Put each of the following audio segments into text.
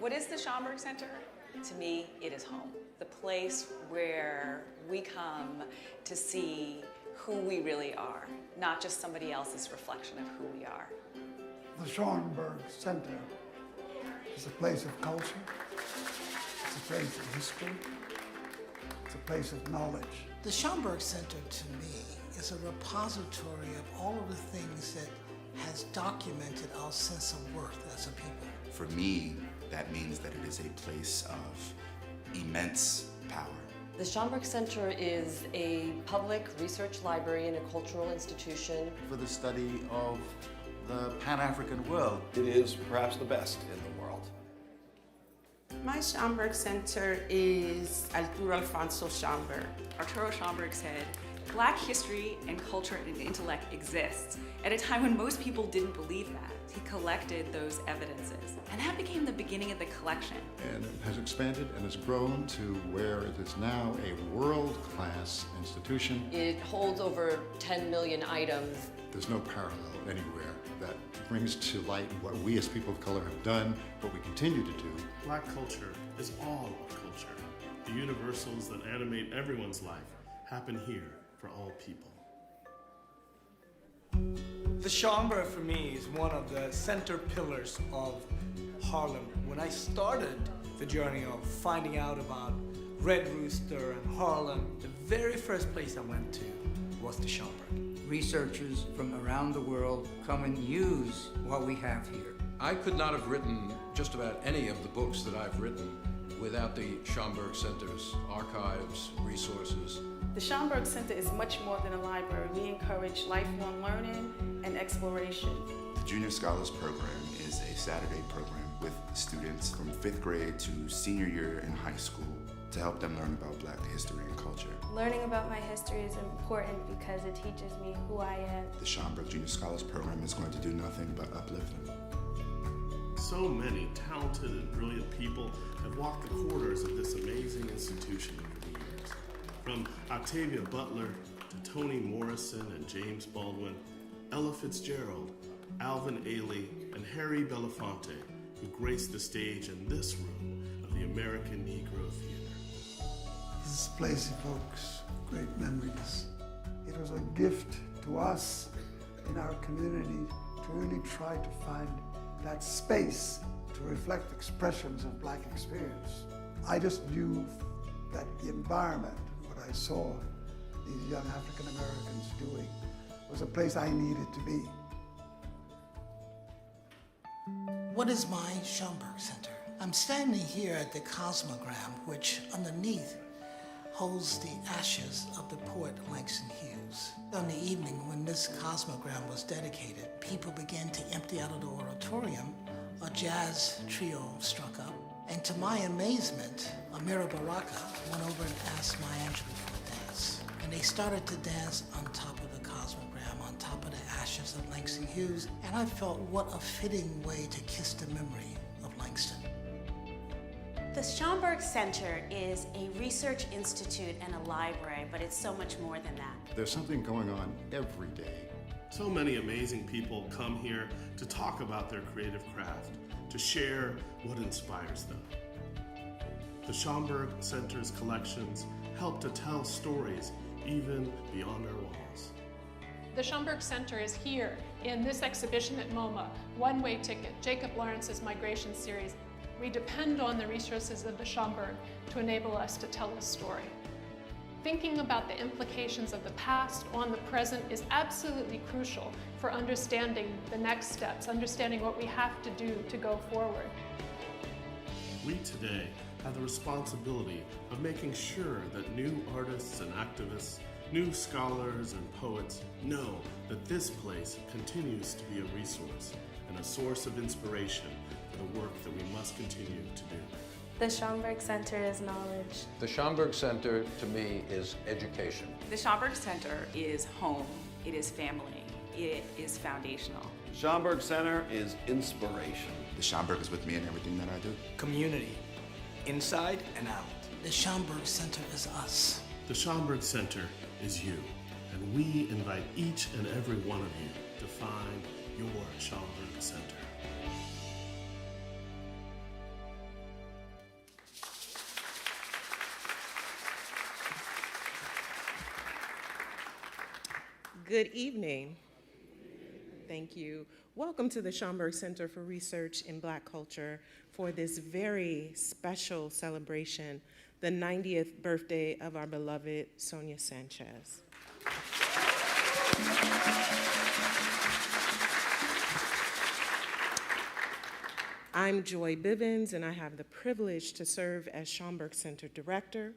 What is the Schomburg Center? To me, it is home. The place where we come to see who we really are, not just somebody else's reflection of who we are. The Schomburg Center is a place of culture, it's a place of history, it's a place of knowledge. The Schomburg Center, to me, is a repository of all of the things that has documented our sense of worth as a people. For me, that means that it is a place of immense power. The Schomburg Center is a public research library and a cultural institution for the study of the Pan-African world. It is perhaps the best in the world. My Schomburg Center is Arturo Alfonso Schomburg. Arturo Schomburg said, Black history and culture and intellect exists at a time when most people didn't believe that. He collected those evidences, and that became the beginning of the collection. And it has expanded and has grown to where it is now a world-class institution. It holds over 10 million items. There's no parallel anywhere that brings to light what we as people of color have done, what we continue to do. Black culture is all of culture. The universals that animate everyone's life happen here for all people. The Schomburg for me is one of the center pillars of Harlem. When I started the journey of finding out about Red Rooster and Harlem, the very first place I went to was the Schomburg. Researchers from around the world come and use what we have here. I could not have written just about any of the books that I've written without the Schomburg Center's archives, resources. The Schomburg Center is much more than a library. We encourage lifelong learning and exploration. The Junior Scholars Program is a Saturday program with students from 5th grade to senior year in high school to help them learn about Black history and culture. Learning about my history is important because it teaches me who I am. The Schomburg Junior Scholars Program is going to do nothing but uplift them. So many talented and brilliant people have walked the corridors of this amazing institution over the years. From Octavia Butler to Toni Morrison and James Baldwin, Ella Fitzgerald, Alvin Ailey, and Harry Belafonte, who graced the stage in this room of the American Negro Theater. This place evokes great memories. It was a gift to us in our community to really try to find that space to reflect expressions of Black experience. I just knew that the environment, what I saw these young African Americans doing, was a place I needed to be. What is my Schomburg Center? I'm standing here at the Cosmogram, which underneath holds the ashes of the poet Langston Hughes. On the evening when this Cosmogram was dedicated, people began to empty out of the auditorium. A jazz trio struck up, and to my amazement, Amira Baraka went over and asked Maya Angelou for a dance. And they started to dance on top of the Cosmogram, on top of the ashes of Langston Hughes, and I felt what a fitting way to kiss the memory of Langston. The Schomburg Center is a research institute and a library, but it's so much more than that. There's something going on every day. So many amazing people come here to talk about their creative craft, to share what inspires them. The Schomburg Center's collections help to tell stories even beyond our walls. The Schomburg Center is here in this exhibition at MoMA, One-Way Ticket, Jacob Lawrence's Migration Series. We depend on the resources of the Schomburg to enable us to tell a story. Thinking about the implications of the past on the present is absolutely crucial for understanding the next steps, understanding what we have to do to go forward. We today have the responsibility of making sure that new artists and activists, new scholars and poets know that this place continues to be a resource and a source of inspiration for the work that we must continue to do. The Schomburg Center is knowledge. The Schomburg Center, to me, is education. The Schomburg Center is home, it is family, it is foundational. Schomburg Center is inspiration. The Schomburg is with me in everything that I do. Community, inside and out. The Schomburg Center is us. The Schomburg Center is you, and we invite each and every one of you to find your Schomburg Center. Good evening. Thank you. Welcome to the Schomburg Center for Research in Black Culture for this very special celebration, the 90th birthday of our beloved Sonia Sanchez. I'm Joy Bivins, and I have the privilege to serve as Schomburg Center Director.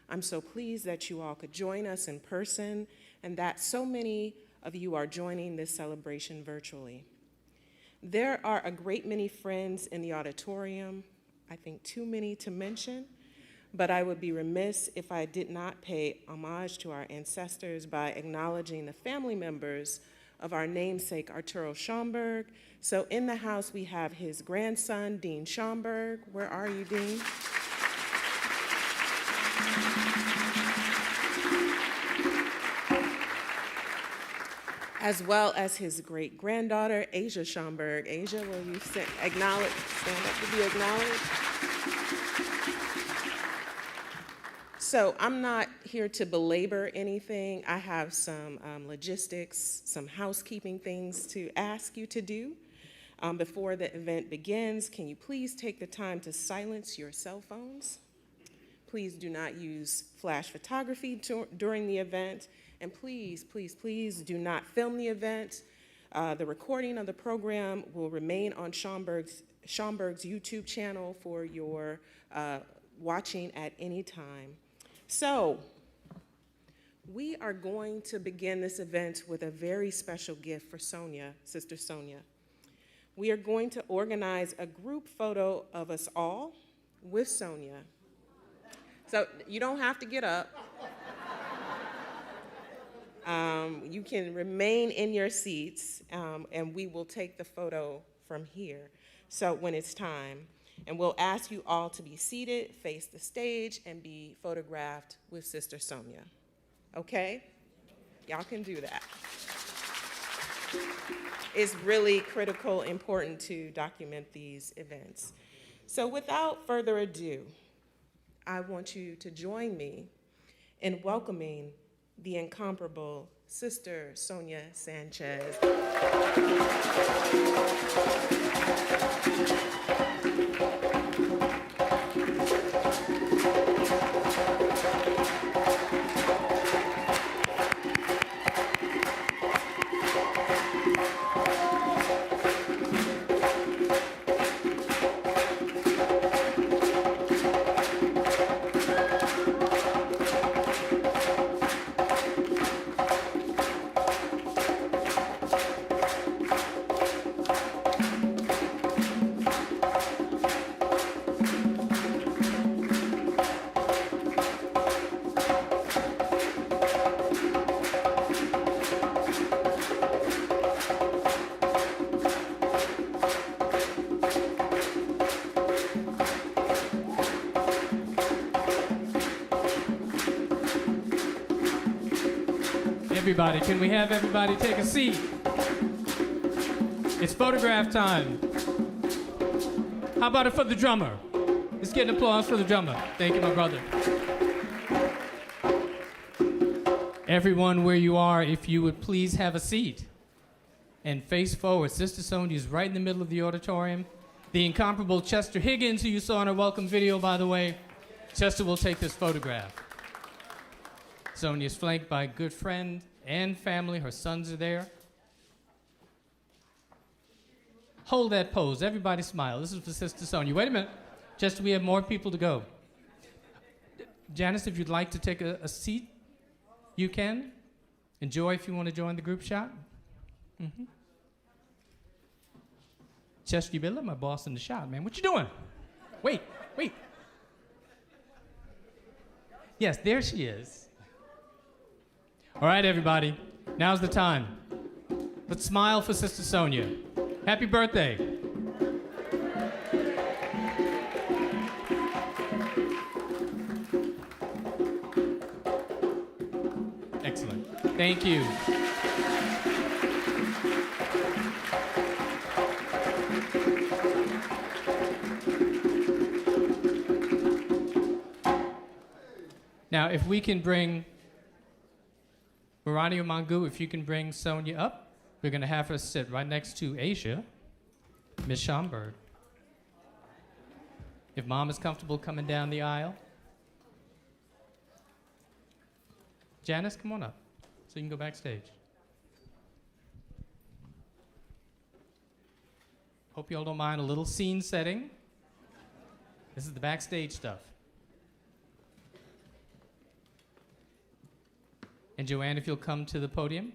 I'm so pleased that you all could join us in person and that so many of you are joining this celebration virtually. There are a great many friends in the auditorium, I think too many to mention, but I would be remiss if I did not pay homage to our ancestors by acknowledging the family members of our namesake, Arturo Schomburg. So in the house, we have his grandson, Dean Schomburg. Where are you, Dean? As well as his great-granddaughter, Asia Schomburg. Asia, will you stand up to be acknowledged? So I'm not here to belabor anything. I have some logistics, some housekeeping things to ask you to do. Before the event begins, can you please take the time to silence your cell phones? Please do not use flash photography during the event. And please, please, please do not film the event. The recording of the program will remain on Schomburg's YouTube channel for your watching at any time. So, we are going to begin this event with a very special gift for Sonia, Sister Sonia. We are going to organize a group photo of us all with Sonia. So, you don't have to get up. You can remain in your seats, and we will take the photo from here. So when it's time, and we'll ask you all to be seated, face the stage, and be photographed with Sister Sonia. Okay? Y'all can do that. It's really critical, important to document these events. So without further ado, I want you to join me in welcoming the incomparable Sister Sonia Sanchez. Everybody, can we have everybody take a seat? It's photograph time. How about it for the drummer? Let's get an applause for the drummer. Thank you, my brother. Everyone where you are, if you would please have a seat and face forward. Sister Sonia is right in the middle of the auditorium. The incomparable Chester Higgins, who you saw in our welcome video, by the way, Chester will take this photograph. Sonia is flanked by a good friend and family. Her sons are there. Hold that pose. Everybody smile. This is for Sister Sonia. Wait a minute. Chester, we have more people to go. Janus, if you'd like to take a seat, you can. And Joy, if you want to join the group shot. Mm-hmm. Chester, you better let my boss in the shot, man. What you doing? Wait. Yes, there she is. All right, everybody. Now's the time. Let's smile for Sister Sonia. Happy birthday. Excellent. Thank you. Now, if we can bring Morani or Mungu, if you can bring Sonia up, we're going to have her sit right next to Asia, Miss Schomburg. If Mom is comfortable coming down the aisle. Janus, come on up so you can go backstage. Hope you all don't mind a little scene setting. This is the backstage stuff. And Joanne, if you'll come to the podium.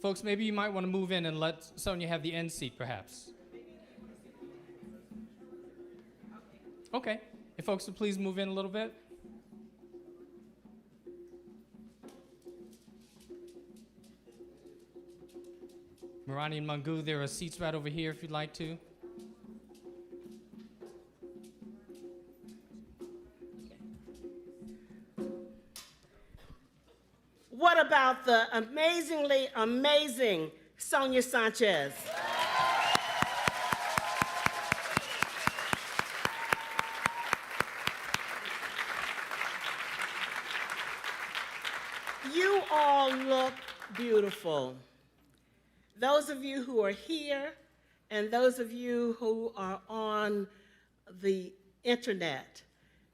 Folks, maybe you might want to move in and let Sonia have the end seat, perhaps. Okay. If folks would please move in a little bit. Morani and Mungu, there are seats right over here if you'd like to. What about the amazingly amazing Sonia Sanchez? You all look beautiful. Those of you who are here and those of you who are on the internet,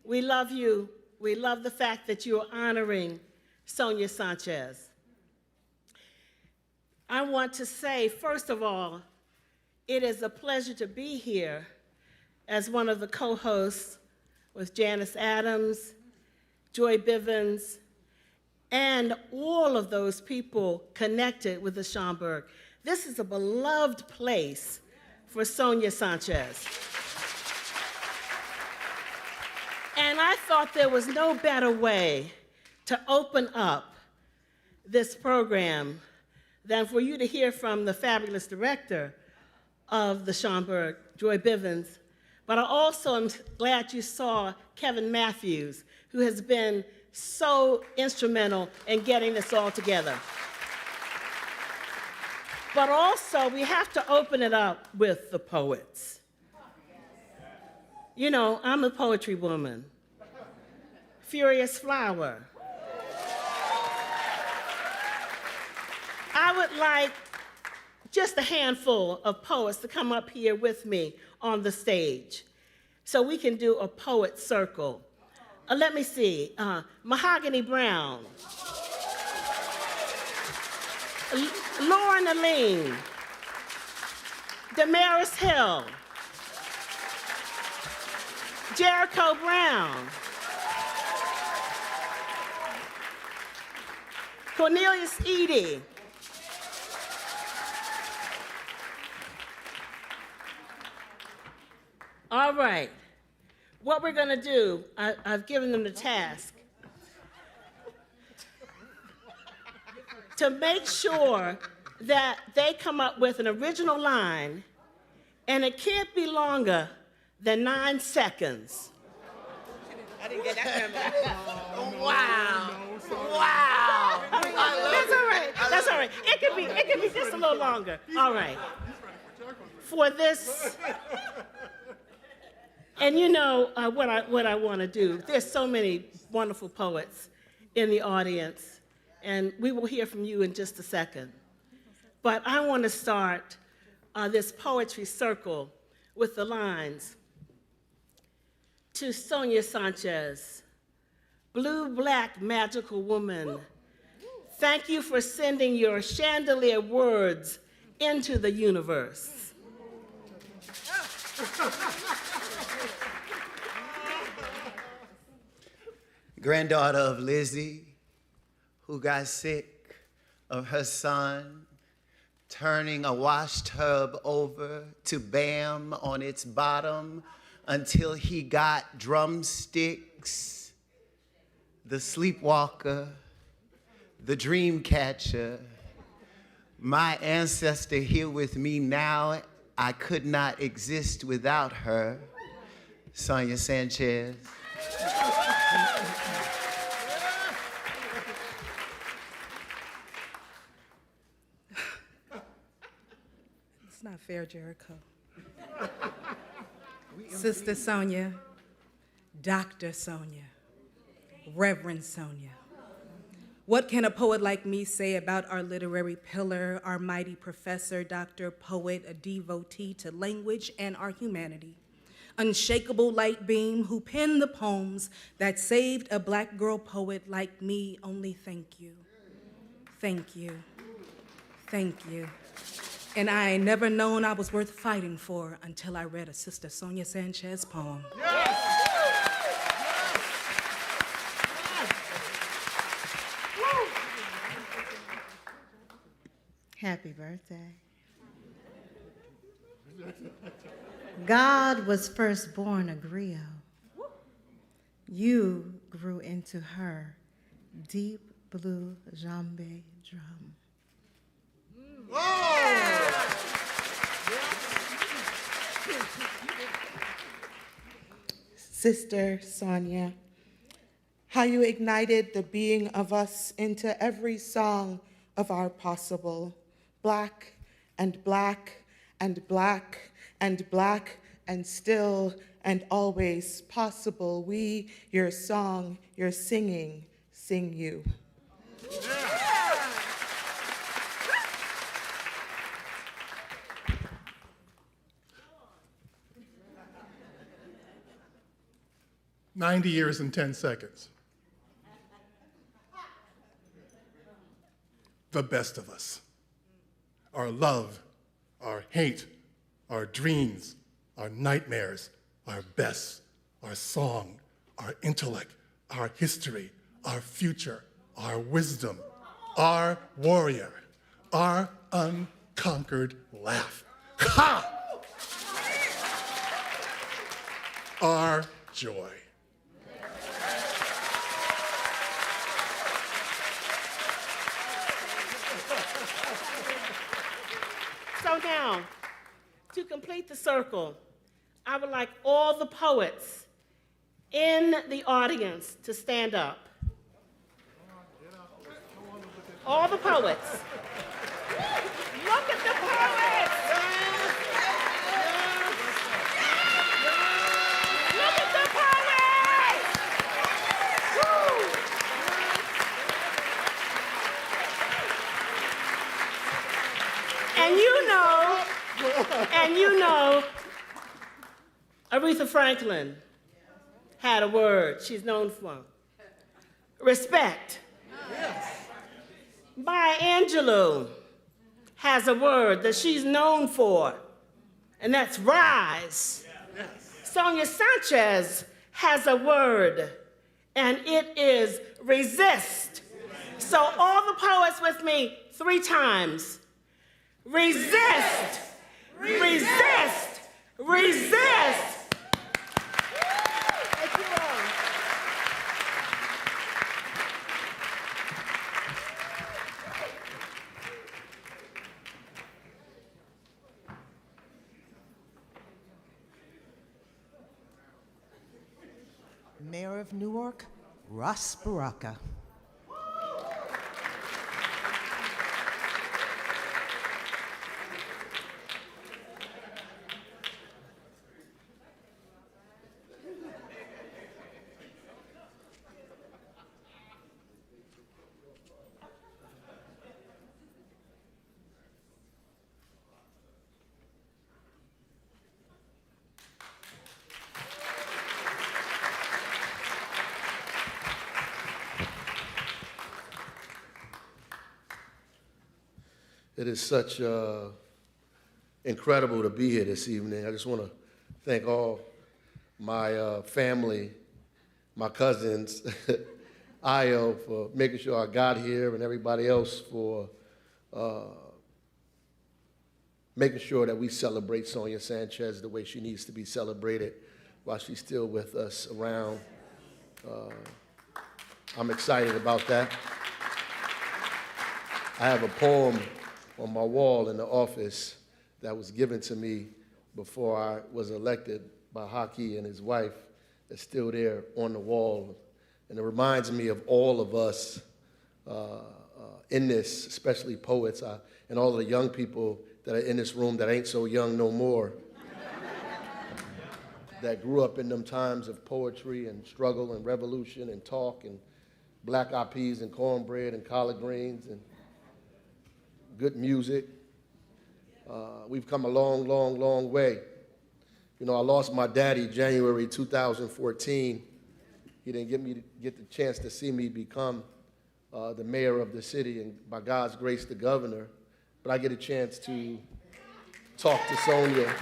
we love you. We love the fact that you are honoring Sonia Sanchez. I want to say, first of all, it is a pleasure to be here as one of the co-hosts with Janus Adams, Joy Bivins, and all of those people connected with the Schomburg. This is a beloved place for Sonia Sanchez. And I thought there was no better way to open up this program than for you to hear from the fabulous director of the Schomburg, Joy Bivins. But I also am glad you saw Kevin Matthews, who has been so instrumental in getting this all together. But also, we have to open it up with the poets. You know, I'm a poetry woman. Furious Flower. I would like just a handful of poets to come up here with me on the stage so we can do a poet circle. Let me see. Mahogany Brown. Lauren Aline. Damaris Hill. Jericho Brown. Cornelius Eady. All right, what we're gonna do, I've given them the task to make sure that they come up with an original line, and it can't be longer than 9 seconds. I didn't get that. Wow. Wow. That's all right. That's all right. It could be just a little longer. All right. For this. And you know what I want to do. There's so many wonderful poets in the audience, and we will hear from you in just a second. But I want to start this poetry circle with the lines. To Sonia Sanchez, blue, black, magical woman, thank you for sending your chandelier words into the universe. Granddaughter of Lizzie, who got sick of her son turning a wash tub over to bam on its bottom until he got drumsticks. the sleepwalker, the dream catcher, my ancestor here with me now. I could not exist without her, Sonia Sanchez. It's not fair, Jericho. Sister Sonia, Dr. Sonia, Reverend Sonia. What can a poet like me say about our literary pillar, our mighty professor, doctor, poet, a devotee to language and our humanity? Unshakable light beam who penned the poems that saved a black girl poet like me. Only thank you. Thank you. Thank you. And I ain't never known I was worth fighting for until I read a Sister Sonia Sanchez poem. Happy birthday. God was first born a griot. You grew into her deep blue djembe drum. Sister Sonia, how you ignited the being of us into every song of our possible. Black and black and black and black and still and always possible. We, your song, your singing, sing you. Yeah. 90 years and 10 seconds. The best of us. Our love, our hate, our dreams, our nightmares, our best, our song, our intellect, our history, our future, our wisdom, our warrior, our unconquered laugh. Ha! Our joy. So now, to complete the circle, I would like all the poets in the audience to stand up. All the poets. Look at the poets! Look at the poets! Woo! And you know, Aretha Franklin had a word she's known for. Respect. Maya Angelou has a word that she's known for, and that's rise. Sonia Sanchez has a word, and it is resist. So all the poets with me 3 times. Resist, resist, resist. Mayor of Newark, Ross Baraka. It is such incredible to be here this evening. I just want to thank all my family, my cousins, Io for making sure I got here, and everybody else for making sure that we celebrate Sonia Sanchez the way she needs to be celebrated while she's still with us around. I'm excited about that. I have a poem on my wall in the office that was given to me before I was elected by Haki and his wife. That's still there on the wall. And it reminds me of all of us in this, especially poets, and all of the young people that are in this room that ain't so young no more, that grew up in them times of poetry and struggle and revolution and talk and black-eyed peas and cornbread and collard greens and good music. We've come a long, long, long way. You know, I lost my daddy January 2014. He didn't get the chance to see me become the mayor of the city and, by God's grace, the governor. But I get a chance to talk to Sonia.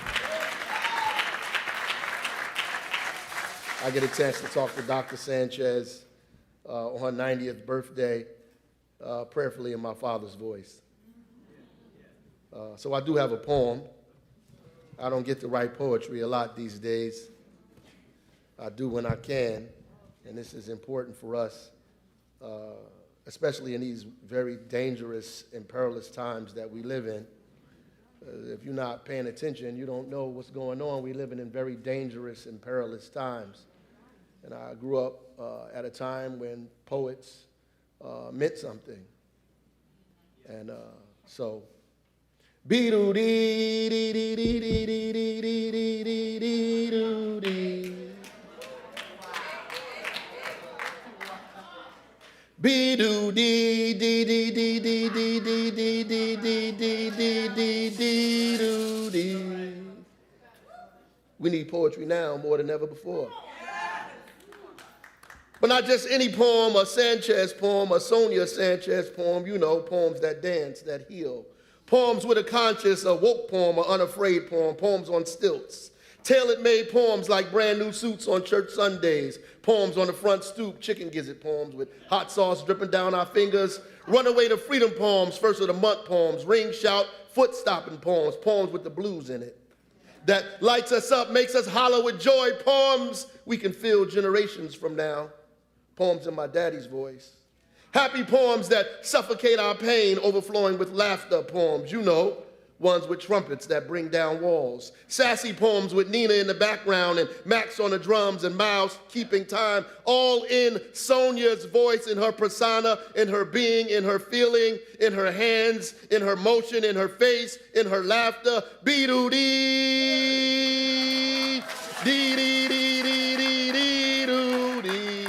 I get a chance to talk to Dr. Sanchez on her 90th birthday, prayerfully in my father's voice. So I do have a poem. I don't get to write poetry a lot these days. I do when I can, and this is important for us, especially in these very dangerous and perilous times that we live in. If you're not paying attention, you don't know what's going on. We're living in very dangerous and perilous times. And I grew up at a time when poets meant something. And so, be-do-dee-dee-dee-dee-dee-dee-dee-dee-dee-dee-dee. Be-do-dee-dee-dee-dee-dee-dee-dee-dee-dee-dee-dee-dee-dee. We need poetry now more than ever before. But not just any poem, a Sanchez poem, a Sonia Sanchez poem, you know, poems that dance, that heal. Poems with a conscience, a woke poem, an unafraid poem, poems on stilts. Tailor-made poems like brand new suits on church Sundays, poems on the front stoop, chicken gizzard poems with hot sauce dripping down our fingers, runaway to freedom poems, first of the month poems, ring shout, foot stopping poems, poems with the blues in it. That lights us up, makes us holler with joy, poems we can feel generations from now, poems in my daddy's voice. Happy poems that suffocate our pain, overflowing with laughter poems, you know, ones with trumpets that bring down walls. Sassy poems with Nina in the background and Max on the drums and Miles keeping time, all in Sonia's voice, in her persona, in her being, in her feeling, in her hands, in her motion, in her face, in her laughter. Be-doo-dee, dee-dee-dee-dee-dee-doo-dee.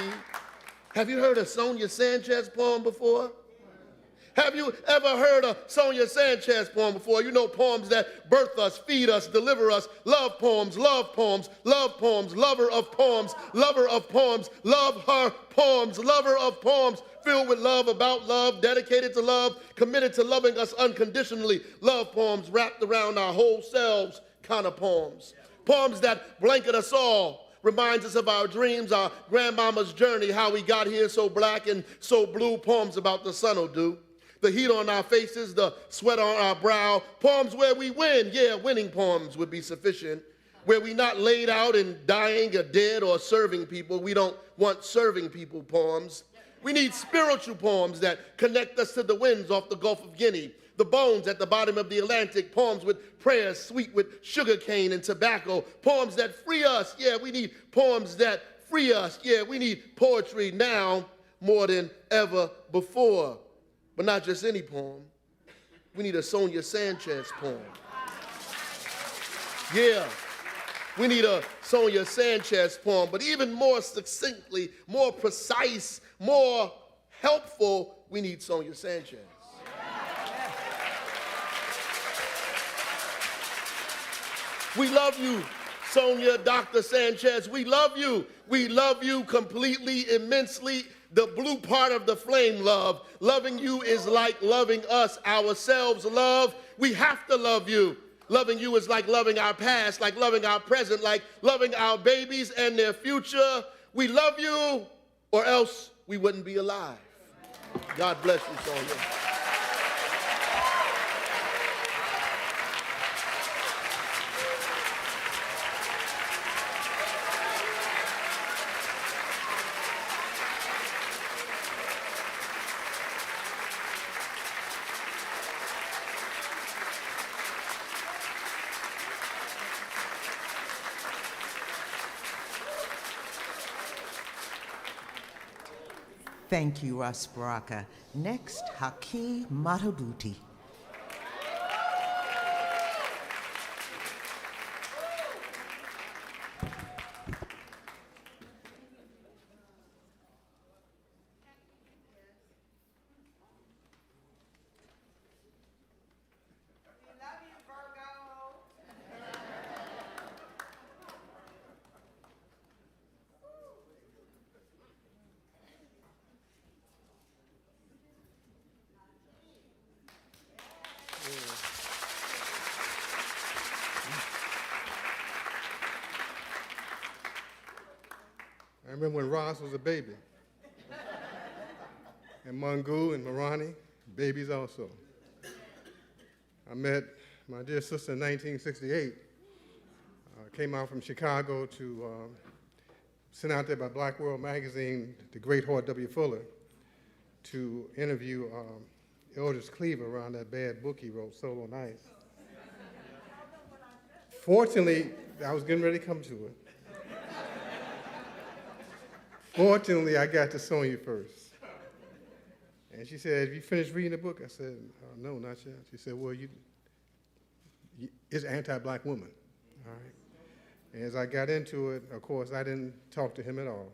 Have you heard a Sonia Sanchez poem before? Have you ever heard a Sonia Sanchez poem before? You know, poems that birth us, feed us, deliver us, love poems, love poems, love poems, lover of poems, love her poems, lover of poems, filled with love, about love, dedicated to love, committed to loving us unconditionally, love poems wrapped around our whole selves kind of poems. Poems that blanket us all, reminds us of our dreams, our grandmama's journey, how we got here so black and so blue, poems about the sun will do. The heat on our faces, the sweat on our brow, poems where we win, yeah, winning poems would be sufficient, where we not laid out and dying or dead or serving people. We don't want serving people poems. We need spiritual poems that connect us to the winds off the Gulf of Guinea, the bones at the bottom of the Atlantic, poems with prayers sweet with sugarcane and tobacco, poems that free us, yeah, we need poems that free us, yeah, we need poetry now more than ever before. But not just any poem. We need a Sonia Sanchez poem. Yeah, we need a Sonia Sanchez poem, but even more succinctly, more precise, more helpful, we need Sonia Sanchez. We love you, Sonia, Dr. Sanchez. We love you. We love you completely, immensely. The blue part of the flame love. Loving you is like loving us, ourselves love. We have to love you. Loving you is like loving our past, like loving our present, like loving our babies and their future. We love you, or else we wouldn't be alive. God bless you, Sonia. Thank you, Ras Baraka. Next, Haki Matabuti. I remember when Ross was a baby. And Mungu and Morani, babies also. I met my dear sister in 1968. Came out from Chicago to, sent out there by Black World Magazine, the great Howard W. Fuller, to interview Eldridge Cleaver around that bad book he wrote, Solo Nights. Fortunately, I was getting ready to come to it. Fortunately, I got to Sonia first. And she said, have you finished reading the book? I said, no, not yet. She said, well, it's anti-black woman, all right? And as I got into it, of course, I didn't talk to him at all.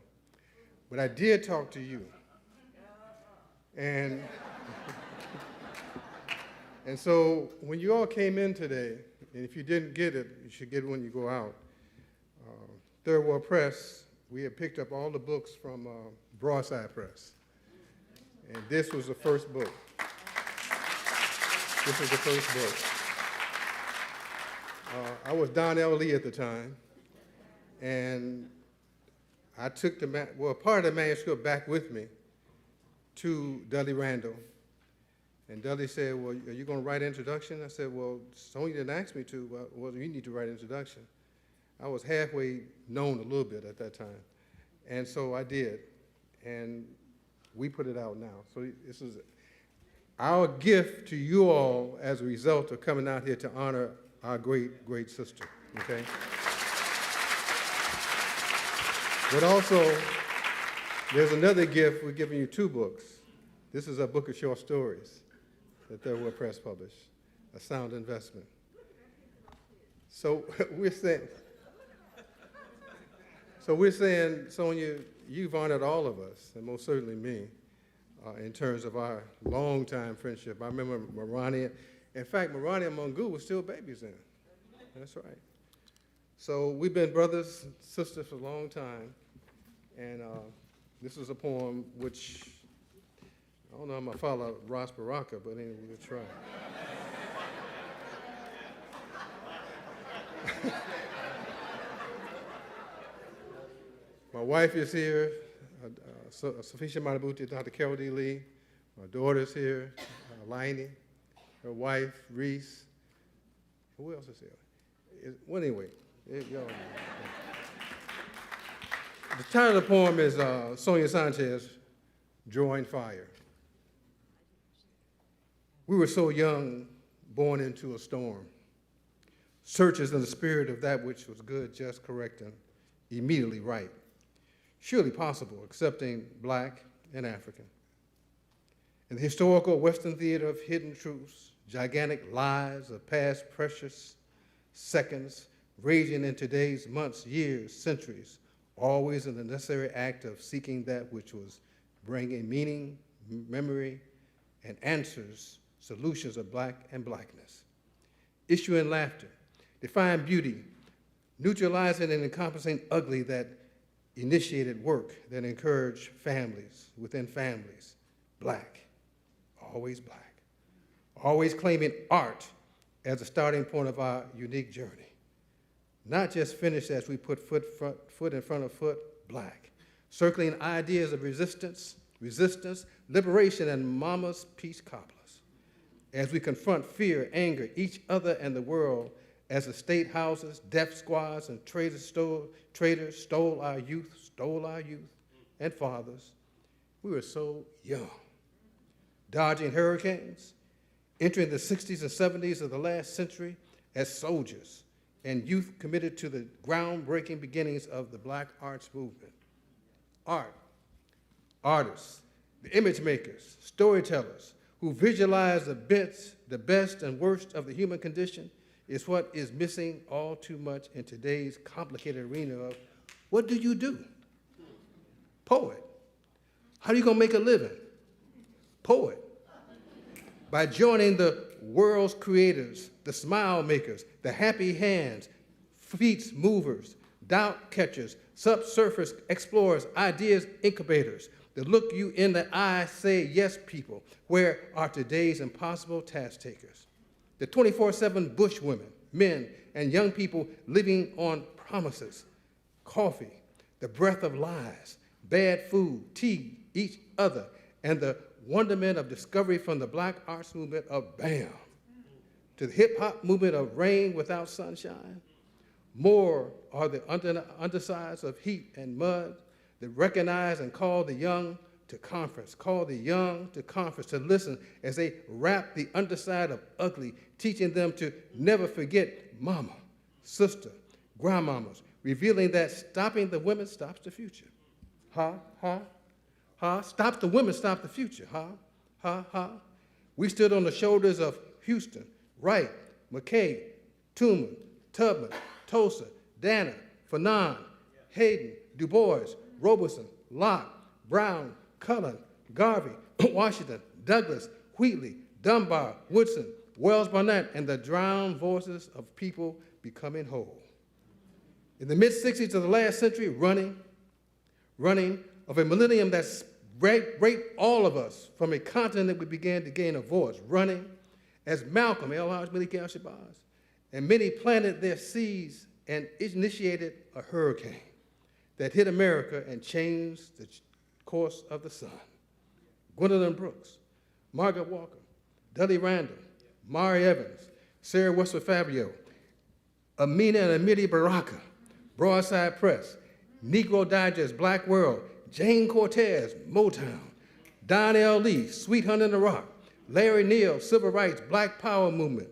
But I did talk to you. And, and so when you all came in today, and if you didn't get it, you should get it when you go out. Third World Press, we had picked up all the books from Broadside Press. And this was the first book. This was the first book. I was Don L. Lee at the time, and I took part of the manuscript back with me to Dudley Randall. And Dudley said, well, are you going to write an introduction? I said, well, Sonia didn't ask me to. Well, you need to write an introduction. I was halfway known a little bit at that time. And so I did. And we put it out now. So this is our gift to you all as a result of coming out here to honor our great, great sister, okay? But also, there's another gift. We're giving you 2 books. This is a book of short stories that Third World Press published, A Sound Investment. So we're saying, Sonia, you've honored all of us, and most certainly me, in terms of our long-time friendship. I remember Morani. In fact, Morani and Mungu were still babies then. That's right. So we've been brothers and sisters for a long time, and this is a poem which, I don't know if I'm going to follow Ras Baraka, but anyway, we'll try. My wife is here, Safisha Manabuti, Dr. Carol D. Lee. My daughter's here, Lainey, her wife, Reese. Who else is here? Well, anyway, the title of the poem is Sonia Sanchez, Drawing Fire. We were so young, born into a storm. Searchers in the spirit of that which was good, just, correct, and immediately right. Surely possible, accepting black and African. In the historical Western theater of hidden truths, gigantic lies of past precious seconds, raging in today's months, years, centuries, always in the necessary act of seeking that which was bringing meaning, memory, and answers, solutions of black and blackness. Issuing laughter, defying beauty, neutralizing and encompassing ugly that initiated work that encouraged families within families, black, always claiming art as a starting point of our unique journey. Not just finished as we put foot in front of foot, black, circling ideas of resistance, liberation, and mama's peace cobblers. As we confront fear, anger, each other and the world, as the state houses, death squads, and traitors stole our youth, and fathers. We were so young. Dodging hurricanes, entering the 60s and 70s of the last century as soldiers and youth committed to the groundbreaking beginnings of the Black arts movement. Art, artists, the image makers, storytellers, who visualize the best and worst of the human condition is what is missing all too much in today's complicated arena of what do you do? Poet. How are you going to make a living? Poet. By joining the world's creators, the smile makers, the happy hands, feet movers, doubt catchers, subsurface explorers, ideas incubators, the look you in the eye, say yes people, where are today's impossible task takers? The 24/7 bush women, men, and young people living on promises, coffee, the breath of lies, bad food, tea, each other, and the wonderment of discovery from the Black arts movement of BAM to the hip-hop movement of rain without sunshine. More are the undersides of heat and mud that recognize and call the young to conference, to listen as they rap the underside of ugly, teaching them to never forget mama, sister, grandmamas, revealing that stopping the women stops the future. Ha, ha, ha, stops the women, stop the future. Ha, ha, ha. We stood on the shoulders of Houston, Wright, McKay, Tooman, Tubman, Tulsa, Dana, Fanon, Hayden, Du Bois, Robeson, Locke, Brown, Cullen, Garvey, Washington, Douglas, Wheatley, Dunbar, Woodson, Wells Barnett, and the drowned voices of people becoming whole. In the mid-60s of the last century, running of a millennium that's raped all of us from a continent we began to gain a voice, running as Malcolm, El-Haj Malik al-Shabazz, and many planted their seeds and initiated a hurricane that hit America and changed the course of the sun. Gwendolyn Brooks, Margaret Walker, Dudley Randall, Mari Evans, Sarah Westwood Fabio, Amina and Amelia Baraka, Broadside Press, Negro Digest, Black World, Jane Cortez, Motown, Don L. Lee, Sweet Hunt in the Rock, Larry Neal, Civil Rights, Black Power Movement,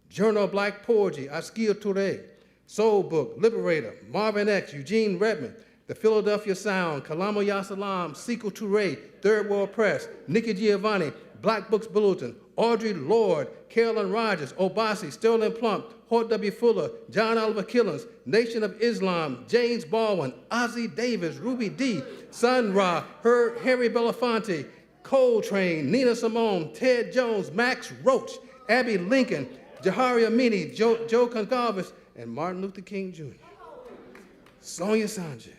Journal of Black Poetry, Askil Touré, Soul Book, Liberator, Marvin X, Eugene Redmond, The Philadelphia Sound, Kalama Yasalam, Sekou Touré, Third World Press, Nikki Giovanni, Black Books Bulletin, Audre Lorde, Carolyn Rogers, Obasi, Sterling Plump, Hort W. Fuller, John Oliver Killens, Nation of Islam, James Baldwin, Ozzie Davis, Ruby Dee, Sun Ra, Harry Belafonte, Coltrane, Nina Simone, Ted Jones, Max Roach, Abby Lincoln, Jahari Amini, Joe Goncalves, and Martin Luther King Jr. Sonia Sanchez.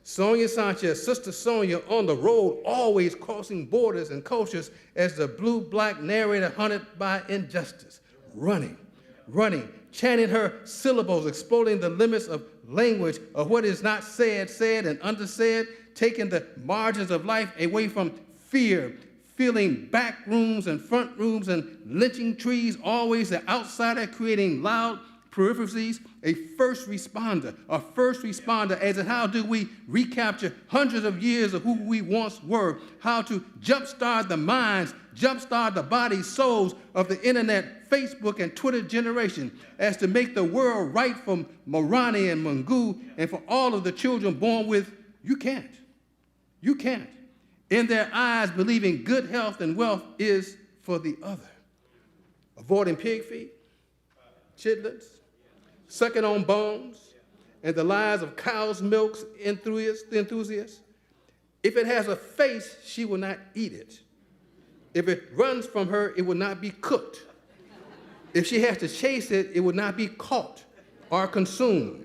Sonia Sanchez, Sister Sonia, on the road, always crossing borders and cultures as the blue-black narrator hunted by injustice. Running, chanting her syllables, exploding the limits of language of what is not said, said, and undersaid, taking the margins of life away from fear, filling back rooms and front rooms and lynching trees, always the outsider creating loud peripheries, a first responder, as in how do we recapture hundreds of years of who we once were, how to jumpstart the minds, jumpstart the bodies, souls of the internet, Facebook, and Twitter generation, as to make the world right for Morani and Mungu and for all of the children born with, you can't. In their eyes, believing good health and wealth is for the other. Avoiding pig feet, chitlins, sucking on bones, and the lies of cow's milk enthusiasts. If it has a face, she will not eat it. If it runs from her, it will not be cooked. If she has to chase it, it will not be caught or consumed.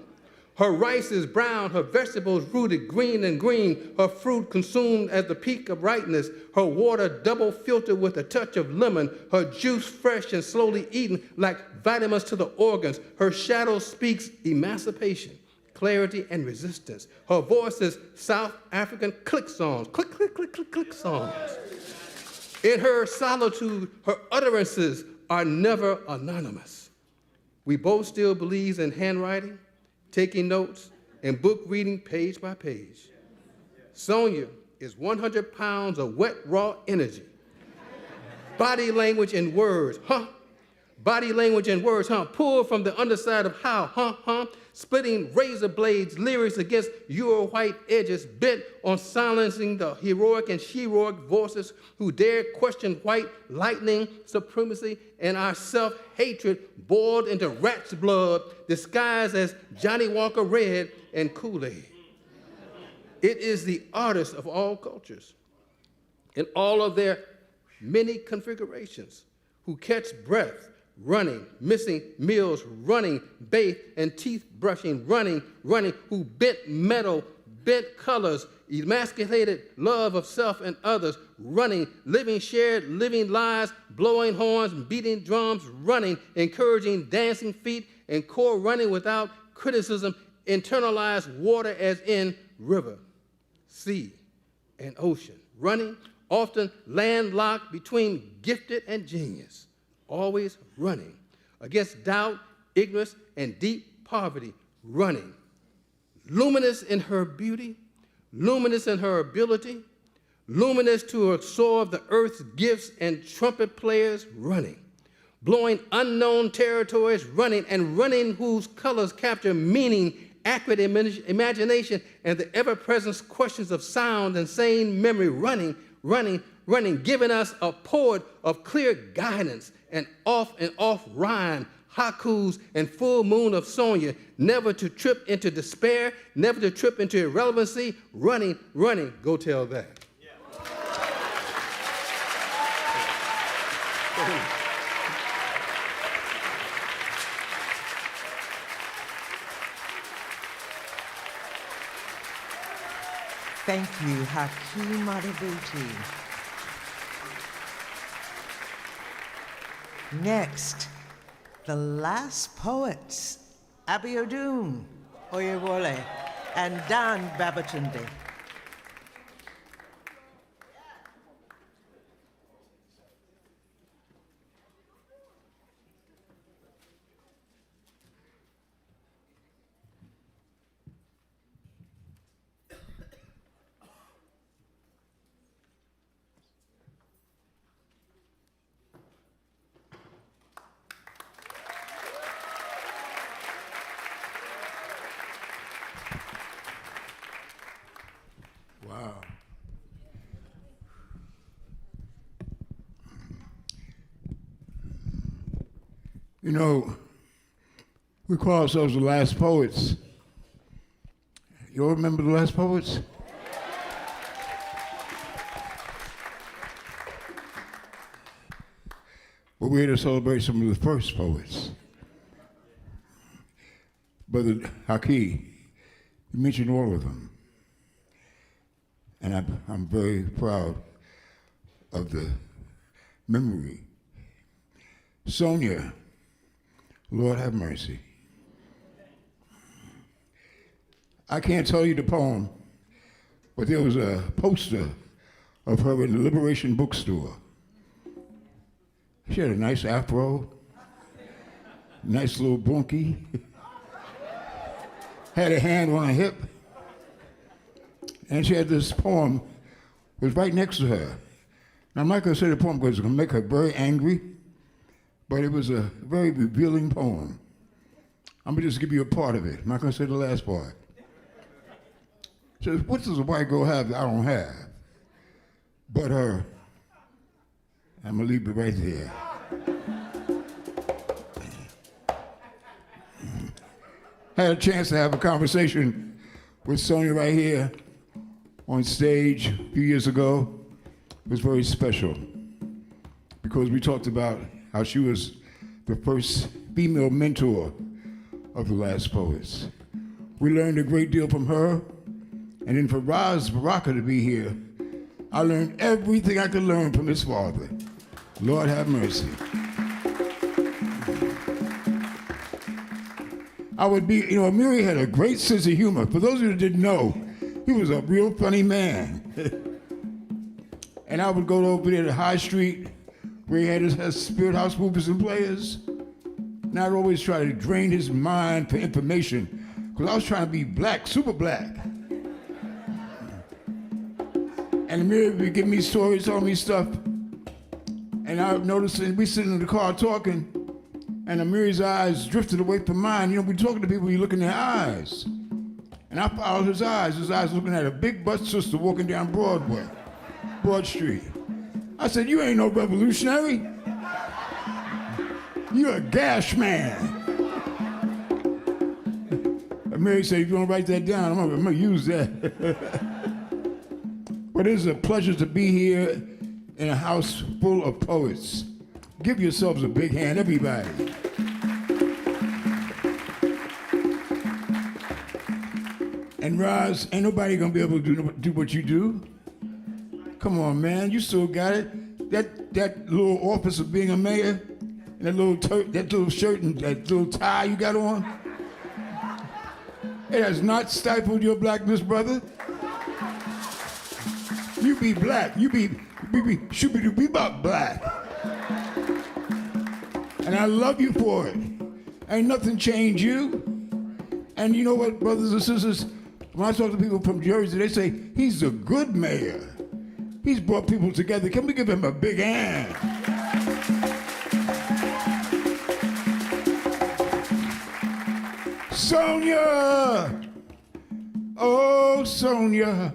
Her rice is brown, her vegetables rooted green and green, her fruit consumed at the peak of ripeness, her water double filtered with a touch of lemon, her juice fresh and slowly eaten like vitamins to the organs. Her shadow speaks emancipation, clarity, and resistance. Her voice is South African click songs, click, click, click, click, click songs. In her solitude, her utterances are never anonymous. We both still believe in handwriting, taking notes, and book reading page by page. Sonia is 100 pounds of wet, raw energy. Body language and words, body language and words, pulled from the underside of how, splitting razor blades, lyrics against your white edges, bent on silencing the heroic and heroic voices who dare question white lightning supremacy and our self-hatred boiled into rat's blood, disguised as Johnny Walker Red and Kool-Aid. It is the artists of all cultures, in all of their many configurations, who catch breath, running, missing meals, running, bathe and teeth brushing, running, who bent metal, bent colors, emasculated love of self and others, running, living shared, living lives, blowing horns, beating drums, running, encouraging dancing feet, and core running without criticism, internalized water as in river, sea, and ocean, running, often landlocked between gifted and genius, always running against doubt, ignorance, and deep poverty, running. Luminous in her beauty, luminous in her ability, luminous to absorb the earth's gifts and trumpet players, running. Blowing unknown territories, running, and running whose colors capture meaning, accurate imagination, and the ever-present questions of sound and sane memory, running, giving us a poet of clear guidance and off rhyme, haikus, and full moon of Sonia, never to trip into despair, never to trip into irrelevancy, running, go tell that. Thank you, Hakeem Madabuti. Next, the last poets, Abiodun Oyewole and Dan Babatunde. Wow. You know, we call ourselves the last poets. You all remember the last poets? But we're here to celebrate some of the first poets. Brother Haki, you mentioned all of them. And I'm very proud of the memory. Sonia, Lord have mercy. I can't tell you the poem, but there was a poster of her in the Liberation Bookstore. She had a nice afro, nice little bunkie, had a hand on her hip, and she had this poem, was right next to her. Now, I'm not going to say the poem because it's going to make her very angry, but it was a very revealing poem. I'm going to just give you a part of it. I'm not going to say the last part. She says, what does a white girl have that I don't have? But her. I'm going to leave it right there. I had a chance to have a conversation with Sonia right here on stage a few years ago. It was very special because we talked about how she was the first female mentor of the last poets. We learned a great deal from her, and then for Raz Baraka to be here, I learned everything I could learn from his father. Lord have mercy. Amiri had a great sense of humor. For those of you who didn't know, he was a real funny man. And I would go over there to High Street, where he had his Spirit House movers and players. And I'd always try to drain his mind for information, because I was trying to be black, super black. And Amiri would give me stories, tell me stuff. And I would notice, and we sitting in the car talking, and Amiri's eyes drifted away from mine. You know, we're talking to people, you look in their eyes. And I followed his eyes looking at a big butt sister walking down Broad Street. I said, you ain't no revolutionary. You're a gash man. And Mary said, if you want to write that down, I'm gonna use that. But it's a pleasure to be here in a house full of poets. Give yourselves a big hand, everybody. And Roz, ain't nobody gonna be able to do what you do. Come on, man, you still got it. That little office of being a mayor, and that little shirt and that little tie you got on, it has not stifled your blackness, brother. You be black. You be about black. And I love you for it. Ain't nothing changed you. And you know what, brothers and sisters? When I talk to people from Jersey, they say, he's a good mayor. He's brought people together. Can we give him a big hand? Sonia! Oh, Sonia.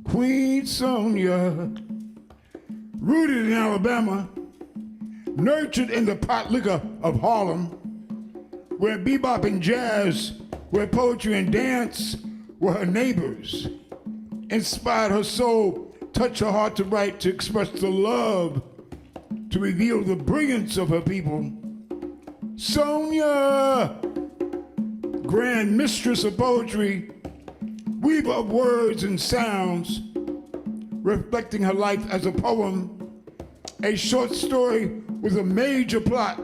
Queen Sonia. Rooted in Alabama, nurtured in the pot liquor of Harlem, where bebop and jazz, where poetry and dance were her neighbors. Inspired her soul, touched her heart to write, to express the love, to reveal the brilliance of her people. Sonia, grand mistress of poetry, weaver of words and sounds, reflecting her life as a poem, a short story with a major plot,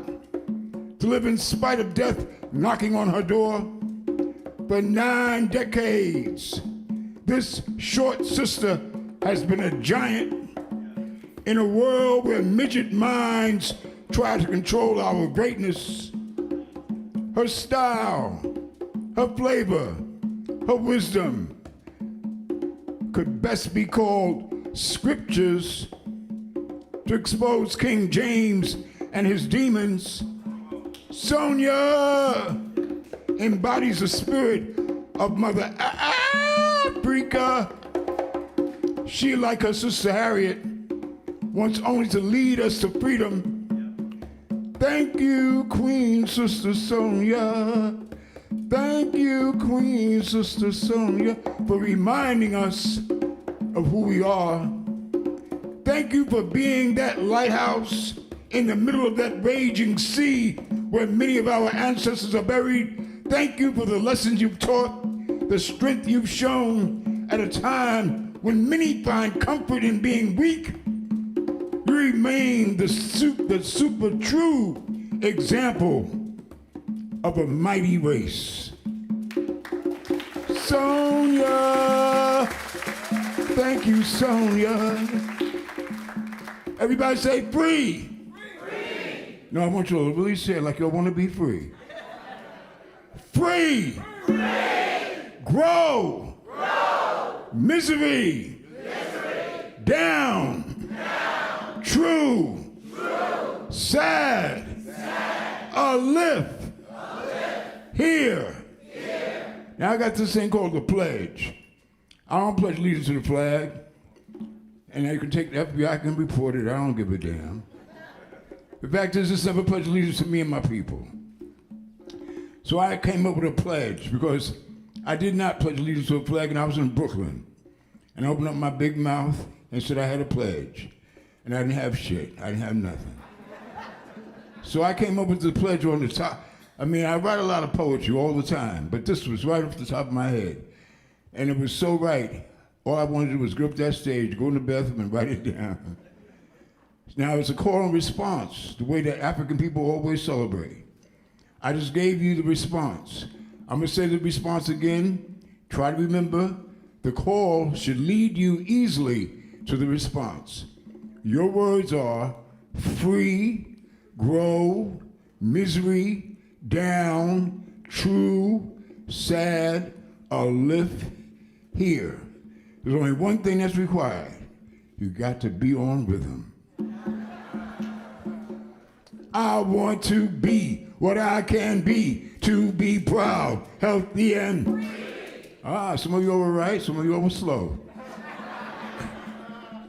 to live in spite of death knocking on her door. For 9 decades, this short sister has been a giant in a world where midget minds try to control our greatness. Her style, her flavor, her wisdom could best be called scriptures to expose King James and his demons. Sonia embodies the spirit of Mother Africa. She, like her sister Harriet, wants only to lead us to freedom. Thank you, Queen Sister Sonia. Thank you, Queen Sister Sonia, for reminding us of who we are. Thank you for being that lighthouse in the middle of that raging sea where many of our ancestors are buried. Thank you for the lessons you've taught, the strength you've shown at a time when many find comfort in being weak. You remain the super true example of a mighty race. Sonia! Thank you, Sonia. Everybody say free. Free. No, I want you to really say it like you want to be free. Free. Free. Grow. Grow. Misery. Misery. Down. Down. True. True. Sad. Sad. Uplift. Here. Here. Now I got this thing called the pledge. I don't pledge allegiance to the flag. And you can take the FBI can report it. I don't give a damn. The fact is, this never pledged allegiance to me and my people. So I came up with a pledge because I did not pledge allegiance to a flag, and I was in Brooklyn. And I opened up my big mouth and said I had a pledge. And I didn't have shit. I didn't have nothing. So I came up with the pledge on the top. I mean, I write a lot of poetry all the time, but this was right off the top of my head. And it was so right. All I wanted to do was go up that stage, go in the bathroom, and write it down. Now, it's a call and response, the way that African people always celebrate. I just gave you the response. I'm going to say the response again. Try to remember, the call should lead you easily to the response. Your words are free, grow, misery, down, true, sad, uplift, here. There's only one thing that's required. You got to be on rhythm. I want to be what I can be, to be proud, healthy, and some of you were right, some of you were slow.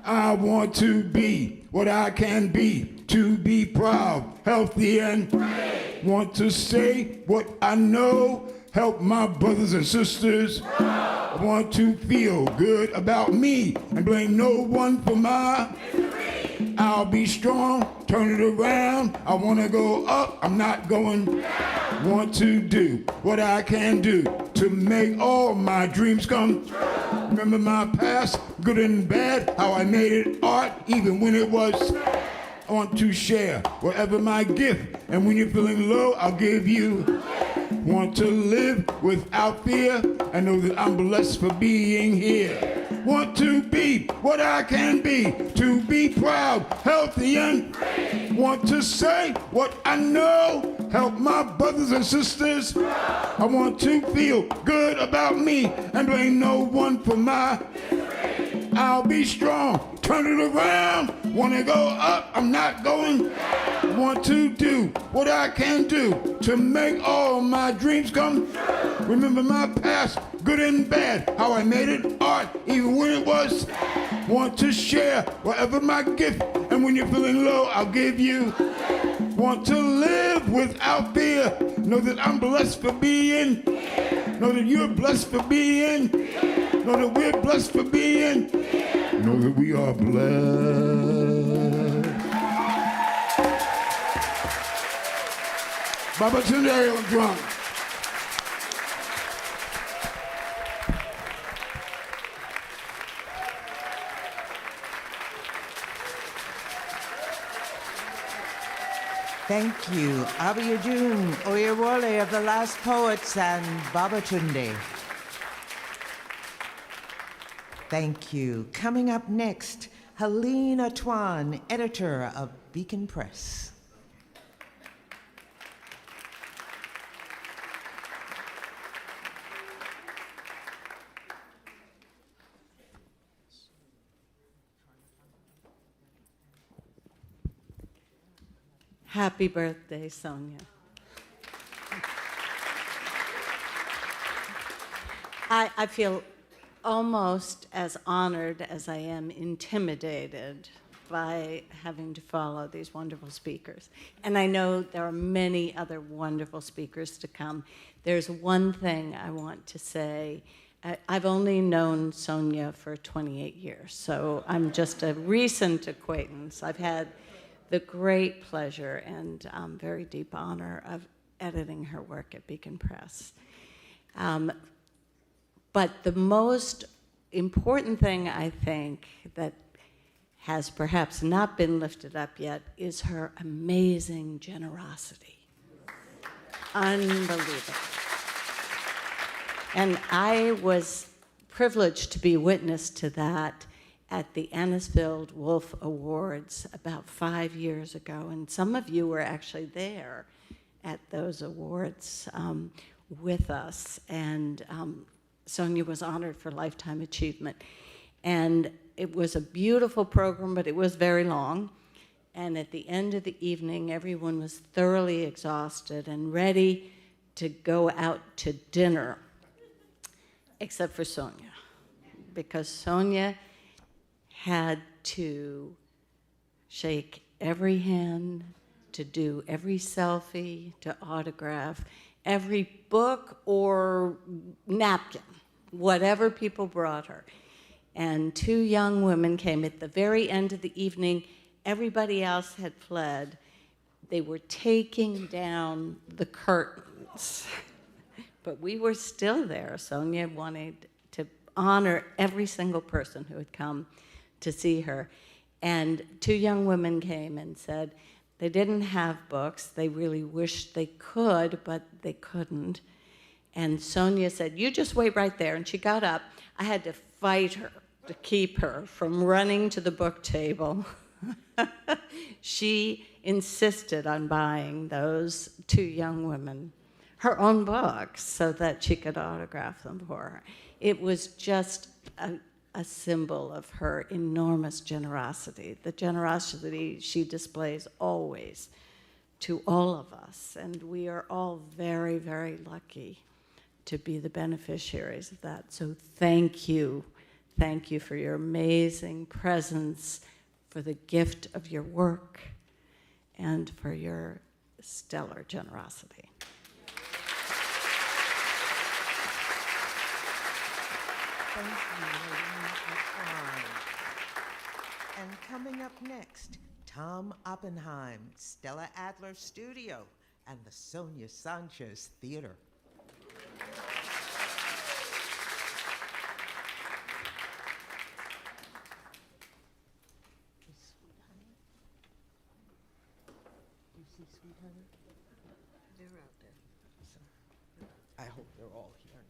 I want to be what I can be, to be proud, healthy, and want to say what I know, help my brothers and sisters. I want to feel good about me and blame no one for my misery. I'll be strong, turn it around. I want to go up, I'm not going down. Want to do what I can do to make all my dreams come true. Remember my past, good and bad, how I made it art, even when it was sad. I want to share whatever my gift, and when you're feeling low, I'll give you. Want to live without fear, and know that I'm blessed for being here. Want to be what I can be, to be proud, healthy, and free. Want to say what I know, help my brothers and sisters. I want to feel good about me, and blame no one for my misery. I'll be strong, turn it around. Want to go up, I'm not going down. Want to do what I can do to make all my dreams come true. Remember my past, good and bad, how I made it art, even when it was sad. Want to share whatever my gift, and when you're feeling low, I'll give you. Want to live without fear, know that I'm blessed for being. Know that you're blessed for being. Know that we're blessed for being. Know that we are blessed. Baba Tunde on drums. Thank you, Abiyajun Oyewole of the Last Poets and Babatunde. Thank you. Coming up next, Helena Twan, editor of Beacon Press. Happy birthday, Sonia. I feel almost as honored as I am intimidated by having to follow these wonderful speakers. And I know there are many other wonderful speakers to come. There's one thing I want to say. I've only known Sonia for 28 years, so I'm just a recent acquaintance. I've had the great pleasure and very deep honor of editing her work at Beacon Press. But the most important thing I think that has perhaps not been lifted up yet is her amazing generosity. Unbelievable. And I was privileged to be witness to that at the Anisfield Wolf Awards about 5 years ago. And some of you were actually there at those awards with us. And Sonia was honored for Lifetime Achievement. And it was a beautiful program, but it was very long. And at the end of the evening, everyone was thoroughly exhausted and ready to go out to dinner, except for Sonia, because Sonia had to shake every hand, to do every selfie, to autograph every book or napkin, whatever people brought her. And 2 young women came at the very end of the evening. Everybody else had fled. They were taking down the curtains. But we were still there. Sonia wanted to honor every single person who had come to see her. And 2 young women came and said they didn't have books. They really wished they could, but they couldn't. And Sonia said, "You just wait right there." And she got up. I had to fight her to keep her from running to the book table. She insisted on buying those 2 young women her own books so that she could autograph them for her. It was just a symbol of her enormous generosity, the generosity she displays always to all of us, and we are all very, very lucky to be the beneficiaries of that. So thank you. Thank you for your amazing presence, for the gift of your work, and for your stellar generosity. Thank you, and coming up next, Tom Oppenheim, Stella Adler Studio, and the Sonia Sanchez Theater. I hope they're all here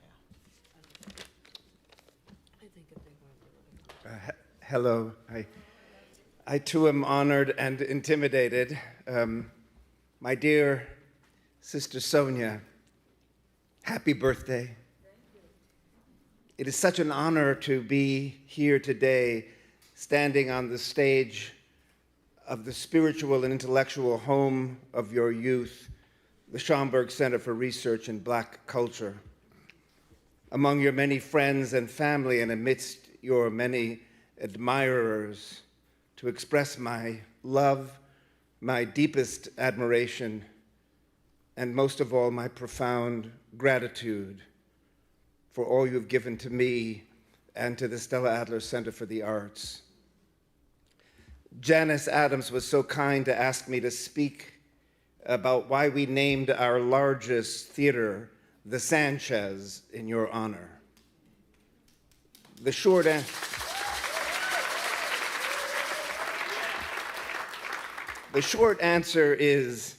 now. Hello. I too am honored and intimidated. My dear Sister Sonia, happy birthday. It is such an honor to be here today, standing on the stage of the spiritual and intellectual home of your youth, the Schomburg Center for Research in Black Culture. Among your many friends and family and amidst your many admirers, to express my love, my deepest admiration, and most of all, my profound gratitude for all you've given to me and to the Stella Adler Center for the Arts. Janus Adams was so kind to ask me to speak about why we named our largest theater the Sanchez in your honor. The short answer is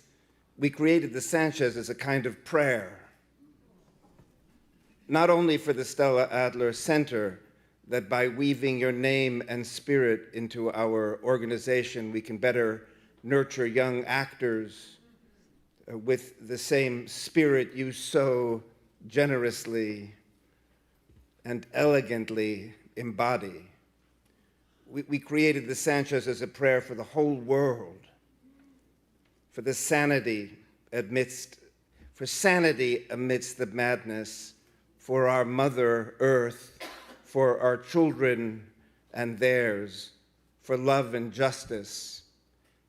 we created the Sanchez as a kind of prayer, not only for the Stella Adler Center, that by weaving your name and spirit into our organization, we can better nurture young actors with the same spirit you so generously and elegantly embody. We created the Sanchez as a prayer for the whole world, for the sanity amidst the madness, for our Mother Earth, for our children and theirs, for love and justice,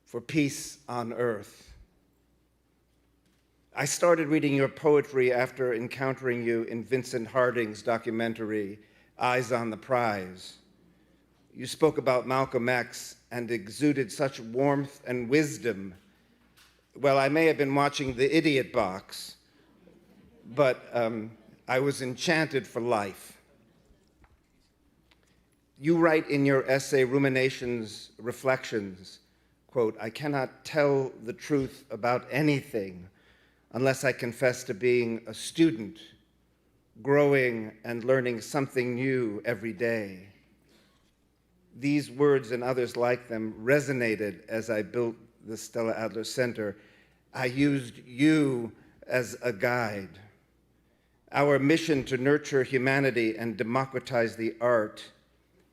for peace on earth. I started reading your poetry after encountering you in Vincent Harding's documentary, Eyes on the Prize. You spoke about Malcolm X and exuded such warmth and wisdom. Well, I may have been watching The Idiot Box, but I was enchanted for life. You write in your essay, Ruminations, Reflections, quote, "I cannot tell the truth about anything unless I confess to being a student, growing and learning something new every day." These words and others like them resonated as I built the Stella Adler Center. I used you as a guide. Our mission to nurture humanity and democratize the art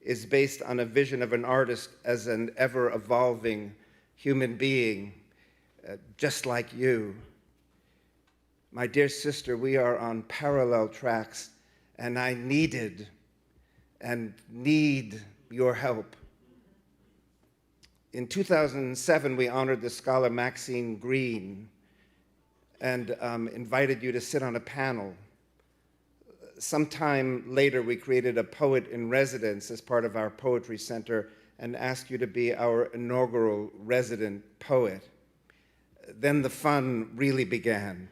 is based on a vision of an artist as an ever-evolving human being, just like you. My dear sister, we are on parallel tracks, and I needed and need your help. In 2007, we honored the scholar Maxine Green and invited you to sit on a panel. Sometime later, we created a poet in residence as part of our poetry center and asked you to be our inaugural resident poet. Then the fun really began.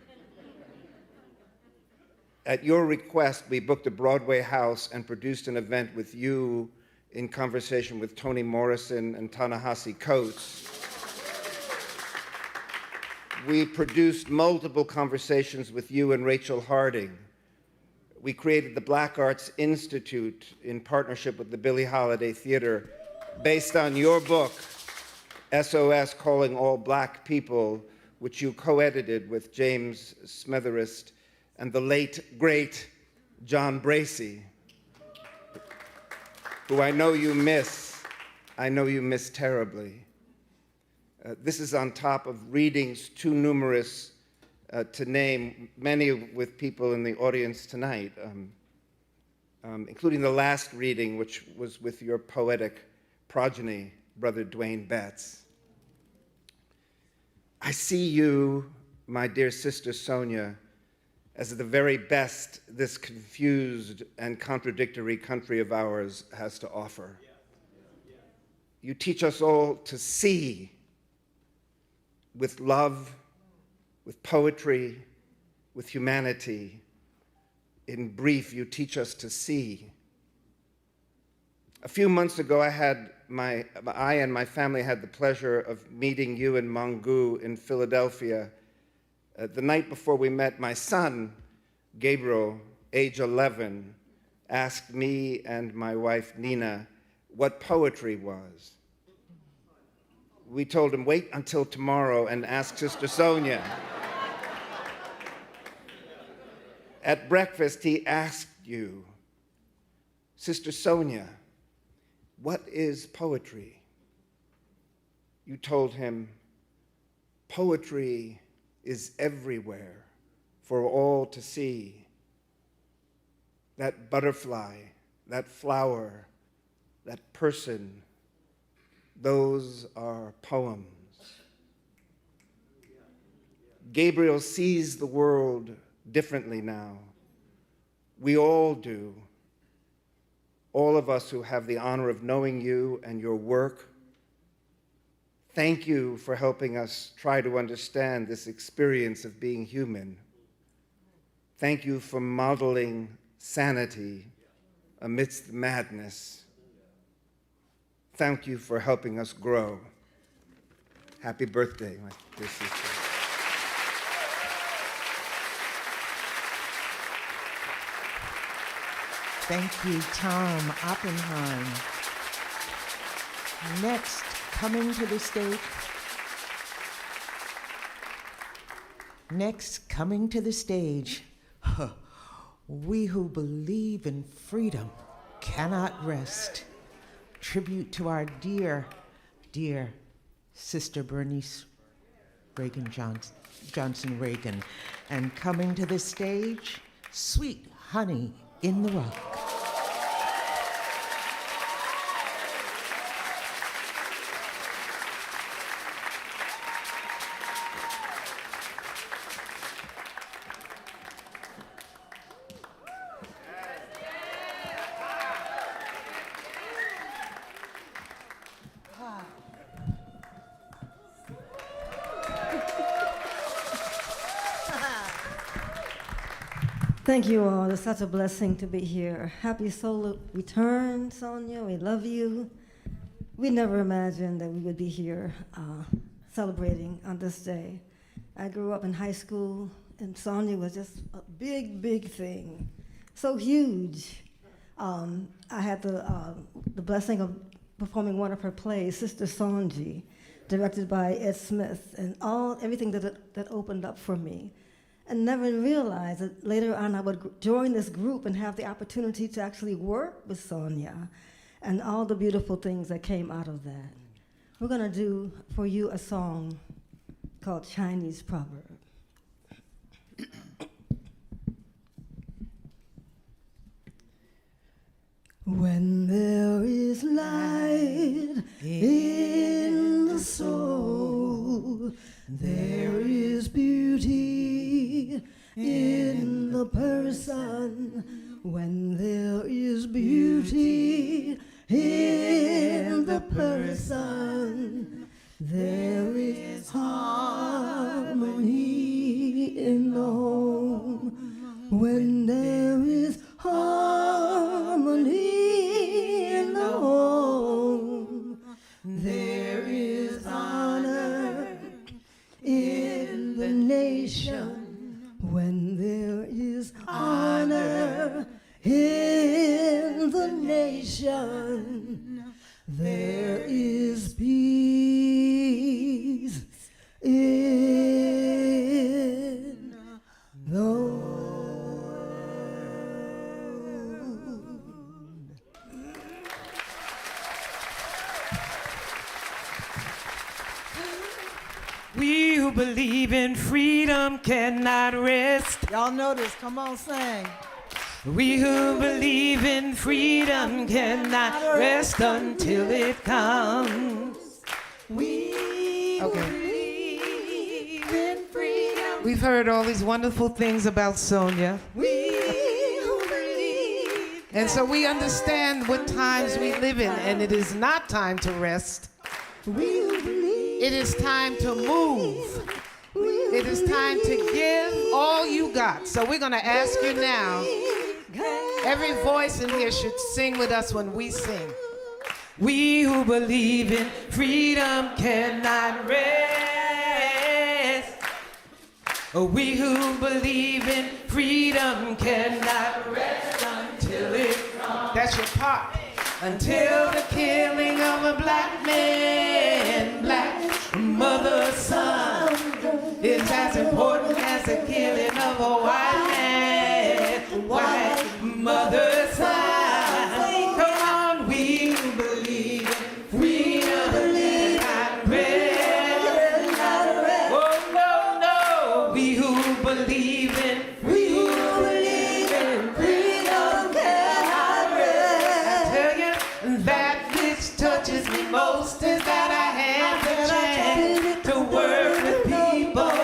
At your request, we booked a Broadway house and produced an event with you in conversation with Toni Morrison and Ta-Nehisi Coates. We produced multiple conversations with you and Rachel Harding. We created the Black Arts Institute in partnership with the Billie Holiday Theater based on your book, SOS Calling All Black People, which you co-edited with James Smetherist and the late, great John Bracey, who I know you miss terribly. This is on top of readings too numerous to name, many with people in the audience tonight, including the last reading, which was with your poetic progeny, Brother Dwayne Betts. I see you, my dear sister Sonia, as the very best this confused and contradictory country of ours has to offer. You teach us all to see with love, with poetry, with humanity. In brief, you teach us to see. A few months ago, I and my family had the pleasure of meeting you in Mungu in Philadelphia. The night before we met, my son, Gabriel, age 11, asked me and my wife, Nina, what poetry was. We told him, wait until tomorrow and ask Sister Sonia. At breakfast, he asked you, Sister Sonia, what is poetry? You told him, poetry is everywhere for all to see. That butterfly, that flower, that person, those are poems. Gabriel sees the world differently now. We all do. All of us who have the honor of knowing you and your work, thank you for helping us try to understand this experience of being human. Thank you for modeling sanity amidst the madness. Thank you for helping us grow. Happy birthday, my dear sister. Thank you, Tom Oppenheim. Next, coming to the stage, we who believe in freedom cannot rest. Tribute to our dear, dear Sister Bernice Reagan Johnson Reagan. And coming to the stage, Sweet Honey in the Rock. Thank you all. It's such a blessing to be here. Happy solar return, Sonia. We love you. We never imagined that we would be here celebrating on this day. I grew up in high school, and Sonia was just a big, big thing. So huge. I had the blessing of performing one of her plays, Sister Sonji, directed by Ed Smith, and everything that opened up for me. And never realized that later on I would join this group and have the opportunity to actually work with Sonia and all the beautiful things that came out of that. We're gonna do for you a song called Chinese Proverb. When there is light in the soul, there is beauty in the person. When there is beauty in the person, there is harmony in the home. When there is harmony in the home, there is honor in the nation. When there is honor in the nation, there is peace in the world. who believe in freedom cannot rest. Y'all know this. Come on, sing. We who believe in freedom cannot rest until it comes. We believe in freedom. We've heard all these wonderful things about Sonia. And so we understand what times we live in, and it is not time to rest. It is time to move. It is time to give all you got. So we're going to ask you now, every voice in here should sing with us when we sing. We who believe in freedom cannot rest. We who believe in freedom cannot rest until it comes. That's your part. Until the killing of a black man, black mother's son, is as important as the killing of a white man, white mother's son. Come on, we who believe in freedom cannot rest. Oh, no, no, we who believe in freedom cannot rest. I tell you, that which touches me most is that I have the chance to work with people.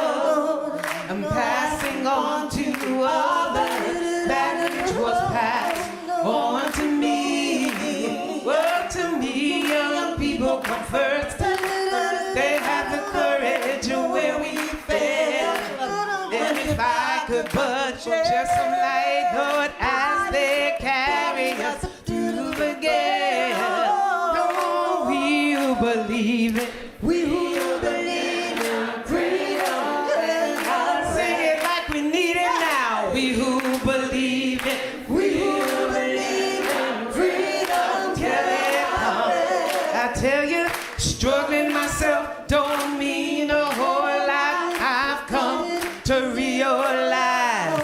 I'm passing on to others that which was passed on to me. Well, to me, young people come first. They have the courage where we fail. And if I could but shed some light, Lord, as they carry us through the gale. Come on, we who believe it. We who believe in freedom. Sing it like we need it now. We who believe it. We who believe in freedom. Till it comes. I tell you, struggling myself don't mean a whole lot. I've come to realize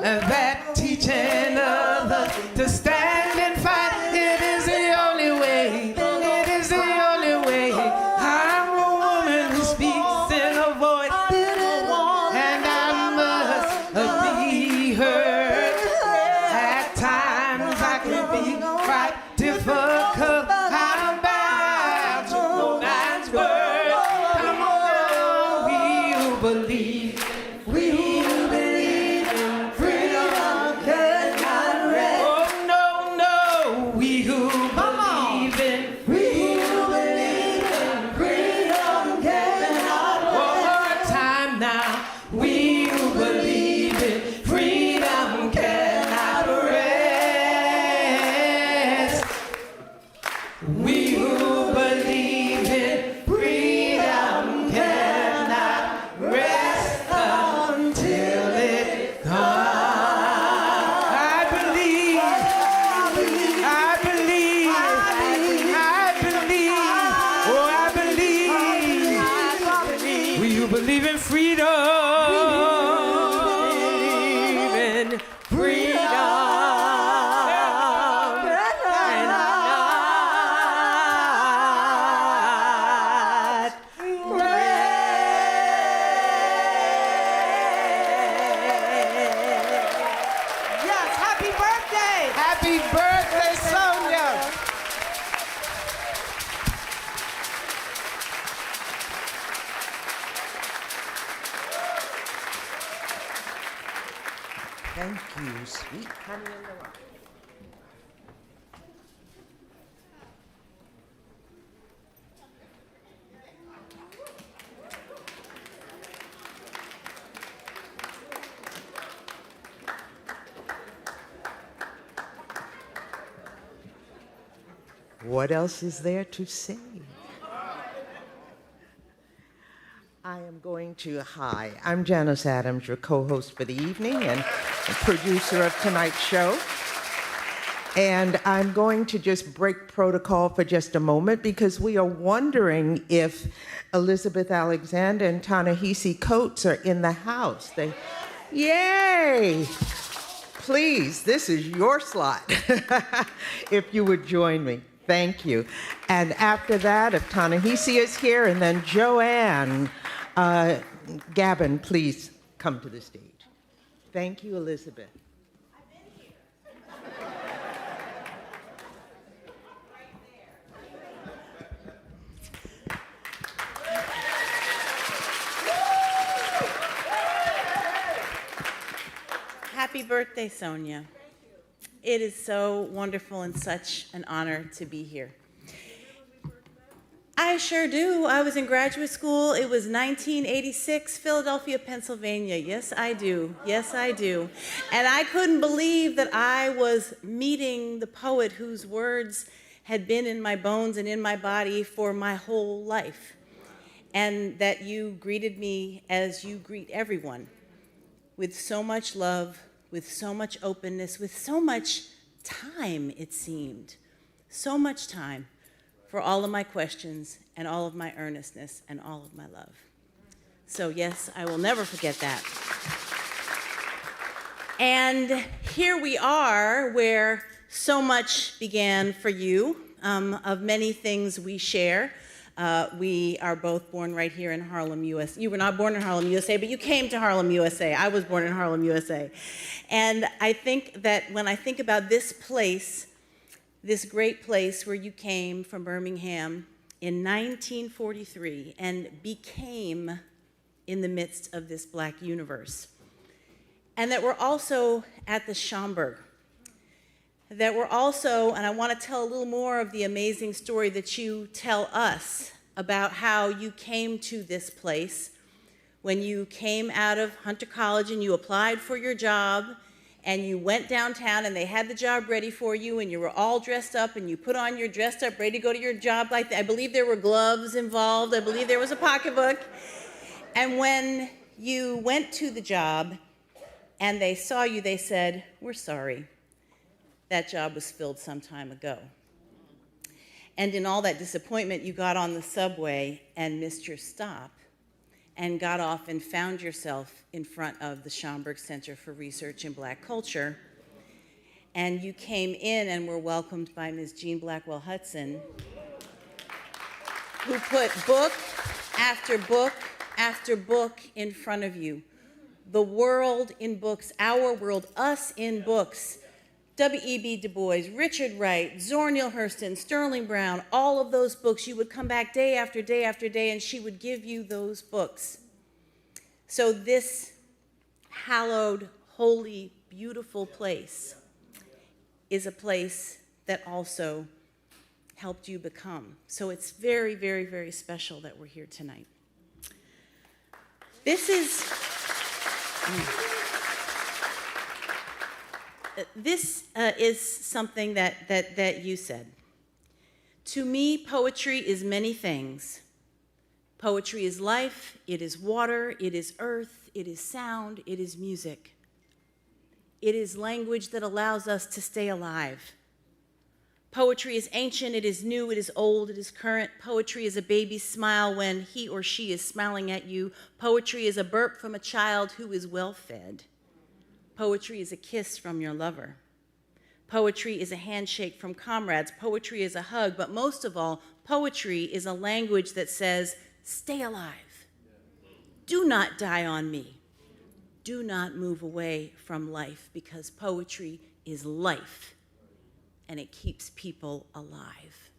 that teaching others to stand and fight, it is the only way. It is the only way. I'm a woman who speaks in a voice, and I must be heard. At times I can be quite difficult. I'm bound to no man's word. Come on, we who believe. We who believe in freedom cannot rest. Oh, no, no, we who believe in freedom cannot rest. One more time now. We who believe in freedom cannot rest. We who believe in freedom cannot rest until it comes. I believe. Oh, I believe. We who believe in freedom. Yes, happy birthday! Happy birthday, Sonia! Thank you, sweet honey in the rock. What else is there to say? I am going to, hi, I'm Janus Adams, your co-host for the evening and producer of tonight's show. And I'm going to just break protocol for just a moment because we are wondering if Elizabeth Alexander and Ta-Nehisi Coates are in the house. Yay! Please, this is your slot, if you would join me. Thank you. And after that, if Ta-Nehisi is here, and then Joanne Gabbin, please come to the stage. Thank you, Elizabeth. Happy birthday, Sonia. It is so wonderful and such an honor to be here. I sure do. I was in graduate school. It was 1986, Philadelphia, Pennsylvania. Yes, I do. Yes, I do. And I couldn't believe that I was meeting the poet whose words had been in my bones and in my body for my whole life. And that you greeted me as you greet everyone, with so much love, with so much openness, with so much time, it seemed. So much time for all of my questions and all of my earnestness and all of my love. So yes, I will never forget that. And here we are where so much began for you, of many things we share. We are both born right here in Harlem, USA. You were not born in Harlem, USA, but you came to Harlem, USA. I was born in Harlem, USA. And I think that when I think about this place, this great place where you came from Birmingham in 1943 and became in the midst of this Black universe, and that we're also at the Schomburg, that we're also, and I want to tell a little more of the amazing story that you tell us about how you came to this place when you came out of Hunter College and you applied for your job and you went downtown and they had the job ready for you and you were all dressed up and you put on your dressed up, ready to go to your job. Like I believe there were gloves involved. I believe there was a pocketbook. And when you went to the job and they saw you, they said, "We're sorry. That job was filled some time ago." And in all that disappointment, you got on the subway and missed your stop and got off and found yourself in front of the Schomburg Center for Research in Black Culture. And you came in and were welcomed by Ms. Jean Blackwell Hudson, who put book after book after book in front of you. The world in books, our world, us in books. W.E.B. Du Bois, Richard Wright, Zora Neale Hurston, Sterling Brown, all of those books. You would come back day after day after day, and she would give you those books. So this hallowed, holy, beautiful place is a place that also helped you become. So it's very, very, very special that we're here tonight. This is something that you said. To me, poetry is many things. Poetry is life, it is water, it is earth, it is sound, it is music. It is language that allows us to stay alive. Poetry is ancient, it is new, it is old, it is current. Poetry is a baby's smile when he or she is smiling at you. Poetry is a burp from a child who is well-fed. Poetry is a kiss from your lover. Poetry is a handshake from comrades. Poetry is a hug, but most of all, poetry is a language that says, stay alive. Do not die on me. Do not move away from life, because poetry is life, and it keeps people alive.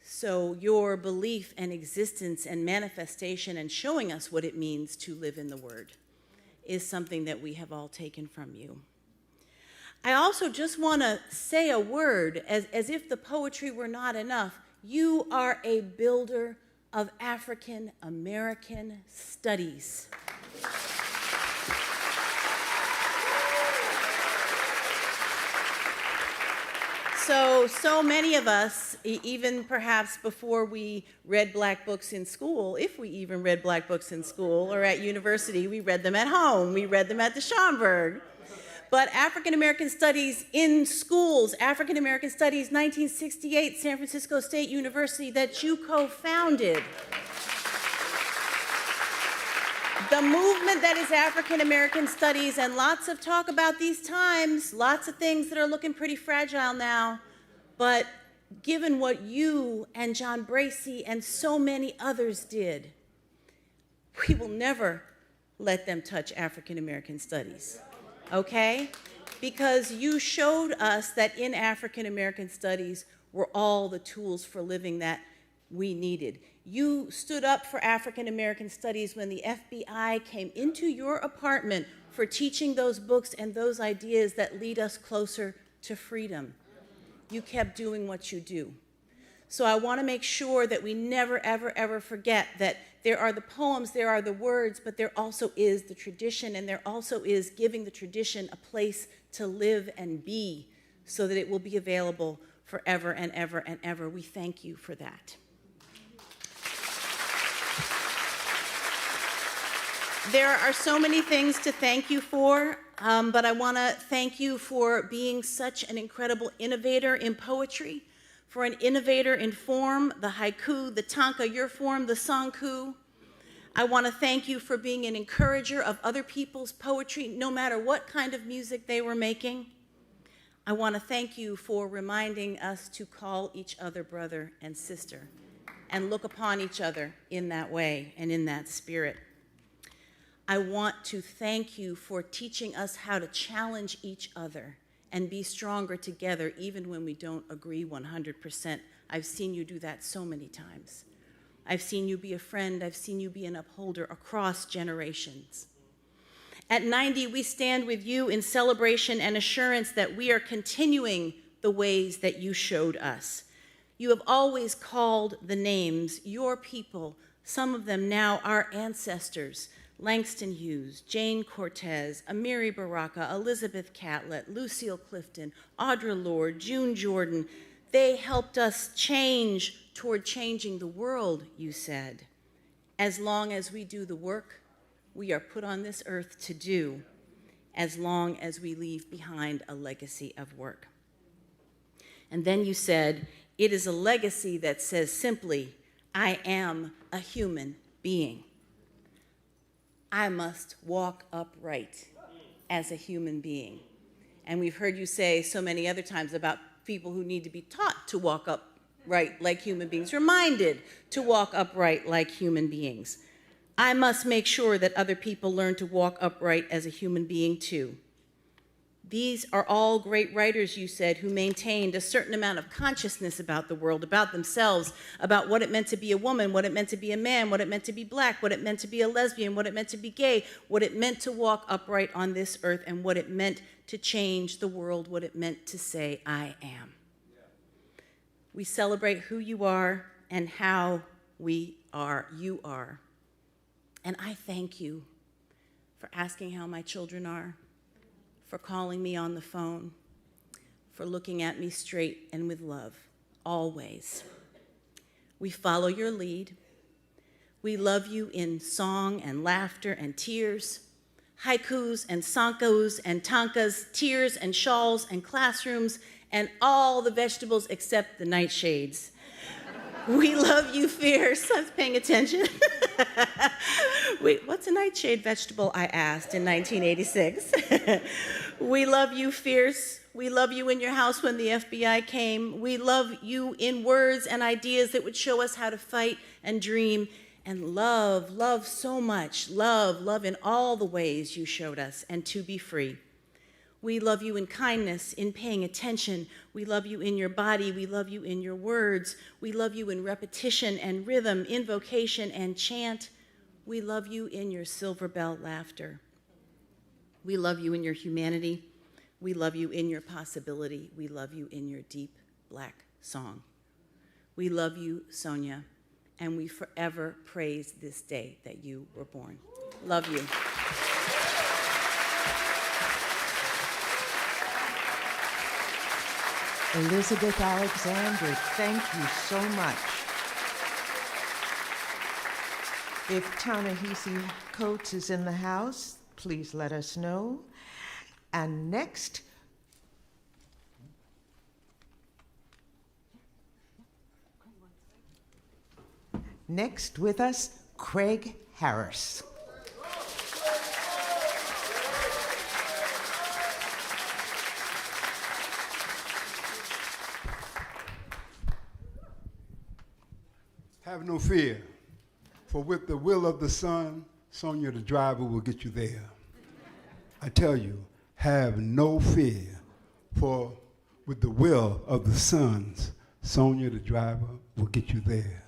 So your belief and existence and manifestation and showing us what it means to live in the Word is something that we have all taken from you. I also just want to say a word, as if the poetry were not enough. You are a builder of African American studies. So many of us, even perhaps before we read Black books in school, if we even read Black books in school or at university, we read them at home, we read them at the Schomburg. But African American Studies in schools, African American Studies, 1968, San Francisco State University, that you co-founded. The movement that is African American Studies, and lots of talk about these times, lots of things that are looking pretty fragile now, but given what you and John Bracey and so many others did, we will never let them touch African American studies, okay? Because you showed us that in African American studies were all the tools for living that we needed. You stood up for African American studies when the FBI came into your apartment for teaching those books and those ideas that lead us closer to freedom. You kept doing what you do. So I want to make sure that we never, ever, ever forget that there are the poems, there are the words, but there also is the tradition, and there also is giving the tradition a place to live and be so that it will be available forever and ever and ever. We thank you for that. There are so many things to thank you for, but I want to thank you for being such an incredible innovator in poetry, for an innovator in form, the haiku, the tanka, your form, the sanku. I want to thank you for being an encourager of other people's poetry, no matter what kind of music they were making. I want to thank you for reminding us to call each other brother and sister and look upon each other in that way and in that spirit. I want to thank you for teaching us how to challenge each other and be stronger together even when we don't agree 100%. I've seen you do that so many times. I've seen you be a friend. I've seen you be an upholder across generations. At 90, we stand with you in celebration and assurance that we are continuing the ways that you showed us. You have always called the names, your people, some of them now our ancestors, Langston Hughes, Jane Cortez, Amiri Baraka, Elizabeth Catlett, Lucille Clifton, Audre Lorde, June Jordan. They helped us change toward changing the world, you said. As long as we do the work we are put on this earth to do, as long as we leave behind a legacy of work. And then you said, it is a legacy that says simply, I am a human being. I must walk upright as a human being. And we've heard you say so many other times about people who need to be taught to walk upright like human beings, reminded to walk upright like human beings. I must make sure that other people learn to walk upright as a human being too. These are all great writers, you said, who maintained a certain amount of consciousness about the world, about themselves, about what it meant to be a woman, what it meant to be a man, what it meant to be black, what it meant to be a lesbian, what it meant to be gay, what it meant to walk upright on this earth, and what it meant to change the world, what it meant to say, I am. We celebrate who you are and how you are. And I thank you for asking how my children are, for calling me on the phone, for looking at me straight and with love, always. We follow your lead. We love you in song and laughter and tears, haikus and sankus and tankas, tears and shawls and classrooms, and all the vegetables except the nightshades. We love you fierce. I was paying attention. Wait, what's a nightshade vegetable? I asked in 1986. We love you fierce. We love you in your house when the FBI came. We love you in words and ideas that would show us how to fight and dream and love so much. Love in all the ways you showed us, and to be free. We love you in kindness, in paying attention. We love you in your body. We love you in your words. We love you in repetition and rhythm, invocation and chant. We love you in your silver bell laughter. We love you in your humanity. We love you in your possibility. We love you in your deep black song. We love you, Sonia, and we forever praise this day that you were born. Love you. Elizabeth Alexander, thank you so much. If Ta-Nehisi Coates is in the house, please let us know. And next, with us, Craig Harris. Have no fear, for with the will of the Son, Sonia the driver will get you there. I tell you, have no fear, for with the will of the sons, Sonia the driver will get you there.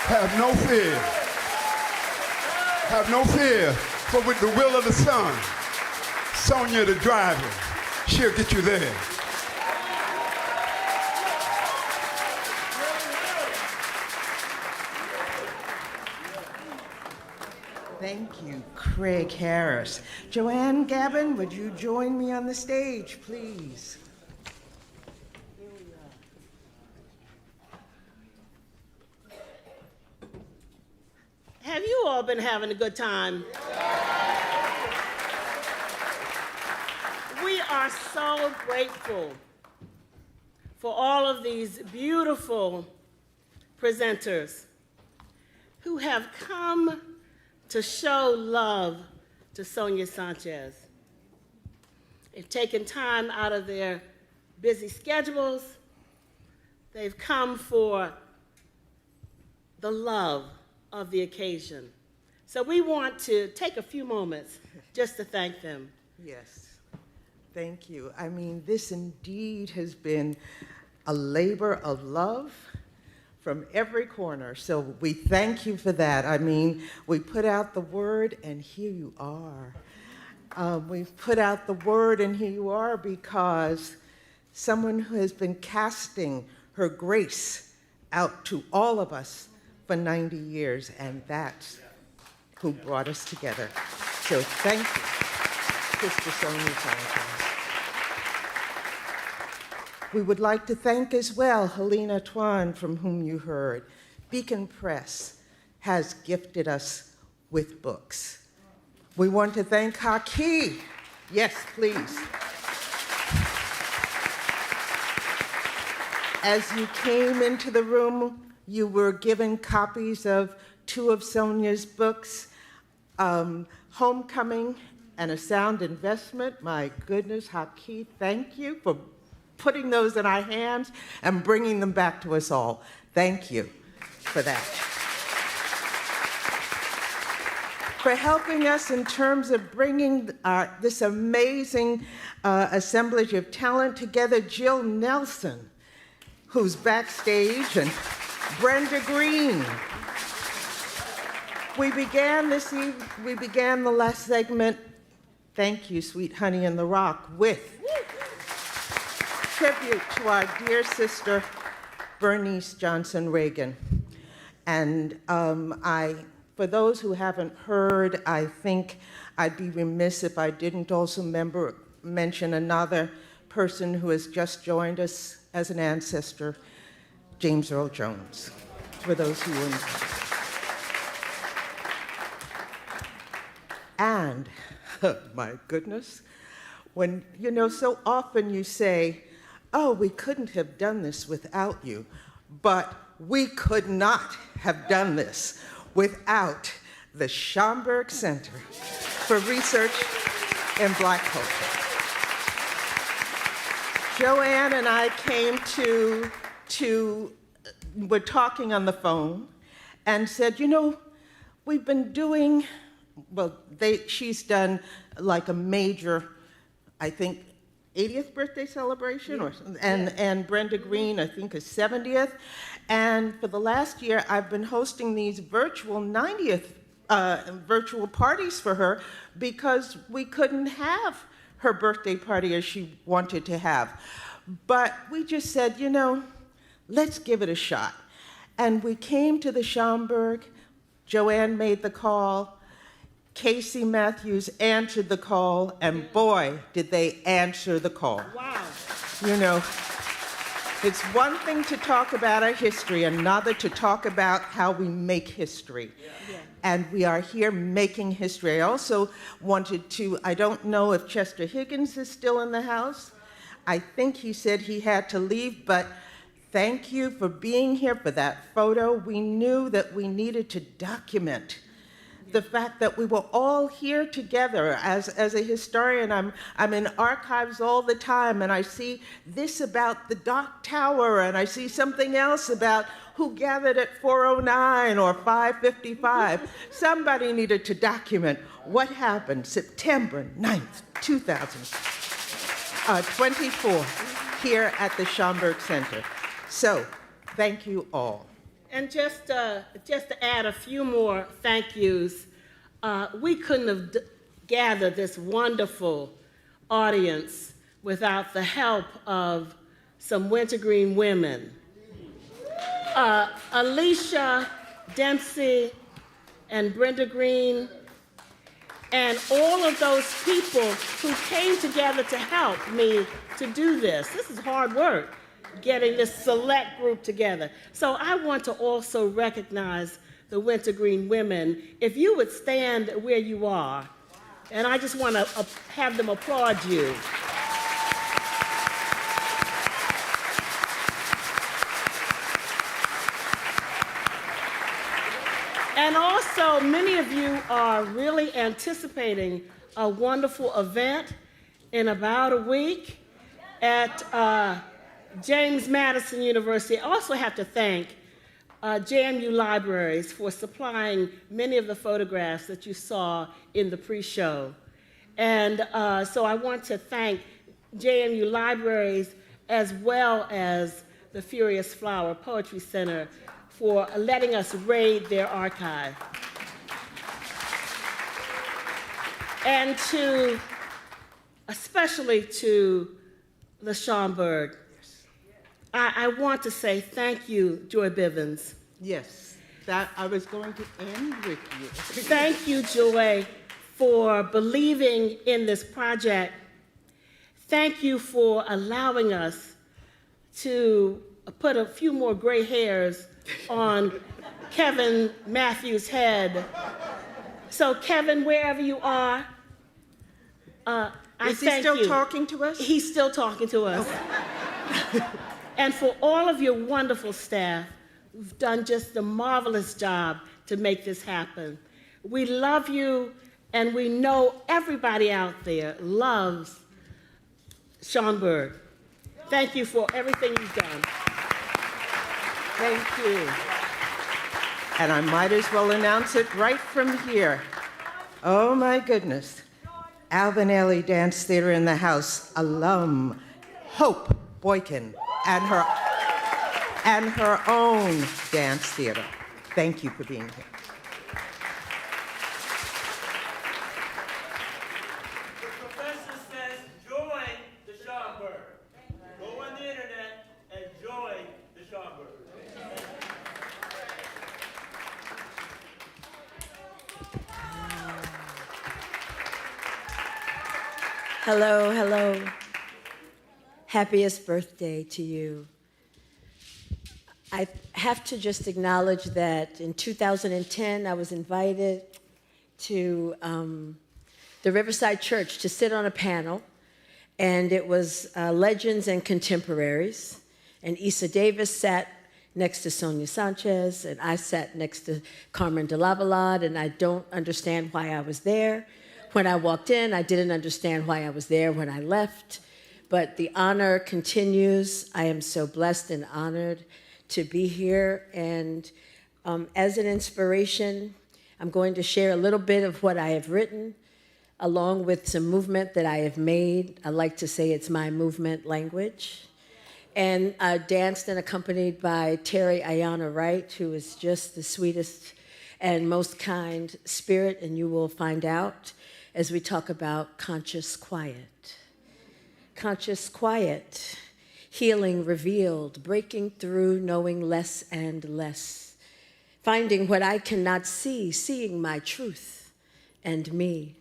Have no fear. Have no fear, for with the will of the Son, Sonia the driver, she'll get you there. Thank you, Craig Harris. Joanne Gabbin, would you join me on the stage, please? Have you all been having a good time? are so grateful for all of these beautiful presenters who have come to show love to Sonia Sanchez. They've taken time out of their busy schedules. They've come for the love of the occasion. So we want to take a few moments just to thank them. Yes, thank you. I mean, this indeed has been a labor of love from every corner. So we thank you for that. I mean, we put out the word and here you are. We've put out the word and here you are because someone who has been casting her grace out to all of us for 90 years, and that's who brought us together. So thank you, Sister Sonia Sanchez. We would like to thank as well Helena Twan, from whom you heard. Beacon Press has gifted us with books. We want to thank Haki. Yes, please. As you came into the room, you were given copies of 2 of Sonia's books, Homecoming and A Sound Investment. My goodness, Haki, thank you for putting those in our hands and bringing them back to us all. Thank you for that. For helping us in terms of bringing this amazing assemblage of talent together, Jill Nelson, who's backstage, and Brenda Green. We began the last segment, thank you, Sweet Honey in the Rock, with tribute to our dear sister, Bernice Johnson Reagan. And for those who haven't heard, I think I'd be remiss if I didn't also mention another person who has just joined us as an ancestor, James Earl Jones, for those who were involved. And, my goodness, when, so often you say, oh, we couldn't have done this without you, but we could not have done this without the Schomburg Center for Research in Black Culture. Joanne and I came we're talking on the phone and said, we've been doing, she's done like a major, I think, 80th birthday celebration, and Brenda Green, I think, is 70th. And for the last year, I've been hosting these virtual 90th virtual parties for her because we couldn't have her birthday party as she wanted to have. But we just said, let's give it a shot. And we came to the Schomburg. Joanne made the call. Casey Matthews answered the call, and boy, did they answer the call. Wow. It's one thing to talk about our history, another to talk about how we make history. Yeah. And we are here making history. I also wanted to, I don't know if Chester Higgins is still in the house. I think he said he had to leave, but thank you for being here for that photo. We knew that we needed to document the fact that we were all here together. As a historian, I'm in archives all the time, and I see this about the Dock Tower, and I see something else about who gathered at 409 or 555. Somebody needed to document what happened September 9th, 2024, here at the Schomburg Center. So, thank you all. And just to add a few more thank yous, we couldn't have gathered this wonderful audience without the help of some wintergreen women. Alicia Dempsey and Brenda Green, and all of those people who came together to help me to do this. This is hard work, getting this select group together. So I want to also recognize the wintergreen women. If you would stand where you are, and I just want to have them applaud you. many of you are really anticipating a wonderful event in about a week at James Madison University. I also have to thank JMU Libraries for supplying many of the photographs that you saw in the pre-show. And so I want to thank JMU Libraries as well as the Furious Flower Poetry Center for letting us raid their archive. And especially to the Schomburg, I want to say thank you, Joy Bivins. Yes, that I was going to end with you. Thank you, Joy, for believing in this project. Thank you for allowing us to put a few more gray hairs on Kevin Matthews' head. So Kevin, wherever you are, Is he still talking to us? He's still talking to us. Okay. And for all of your wonderful staff who've done just a marvelous job to make this happen. We love you, and we know everybody out there loves Schomburg. Thank you for everything you've done. Thank you. And I might as well announce it right from here. Oh my goodness. Alvin Ailey Dance Theater in the House alum, Hope Boykin, and her own dance theater. Thank you for being here. The professor says join the Schomburg. Go on the internet and join the Schomburg. Hello, hello. Happiest birthday to you. I have to just acknowledge that in 2010, I was invited to the Riverside Church to sit on a panel, and it was legends and contemporaries. And Issa Davis sat next to Sonia Sanchez, and I sat next to Carmen de Lavalade, and I don't understand why I was there. When I walked in, I didn't understand why I was there when I left. But the honor continues. I am so blessed and honored to be here. And as an inspiration, I'm going to share a little bit of what I have written, along with some movement that I have made. I like to say it's my movement language. And danced and accompanied by Terry Ayana Wright, who is just the sweetest and most kind spirit, and you will find out as we talk about conscious quiet. Conscious quiet, healing revealed, breaking through, knowing less and less, finding what I cannot see, seeing my truth and me.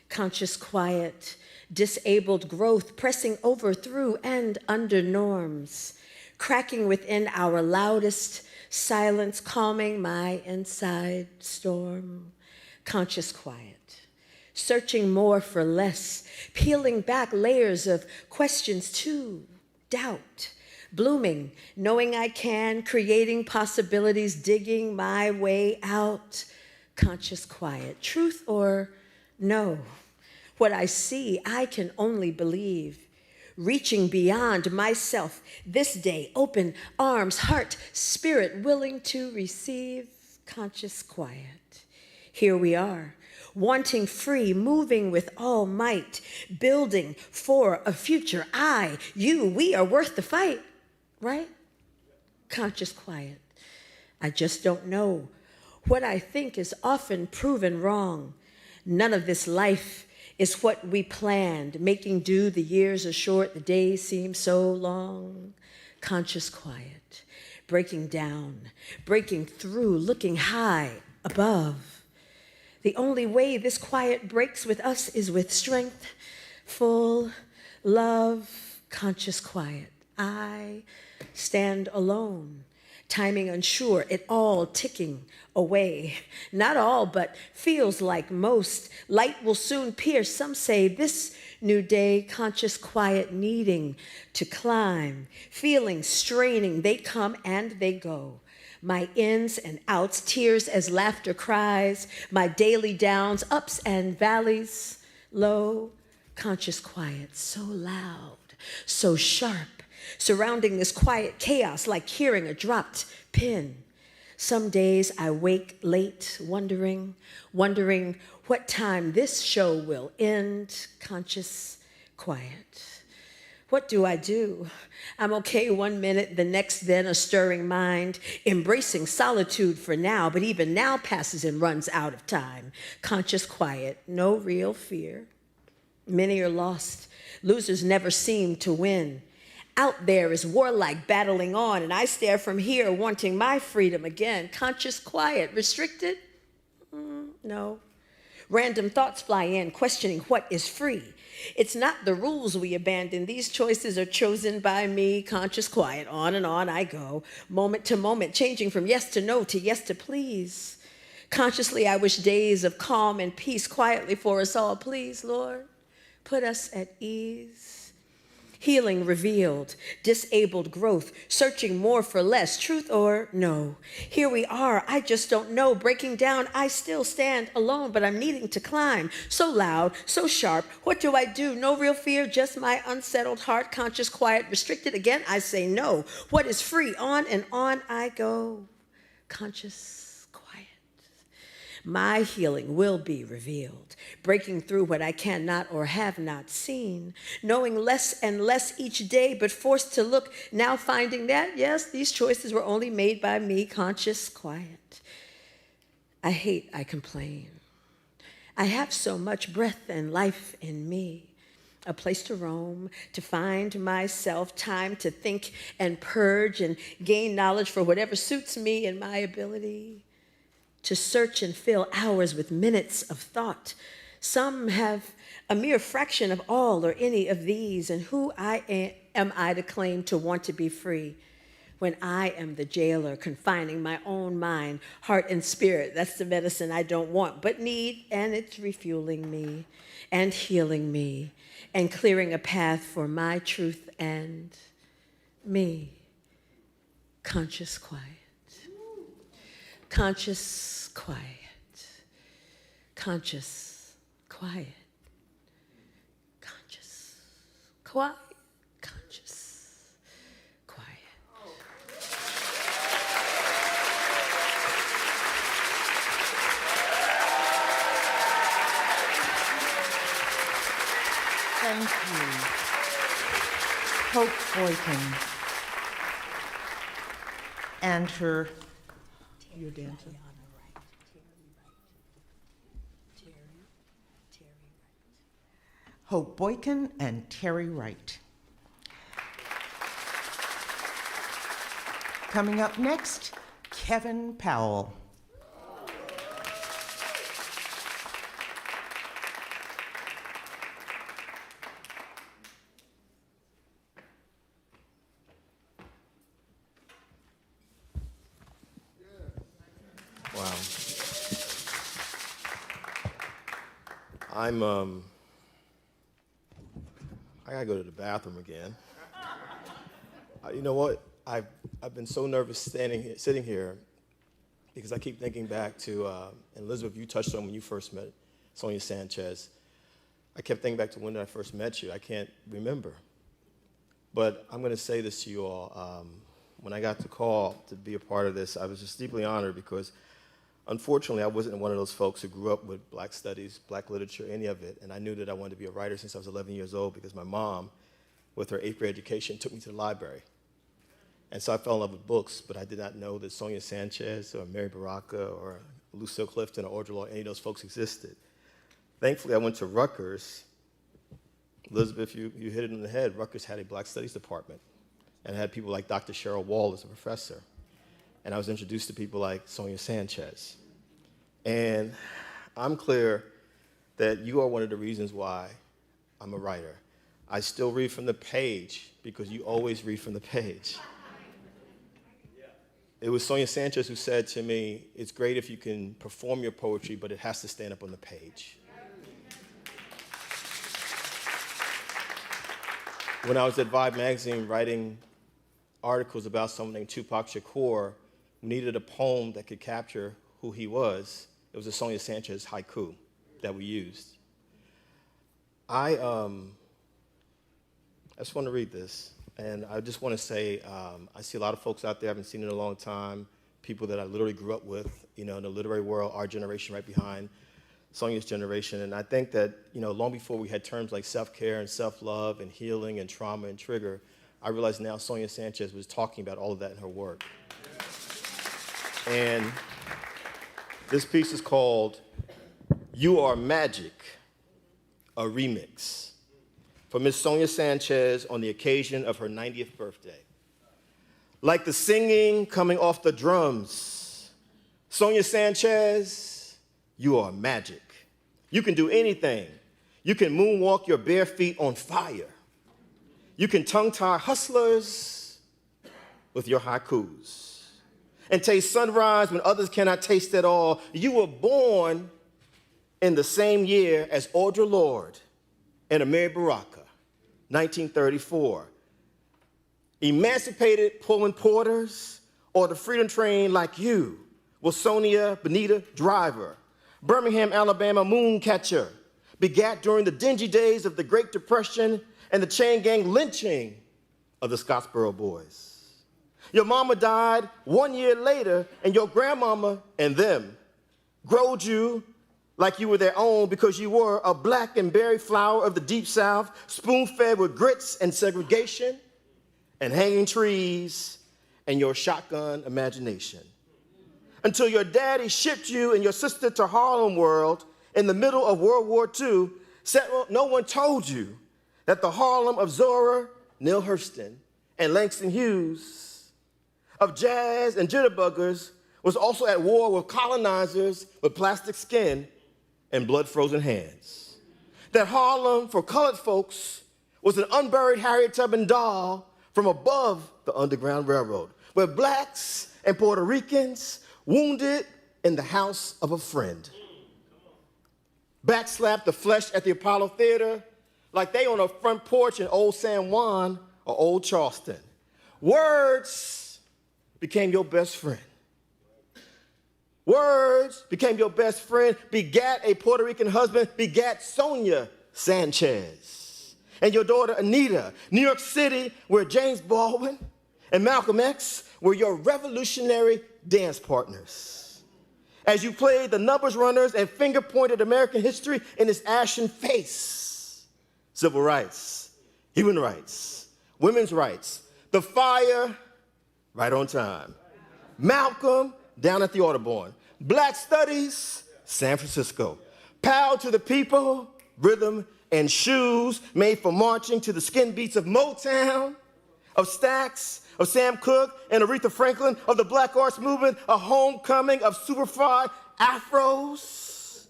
Conscious quiet, disabled growth, pressing over, through, and under norms, cracking within our loudest silence, calming my inside storm. Conscious quiet. Searching more for less, peeling back layers of questions to doubt, blooming, knowing I can, creating possibilities, digging my way out. Conscious quiet, truth or no, what I see, I can only believe. Reaching beyond myself this day, open arms, heart, spirit, willing to receive. Conscious quiet. Here we are. Wanting free, moving with all might, building for a future. I, you, we are worth the fight, right? Conscious quiet. I just don't know. What I think is often proven wrong. None of this life is what we planned. Making do, the years are short, the days seem so long. Conscious quiet. Breaking down, breaking through, looking high above. The only way this quiet breaks with us is with strength, full love, conscious quiet. I stand alone, timing unsure, it all ticking away. Not all, but feels like most. Light will soon pierce, some say this new day, conscious quiet, needing to climb, feeling, straining, they come and they go. My ins and outs, tears as laughter cries, my daily downs, ups and valleys, low, conscious quiet, so loud, so sharp, surrounding this quiet chaos like hearing a dropped pin. Some days I wake late, wondering what time this show will end, conscious quiet. What do I do? I'm okay 1 minute, the next then a stirring mind, embracing solitude for now, but even now passes and runs out of time. Conscious quiet, no real fear. Many are lost. Losers never seem to win. Out there is warlike battling on, and I stare from here wanting my freedom again. Conscious quiet, restricted? No. Random thoughts fly in, questioning what is free. It's not the rules we abandon. These choices are chosen by me. Conscious quiet, on and on I go, moment to moment, changing from yes to no to yes to please. Consciously, I wish days of calm and peace quietly for us all. Please, Lord, put us at ease. Healing revealed, disabled growth, searching more for less, truth or no. Here we are, I just don't know. Breaking down, I still stand alone, but I'm needing to climb. So loud, so sharp, what do I do? No real fear, just my unsettled heart, conscious, quiet, restricted. Again, I say no. What is free? On and on I go. Conscious. My healing will be revealed, breaking through what I cannot or have not seen, knowing less and less each day, but forced to look, now finding that, yes, these choices were only made by me, conscious, quiet. I hate, I complain. I have so much breath and life in me, a place to roam, to find myself, time to think and purge and gain knowledge for whatever suits me and my ability. To search and fill hours with minutes of thought. Some have a mere fraction of all or any of these, and who am I to claim to want to be free when I am the jailer confining my own mind, heart, and spirit? That's the medicine I don't want but need, and it's refueling me and healing me and clearing a path for my truth and me. Conscious quiet. Conscious, quiet. Conscious, quiet. Conscious, quiet. Conscious, quiet. Thank you. Hope Boykin. And her, your dancer. Hope Boykin and Terry Wright. Coming up next, Kevin Powell. Wow. I gotta go to the bathroom again. You know what? I've been so nervous sitting here because I keep thinking back to, and Elizabeth, you touched on when you first met Sonia Sanchez. I kept thinking back to when I first met you. I can't remember. But I'm gonna say this to you all. When I got the call to be a part of this, I was just deeply honored because unfortunately, I wasn't one of those folks who grew up with Black studies, Black literature, any of it. And I knew that I wanted to be a writer since I was 11 years old because my mom, with her 8th grade education, took me to the library. And so I fell in love with books, but I did not know that Sonia Sanchez or Mary Baraka or Lucille Clifton or Audre Lorde, any of those folks existed. Thankfully, I went to Rutgers. Elizabeth, you hit it on the head. Rutgers had a Black studies department and had people like Dr. Cheryl Wall as a professor. And I was introduced to people like Sonia Sanchez. And I'm clear that you are one of the reasons why I'm a writer. I still read from the page because you always read from the page. It was Sonia Sanchez who said to me, it's great if you can perform your poetry, but it has to stand up on the page. When I was at Vibe magazine writing articles about someone named Tupac Shakur, we needed a poem that could capture who he was. It was a Sonia Sanchez haiku that we used. I just want to read this, and I just want to say I see a lot of folks out there I haven't seen in a long time, people that I literally grew up with, in the literary world, our generation right behind Sonia's generation. And I think that, long before we had terms like self-care and self-love and healing and trauma and trigger, I realize now Sonia Sanchez was talking about all of that in her work. And this piece is called You Are Magic, a remix for Miss Sonia Sanchez on the occasion of her 90th birthday. Like the singing coming off the drums, Sonia Sanchez, you are magic. You can do anything. You can moonwalk your bare feet on fire. You can tongue-tie hustlers with your haikus and taste sunrise when others cannot taste at all. You were born in the same year as Audre Lorde and Amiri Baraka, 1934. Emancipated Pullman porters or the Freedom Train like you was Sonia Benita Driver, Birmingham, Alabama moon catcher, begat during the dingy days of the Great Depression and the chain gang lynching of the Scottsboro Boys. Your mama died 1 year later, and your grandmama and them growed you like you were their own because you were a black and berry flower of the Deep South, spoon-fed with grits and segregation and hanging trees and your shotgun imagination. Until your daddy shipped you and your sister to Harlem World in the middle of World War II, no one told you that the Harlem of Zora Neale Hurston and Langston Hughes, of jazz and jitterbuggers, was also at war with colonizers with plastic skin and blood-frozen hands. That Harlem, for colored folks, was an unburied Harriet Tubman doll from above the Underground Railroad, where blacks and Puerto Ricans wounded in the house of a friend backslapped the flesh at the Apollo Theater like they on a front porch in Old San Juan or Old Charleston. Words became your best friend. Words became your best friend, begat a Puerto Rican husband, begat Sonia Sanchez. And your daughter Anita, New York City, where James Baldwin and Malcolm X were your revolutionary dance partners. As you played the numbers runners and finger-pointed American history in its ashen face. Civil rights, human rights, women's rights, the fire, right on time. Malcolm, down at the Audubon. Black studies, San Francisco. Power to the people, rhythm and shoes made for marching to the skin beats of Motown, of Stax, of Sam Cooke and Aretha Franklin, of the Black Arts Movement, a homecoming of superfly afros,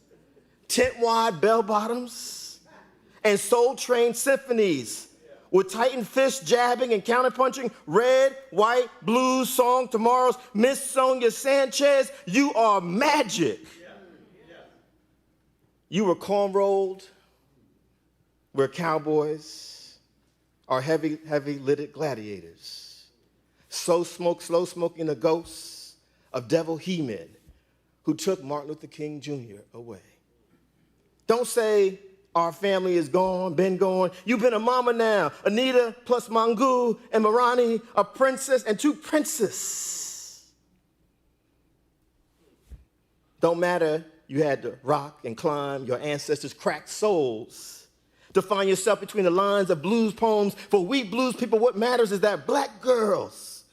tent-wide bell-bottoms, and soul-train symphonies with tightened fists jabbing and counterpunching red, white, blue song tomorrow's Miss Sonia Sanchez, you are magic. You were cornrowed, we're cowboys, are heavy-lidded gladiators. Slow smoking the ghosts of devil he-men who took Martin Luther King Jr. away. Don't say our family is gone, been gone. You've been a mama now. Anita plus Mungu and Morani, a princess and two princes. Don't matter, you had to rock and climb your ancestors' cracked souls to find yourself between the lines of blues poems. For we blues people, what matters is that black girls,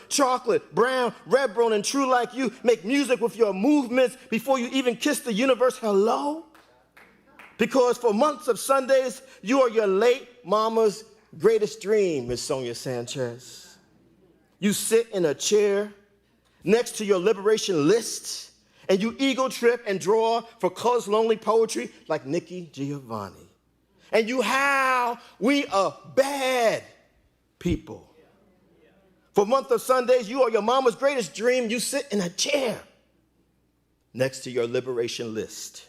chocolate, brown, red brown, and true like you, make music with your movements before you even kiss the universe hello. Because for months of Sundays, you are your late mama's greatest dream, Miss Sonia Sanchez. You sit in a chair next to your liberation list, and you ego trip and draw for colors lonely poetry like Nikki Giovanni. And you howl, we are bad people. For month of Sundays, you are your mama's greatest dream. You sit in a chair next to your liberation list.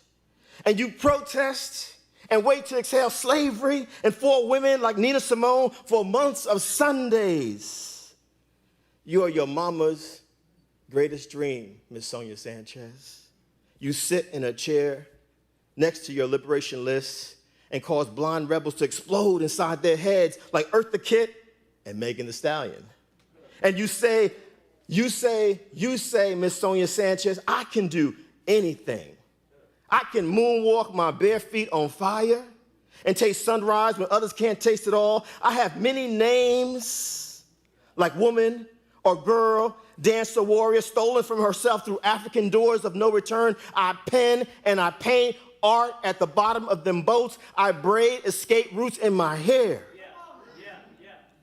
And you protest and wait to exhale slavery and for women like Nina Simone for months of Sundays. You are your mama's greatest dream, Miss Sonia Sanchez. You sit in a chair next to your liberation list and cause blind rebels to explode inside their heads like Eartha Kitt and Megan Thee Stallion. And you say, Miss Sonia Sanchez, I can do anything. I can moonwalk my bare feet on fire and taste sunrise when others can't taste it all. I have many names like woman or girl, dancer, warrior, stolen from herself through African doors of no return. I pen and I paint art at the bottom of them boats. I braid escape routes in my hair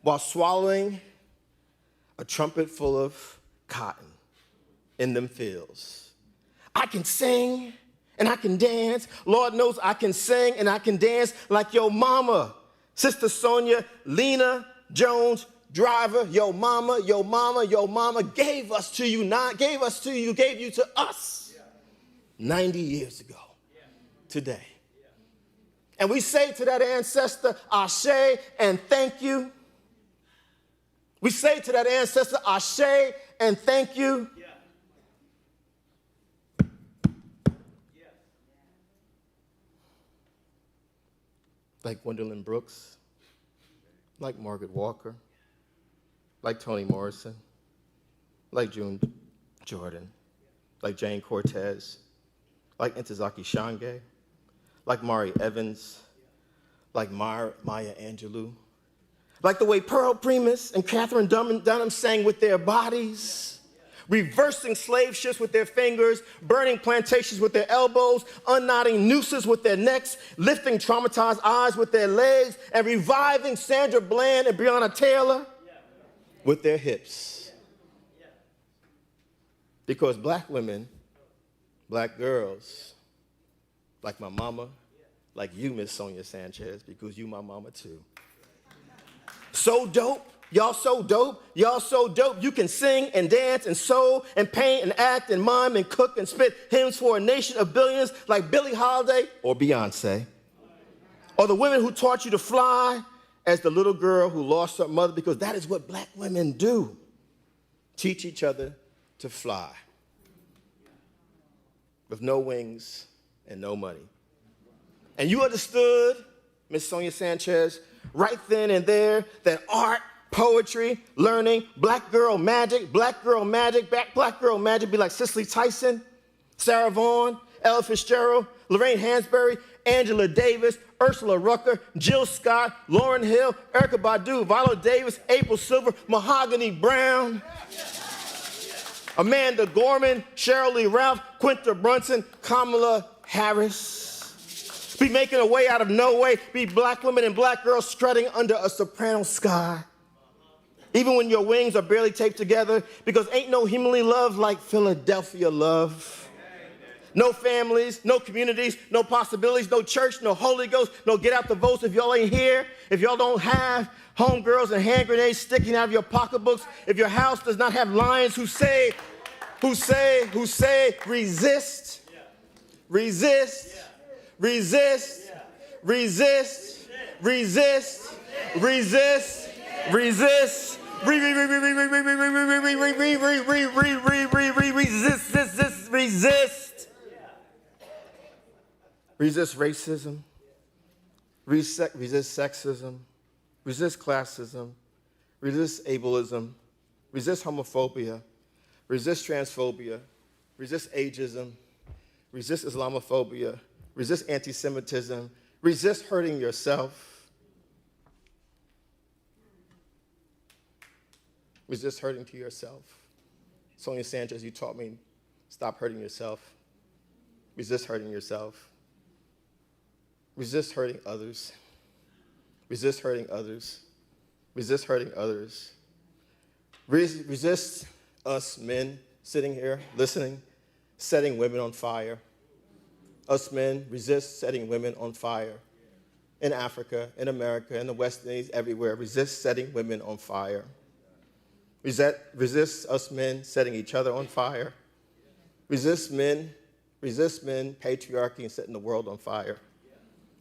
while swallowing a trumpet full of cotton in them fields. I can sing and I can dance. Lord knows I can sing and I can dance like your mama, Sister Sonia, Lena Jones Driver. Your mama gave us to you, gave you to us 90 years ago today. And we say to that ancestor, Ashe and thank you. We say to that ancestor, Ashe and thank you. Like Gwendolyn Brooks, like Margaret Walker, like Toni Morrison, like June Jordan, like Jane Cortez, like Ntozake Shange, like Mari Evans, like Maya Angelou, like the way Pearl Primus and Catherine Dunham sang with their bodies, reversing slave ships with their fingers, burning plantations with their elbows, unknotting nooses with their necks, lifting traumatized eyes with their legs, and reviving Sandra Bland and Breonna Taylor with their hips. Because black women, black girls, like my mama, like you, Miss Sonia Sanchez, because you my mama too. So dope. Y'all so dope. Y'all so dope. You can sing and dance and sew and paint and act and mime and cook and spit hymns for a nation of billions like Billie Holiday or Beyonce. Or the women who taught you to fly as the little girl who lost her mother, because that is what black women do. Teach each other to fly with no wings and no money. And you understood, Miss Sonia Sanchez, right then and there that art, poetry, learning, black girl magic be like Cicely Tyson, Sarah Vaughan, Ella Fitzgerald, Lorraine Hansberry, Angela Davis, Ursula Rucker, Jill Scott, Lauryn Hill, Erykah Badu, Viola Davis, April Silver, Mahogany Brown, Amanda Gorman, Cheryl Lee Ralph, Quinta Brunson, Kamala Harris. Be making a way out of no way, be black women and black girls strutting under a soprano sky. Even when your wings are barely taped together, because ain't no humanly love like Philadelphia love. No families, no communities, no possibilities, no church, no Holy Ghost, no get out the votes if y'all ain't here, if y'all don't have homegirls and hand grenades sticking out of your pocketbooks, if your house does not have lions who say, resist, resist, resist, resist, resist, resist, resist. Resist racism, resist sexism, resist classism, resist ableism, resist homophobia, resist transphobia, resist ageism, resist Islamophobia, resist anti-Semitism, resist hurting yourself. Resist hurting to yourself. Sonia Sanchez, you taught me, stop hurting yourself. Resist hurting yourself. Resist hurting others. Resist hurting others. Resist hurting others. Resist us men sitting here, listening, setting women on fire. Us men resist setting women on fire. In Africa, in America, in the West Indies, everywhere. Resist setting women on fire. Resist us men setting each other on fire. Resist men, patriarchy, and setting the world on fire.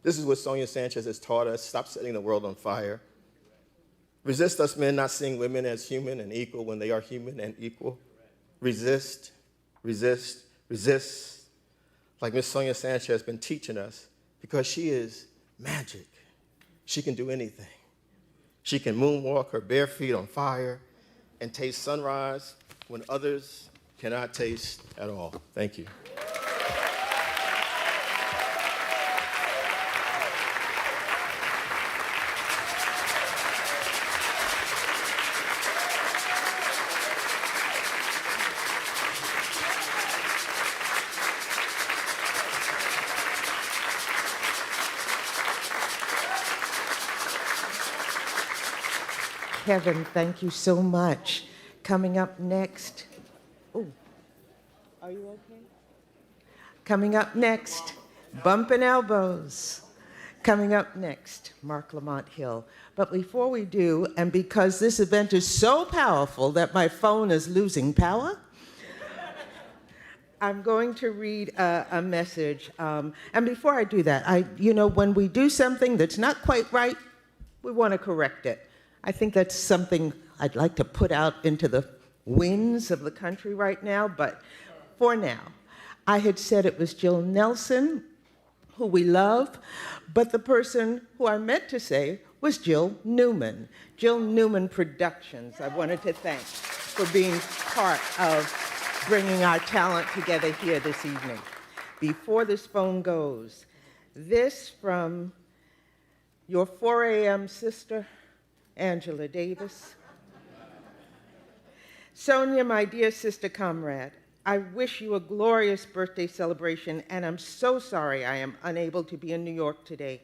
This is what Sonia Sanchez has taught us. Stop setting the world on fire. Resist us men not seeing women as human and equal when they are human and equal. Resist, resist, resist, like Miss Sonia Sanchez has been teaching us, because she is magic. She can do anything. She can moonwalk her bare feet on fire and taste sunrise when others cannot taste at all. Thank you. Kevin, thank you so much. Coming up next, oh, are you okay? Coming up next, Bumpin' Elbows. Coming up next, Mark Lamont Hill. But before we do, and because this event is so powerful that my phone is losing power, I'm going to read a message. And before I do that, when we do something that's not quite right, we want to correct it. I think that's something I'd like to put out into the winds of the country right now, but for now, I had said it was Jill Nelson, who we love, but the person who I meant to say was Jill Newman. Jill Newman Productions, I wanted to thank for being part of bringing our talent together here this evening. Before this phone goes, this from your 4 a.m. sister, Angela Davis. Sonia, my dear sister comrade, I wish you a glorious birthday celebration, and I'm so sorry I am unable to be in New York today.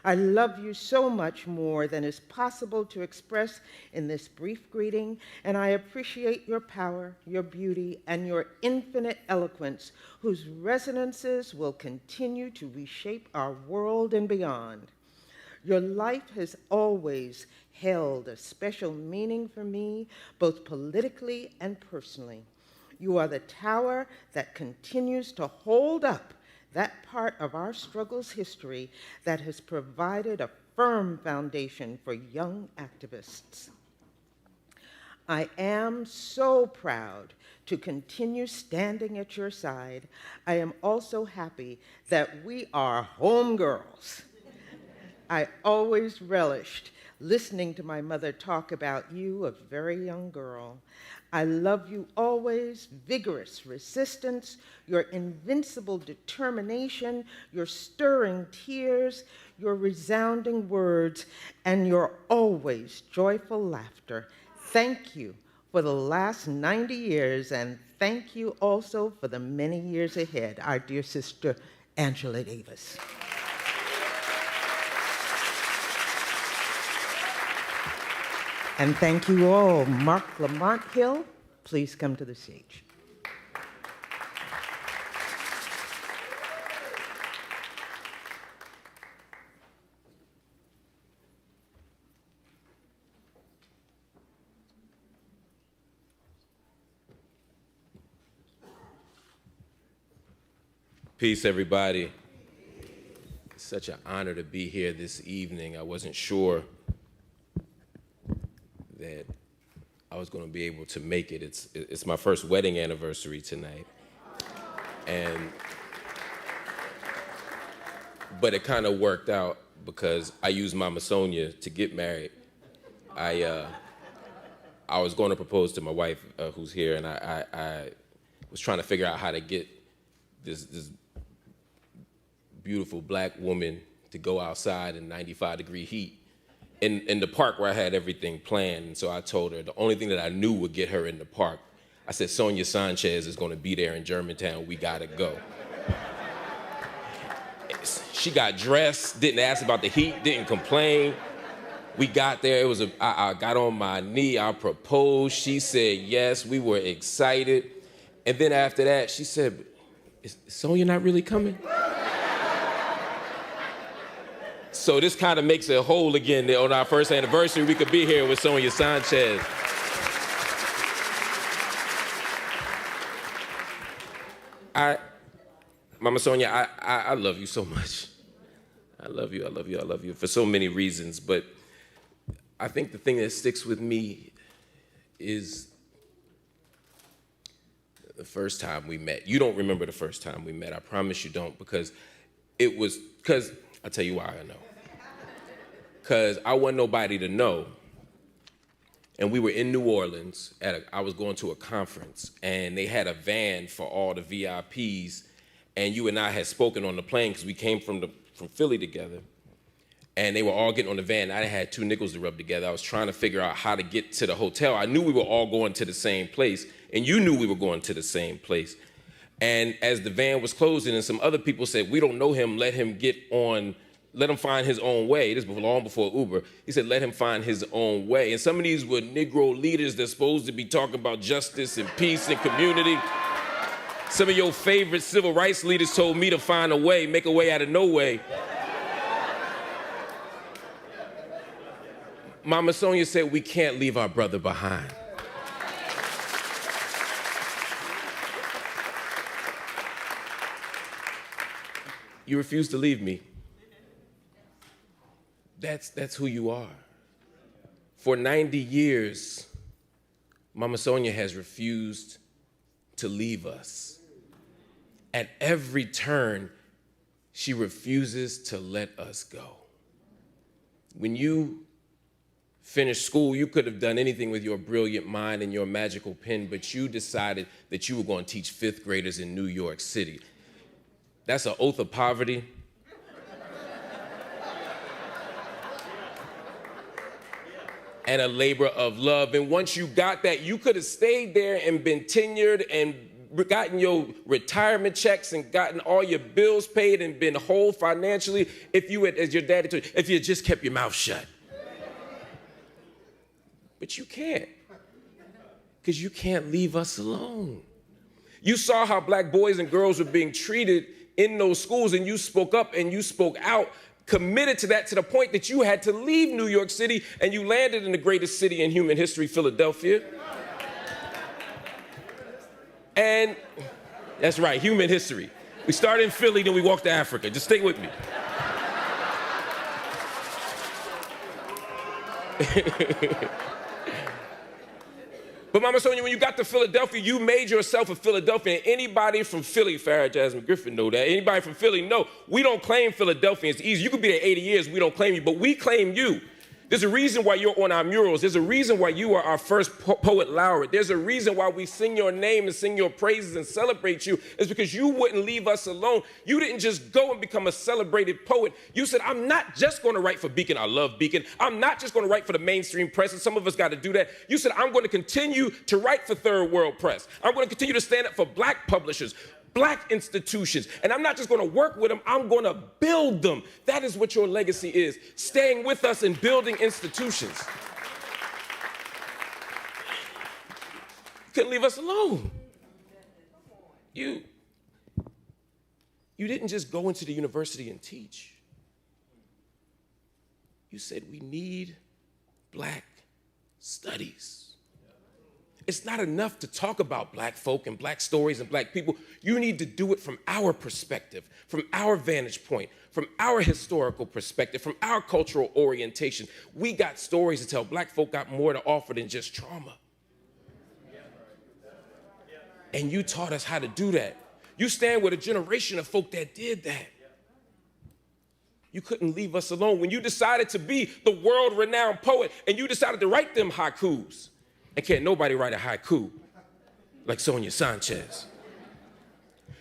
I love you so much more than is possible to express in this brief greeting, and I appreciate your power, your beauty, and your infinite eloquence, whose resonances will continue to reshape our world and beyond. Your life has always held a special meaning for me, both politically and personally. You are the tower that continues to hold up that part of our struggle's history that has provided a firm foundation for young activists. I am so proud to continue standing at your side. I am also happy that we are homegirls. I always relished listening to my mother talk about you, a very young girl. I love you always, vigorous resistance, your invincible determination, your stirring tears, your resounding words, and your always joyful laughter. Thank you for the last 90 years, and thank you also for the many years ahead, our dear sister, Angela Davis. And thank you all. Mark Lamont Hill, please come to the stage. Peace, everybody. It's such an honor to be here this evening. I wasn't sure that I was going to be able to make it. It's my first wedding anniversary tonight. But it kind of worked out because I used Mama Sonia to get married. I was going to propose to my wife, who's here, and I was trying to figure out how to get this beautiful black woman to go outside in 95-degree heat in the park where I had everything planned. And so I told her the only thing that I knew would get her in the park, I said, Sonia Sanchez is going to be there in Germantown. We got to go. She got dressed, didn't ask about the heat, didn't complain. We got there. I got on my knee. I proposed. She said yes. We were excited. And then after that, she said, is Sonia not really coming? So this kind of makes it whole again. On our first anniversary, we could be here with Sonia Sanchez. Mama Sonia, I love you so much. I love you for so many reasons, but I think the thing that sticks with me is the first time we met. You don't remember the first time we met. I promise you don't, because I'll tell you why I know. Because I wasn't nobody to know. And we were in New Orleans, I was going to a conference, and they had a van for all the VIPs, and you and I had spoken on the plane because we came from Philly together, and they were all getting on the van. I had 2 nickels to rub together. I was trying to figure out how to get to the hotel. I knew we were all going to the same place, and you knew we were going to the same place. And as the van was closing, and some other people said, we don't know him, let him find his own way. This was long before Uber. He said, let him find his own way. And some of these were Negro leaders that's supposed to be talking about justice and peace and community. Some of your favorite civil rights leaders told me to find a way, make a way out of no way. Mama Sonia said, we can't leave our brother behind. You refuse to leave me. That's who you are. For 90 years, Mama Sonia has refused to leave us. At every turn, she refuses to let us go. When you finished school, you could have done anything with your brilliant mind and your magical pen, but you decided that you were going to teach 5th graders in New York City. That's an oath of poverty. And a labor of love. And once you got that, you could have stayed there and been tenured and gotten your retirement checks and gotten all your bills paid and been whole financially if you had, as your daddy told you, if you had just kept your mouth shut. But you can't, because you can't leave us alone. You saw how black boys and girls were being treated in those schools, and you spoke up and you spoke out, committed to that to the point that you had to leave New York City and you landed in the greatest city in human history, Philadelphia. And that's right, human history. We started in Philly, then we walked to Africa. Just stay with me. But Mama Sonia, when you got to Philadelphia, you made yourself a Philadelphian. Anybody from Philly, Farrah Jasmine Griffin know that. Anybody from Philly, no. We don't claim Philadelphians. It's easy. You could be there 80 years, we don't claim you, but we claim you. There's a reason why you're on our murals. There's a reason why you are our first poet laureate. There's a reason why we sing your name and sing your praises and celebrate you. It's because you wouldn't leave us alone. You didn't just go and become a celebrated poet. You said, I'm not just going to write for Beacon. I love Beacon. I'm not just going to write for the mainstream press, and some of us got to do that. You said, I'm going to continue to write for Third World Press. I'm going to continue to stand up for black publishers, black institutions, and I'm not just going to work with them, I'm going to build them. That is what your legacy is, staying with us and building institutions. You couldn't leave us alone. You didn't just go into the university and teach. You said we need black studies. It's not enough to talk about black folk and black stories and black people. You need to do it from our perspective, from our vantage point, from our historical perspective, from our cultural orientation. We got stories to tell. Black folk got more to offer than just trauma. And you taught us how to do that. You stand with a generation of folk that did that. You couldn't leave us alone. When you decided to be the world-renowned poet and you decided to write them haikus, and can't nobody write a haiku like Sonia Sanchez.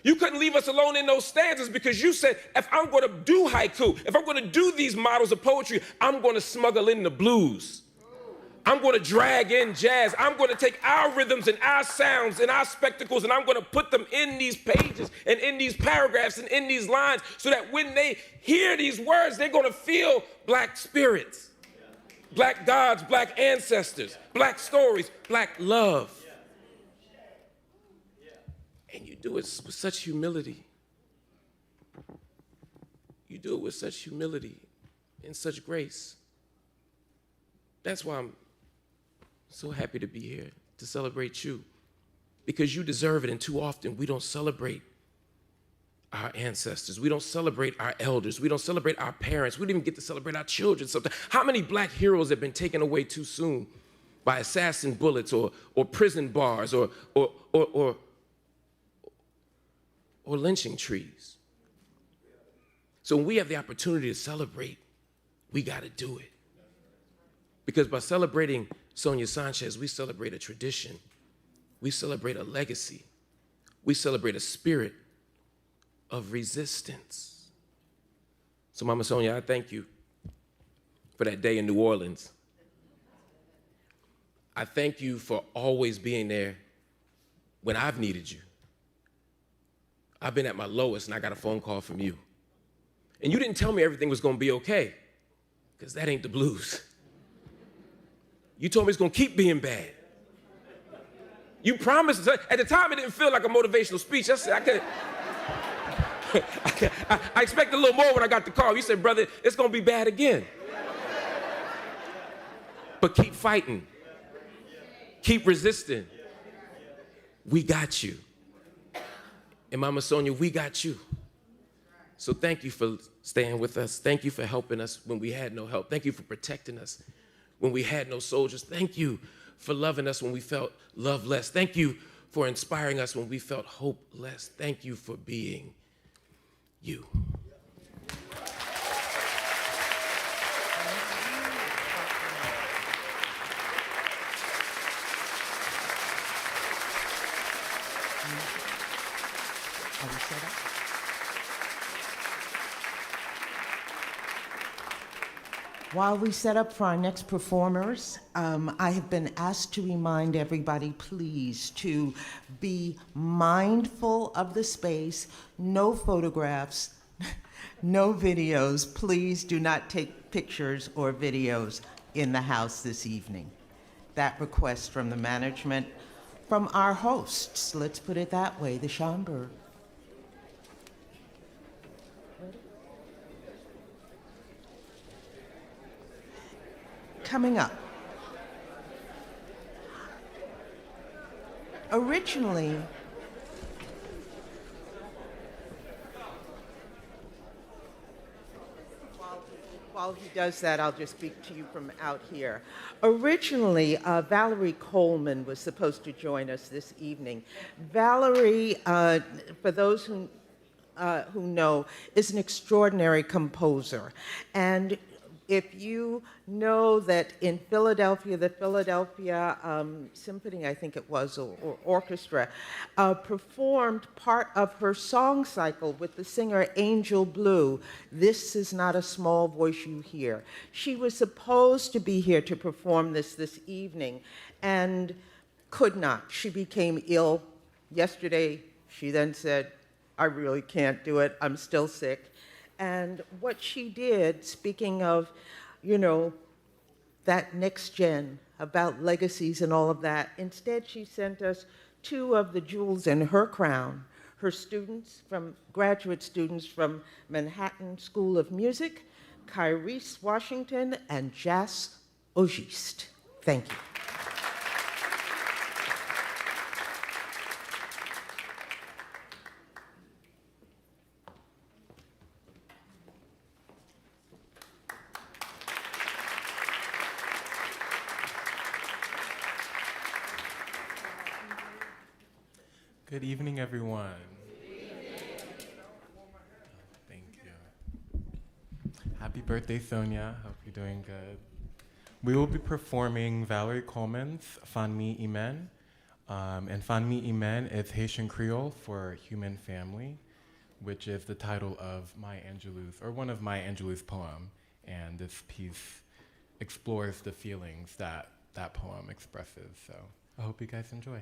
You couldn't leave us alone in those stanzas because you said, if I'm going to do haiku, if I'm going to do these models of poetry, I'm going to smuggle in the blues. I'm going to drag in jazz. I'm going to take our rhythms and our sounds and our spectacles, and I'm going to put them in these pages and in these paragraphs and in these lines so that when they hear these words, they're going to feel black spirits. Black gods, black ancestors, black stories, black love. And you do it with such humility. You do it with such humility and such grace. That's why I'm so happy to be here to celebrate you, because you deserve it, and too often we don't celebrate our ancestors. We don't celebrate our elders. We don't celebrate our parents. We don't even get to celebrate our children sometimes. How many black heroes have been taken away too soon by assassin bullets or prison bars or lynching trees? So when we have the opportunity to celebrate, we got to do it. Because by celebrating Sonia Sanchez, we celebrate a tradition. We celebrate a legacy. We celebrate a spirit of resistance. So Mama Sonia, I thank you for that day in New Orleans. I thank you for always being there when I've needed you. I've been at my lowest and I got a phone call from you. And you didn't tell me everything was gonna be okay, because that ain't the blues. You told me it's gonna keep being bad. You promised, at the time it didn't feel like a motivational speech. I said, I expected a little more when I got the call. You said, brother, it's gonna be bad again. But keep fighting. Keep resisting. We got you. And Mama Sonia, we got you. So thank you for staying with us. Thank you for helping us when we had no help. Thank you for protecting us when we had no soldiers. Thank you for loving us when we felt loveless. Thank you for inspiring us when we felt hopeless. Thank you for being you. Are we set up? While we set up for our next performers, I have been asked to remind everybody, please, to be mindful of the space, no photographs, no videos. Please do not take pictures or videos in the house this evening. That request from the management, from our hosts, let's put it that way, the Schomburg. Coming up. Originally, while he does that, I'll just speak to you from out here. Originally, Valerie Coleman was supposed to join us this evening. Valerie, for those who know, is an extraordinary composer. And if you know that in Philadelphia, the Philadelphia Symphony, I think it was, or orchestra, performed part of her song cycle with the singer Angel Blue, "This Is Not a Small Voice You Hear." She was supposed to be here to perform this evening and could not. She became ill yesterday. She then said, "I really can't do it. I'm still sick." And what she did, speaking of, you know, that next gen, about legacies and all of that, instead she sent us two of the jewels in her crown, her students, graduate students from Manhattan School of Music, Kyrese Washington and Jas Ogist. Thank you. Good evening, everyone. Thank you. Happy birthday, Sonia. Hope you're doing good. We will be performing Valerie Coleman's Fan Mi Imen. And Fan Mi Imen is Haitian Creole for human family, which is the title of Maya Angelou's, or one of Maya Angelou's poem. And this piece explores the feelings that that poem expresses. So I hope you guys enjoy.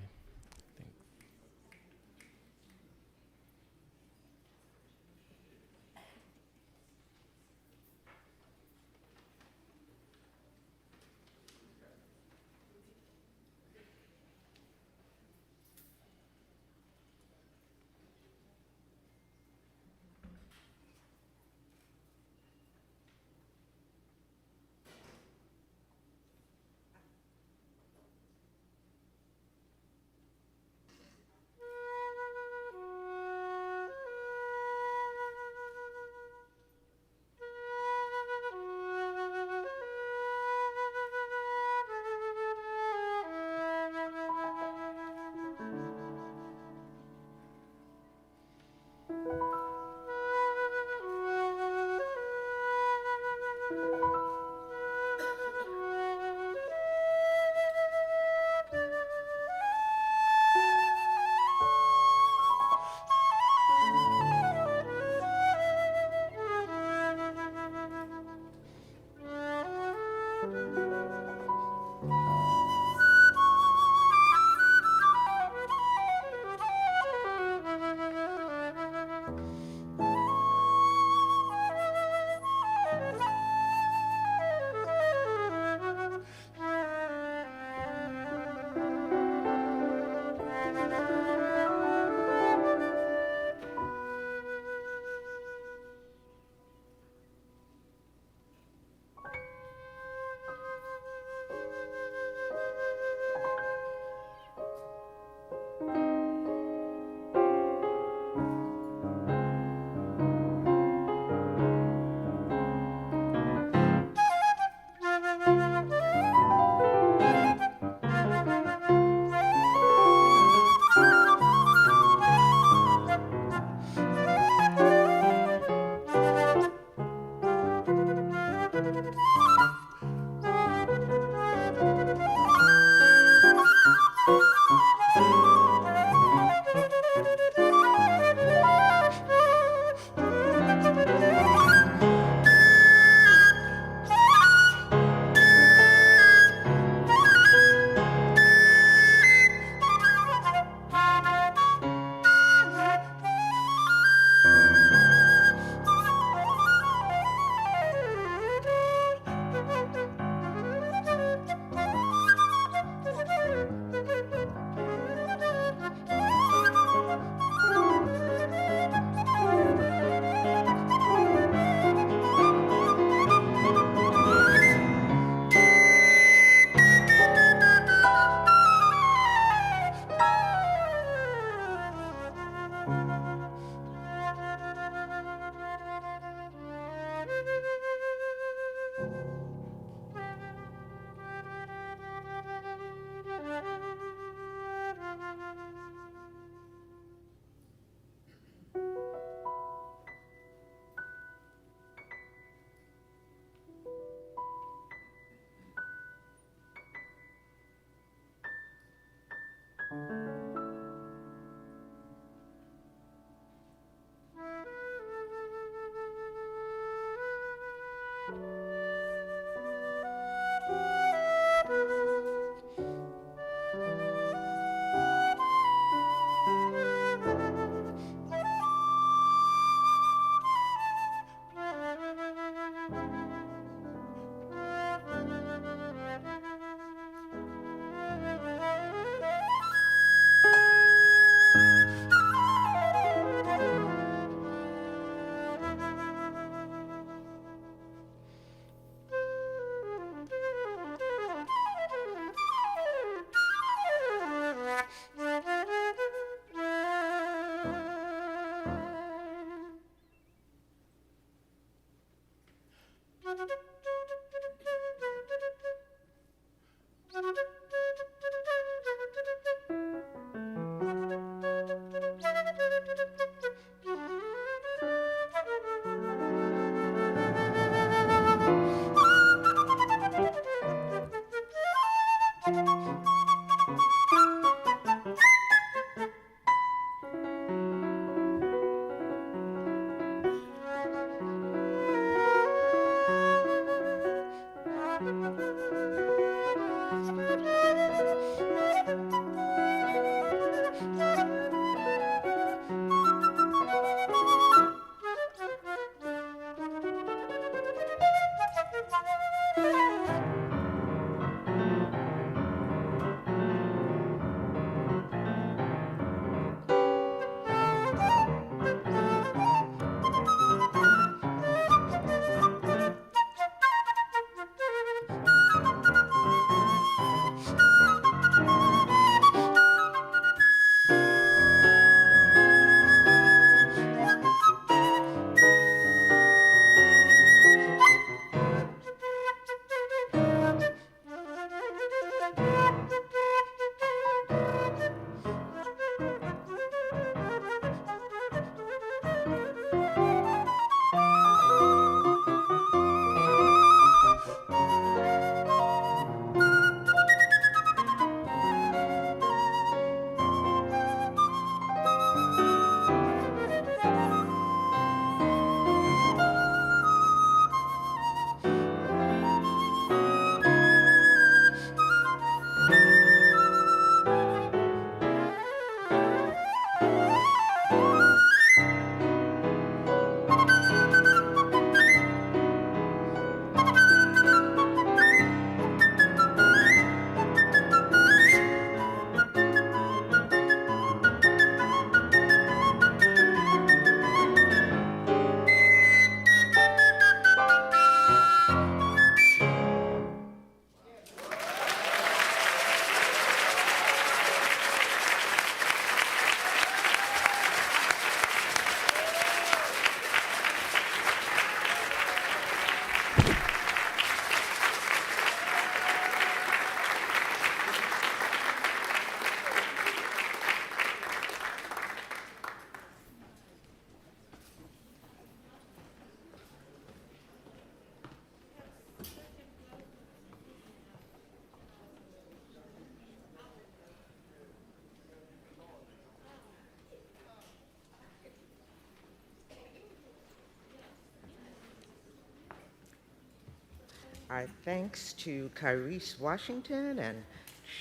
Our thanks to Kyrese Washington and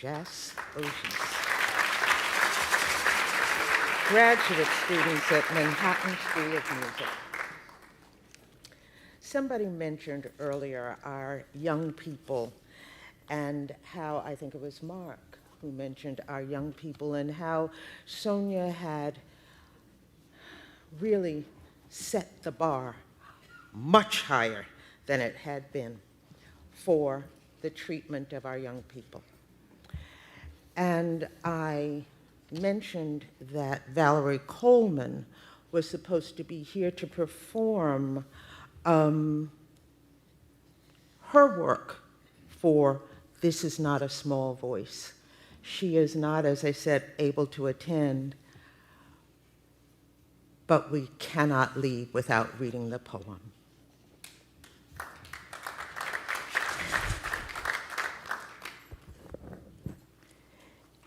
Jess Oceans, graduate students at Manhattan School of Music. Somebody mentioned earlier our young people and how, I think it was Mark who mentioned our young people and how Sonia had really set the bar much higher than it had been for the treatment of our young people. And I mentioned that Valerie Coleman was supposed to be here to perform her work for This Is Not a Small Voice. She is not, as I said, able to attend, but we cannot leave without reading the poem.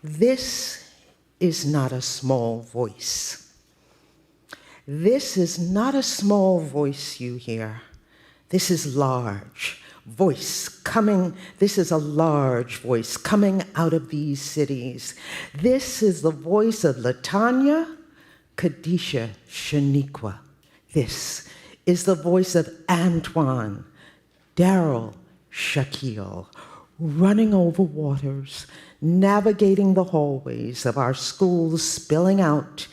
This is not a small voice. This is not a small voice you hear. This is large voice coming. This is a large voice coming out of these cities. This is the voice of Latanya Kadisha Shaniqua. This is the voice of Antoine Daryl Shaquille, running over waters, navigating the hallways of our schools, spilling out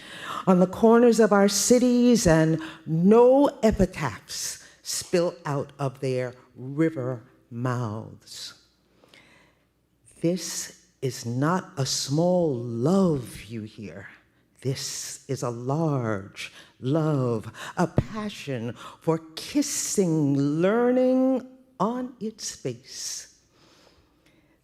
on the corners of our cities, and no epitaphs spill out of their river mouths. This is not a small love you hear. This is a large love, a passion for kissing, learning on its face.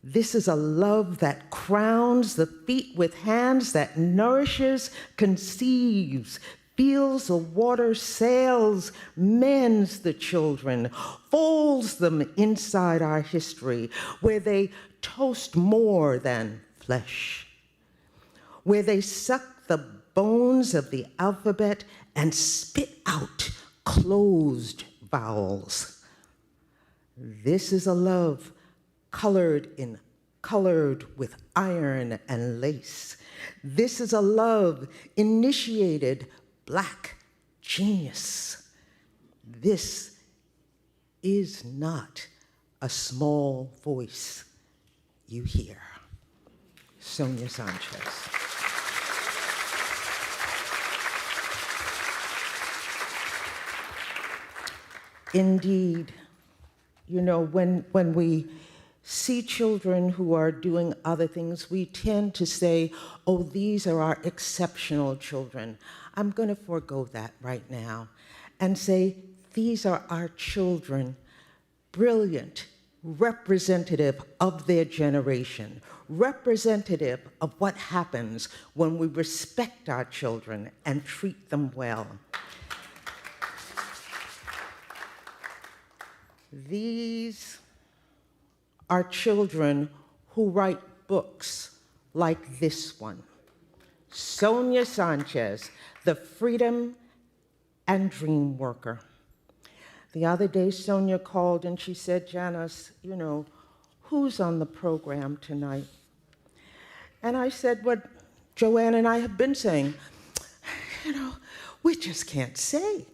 This is a love that crowns the feet with hands, that nourishes, conceives, feels the water, sails, mends the children, folds them inside our history, where they toast more than flesh, where they suck the bones of the alphabet and spit out closed vowels. This is a love colored with iron and lace. This is a love initiated Black genius. This is not a small voice you hear. Sonia Sanchez. Indeed, you know, when we see children who are doing other things, we tend to say, oh, these are our exceptional children. I'm going to forego that right now and say, these are our children, brilliant, representative of their generation, representative of what happens when we respect our children and treat them well. These are children who write books like this one. Sonia Sanchez, The Freedom and Dream Worker. The other day, Sonia called and she said, Janus, you know, who's on the program tonight? And I said what Joanne and I have been saying, you know, we just can't say.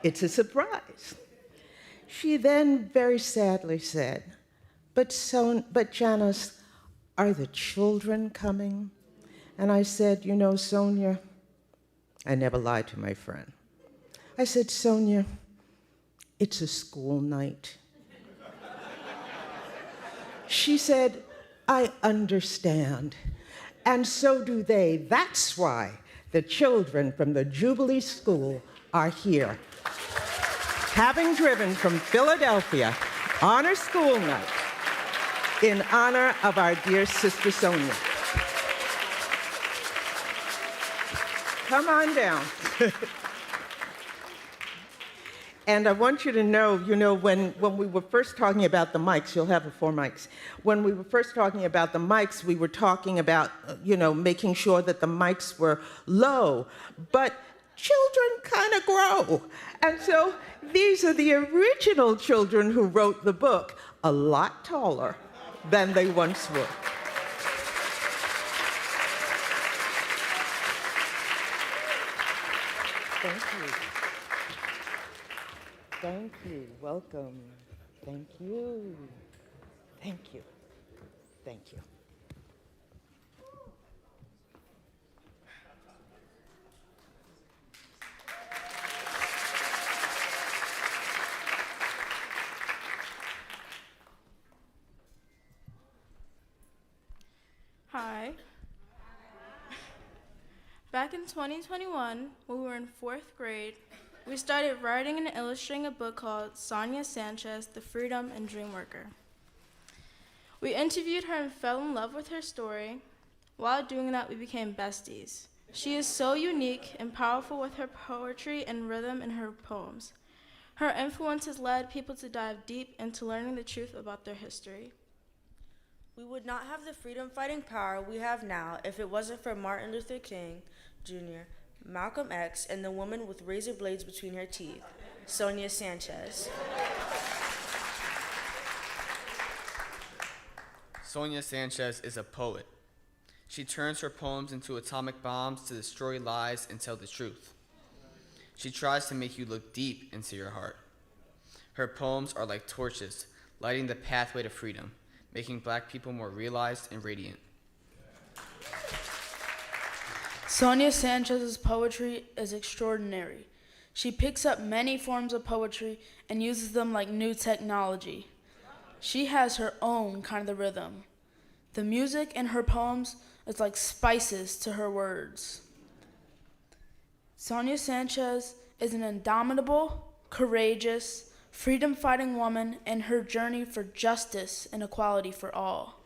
It's a surprise. She then very sadly said, but Janus, are the children coming? And I said, you know, Sonia, I never lied to my friend. I said, Sonia, it's a school night. She said, I understand, and so do they. That's why the children from the Jubilee School are here, having driven from Philadelphia on a school night in honor of our dear sister Sonia. Come on down. And I want you to know, when we were first talking about the mics, you'll have the 4 mics. When we were first talking about the mics, we were talking about, making sure that the mics were low. But children kind of grow. And so these are the original children who wrote the book, a lot taller than they once were. Thank you. Thank you. Welcome. Thank you. Thank you. Thank you. Hi. Back in 2021, when we were in 4th grade, we started writing and illustrating a book called Sonia Sanchez, The Freedom and Dream Worker. We interviewed her and fell in love with her story. While doing that, we became besties. She is so unique and powerful with her poetry and rhythm in her poems. Her influence has led people to dive deep into learning the truth about their history. We would not have the freedom-fighting power we have now if it wasn't for Martin Luther King Jr., Malcolm X, and the woman with razor blades between her teeth, Sonia Sanchez. Sonia Sanchez is a poet. She turns her poems into atomic bombs to destroy lies and tell the truth. She tries to make you look deep into your heart. Her poems are like torches, lighting the pathway to freedom, making Black people more realized and radiant. Sonia Sanchez's poetry is extraordinary. She picks up many forms of poetry and uses them like new technology. She has her own kind of rhythm. The music in her poems is like spices to her words. Sonia Sanchez is an indomitable, courageous, freedom-fighting woman in her journey for justice and equality for all.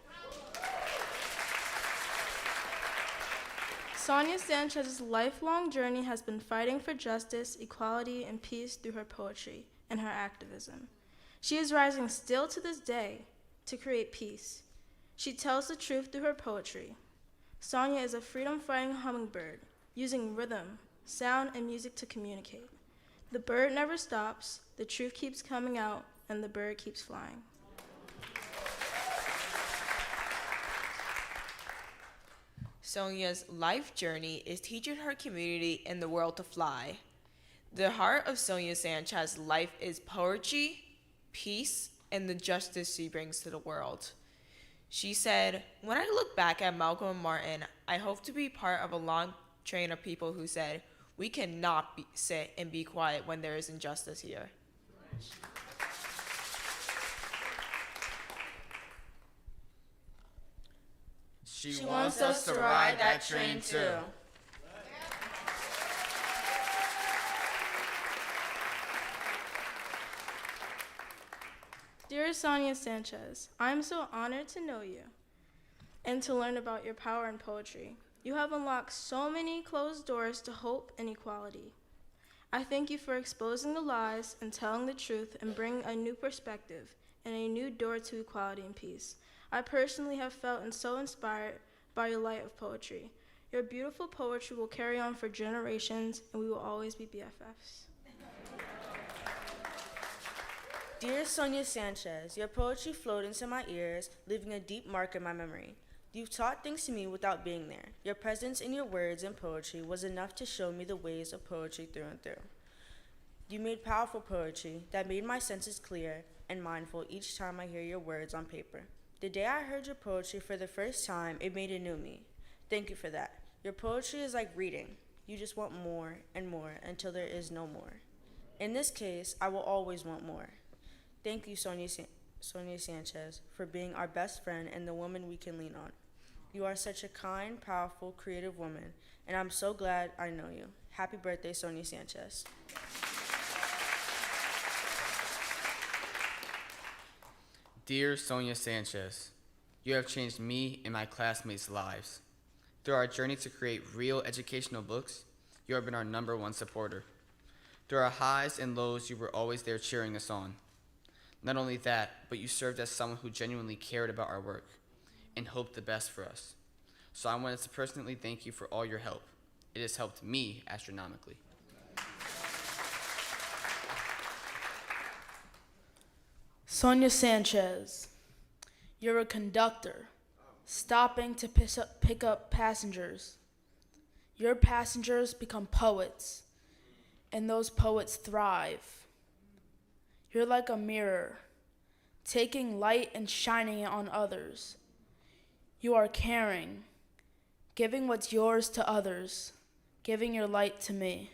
Sonia Sanchez's lifelong journey has been fighting for justice, equality, and peace through her poetry and her activism. She is rising still to this day to create peace. She tells the truth through her poetry. Sonia is a freedom-fighting hummingbird, using rhythm, sound, and music to communicate. The bird never stops, the truth keeps coming out, and the bird keeps flying. Sonia's life journey is teaching her community and the world to fly. The heart of Sonia Sanchez's life is poetry, peace, and the justice she brings to the world. She said, "When I look back at Malcolm and Martin, I hope to be part of a long train of people who said, we cannot sit and be quiet when there is injustice here." She wants us to ride that train too. Dear Sonia Sanchez, I am so honored to know you and to learn about your power in poetry. You have unlocked so many closed doors to hope and equality. I thank you for exposing the lies and telling the truth and bringing a new perspective and a new door to equality and peace. I personally have felt and so inspired by your light of poetry. Your beautiful poetry will carry on for generations, and we will always be BFFs. Dear Sonia Sanchez, your poetry flowed into my ears, leaving a deep mark in my memory. You've taught things to me without being there. Your presence in your words and poetry was enough to show me the ways of poetry through and through. You made powerful poetry that made my senses clear and mindful each time I hear your words on paper. The day I heard your poetry for the first time, it made a new me. Thank you for that. Your poetry is like reading. You just want more and more until there is no more. In this case, I will always want more. Thank you, Sonia Sanchez, for being our best friend and the woman we can lean on. You are such a kind, powerful, creative woman, and I'm so glad I know you. Happy birthday, Sonia Sanchez. Dear Sonia Sanchez, you have changed me and my classmates' lives. Through our journey to create real educational books, you have been our #1 supporter. Through our highs and lows, you were always there cheering us on. Not only that, but you served as someone who genuinely cared about our work and hoped the best for us. So I wanted to personally thank you for all your help. It has helped me astronomically. Sonia Sanchez, you're a conductor, stopping to pick up passengers. Your passengers become poets, and those poets thrive. You're like a mirror, taking light and shining it on others. You are caring, giving what's yours to others, giving your light to me.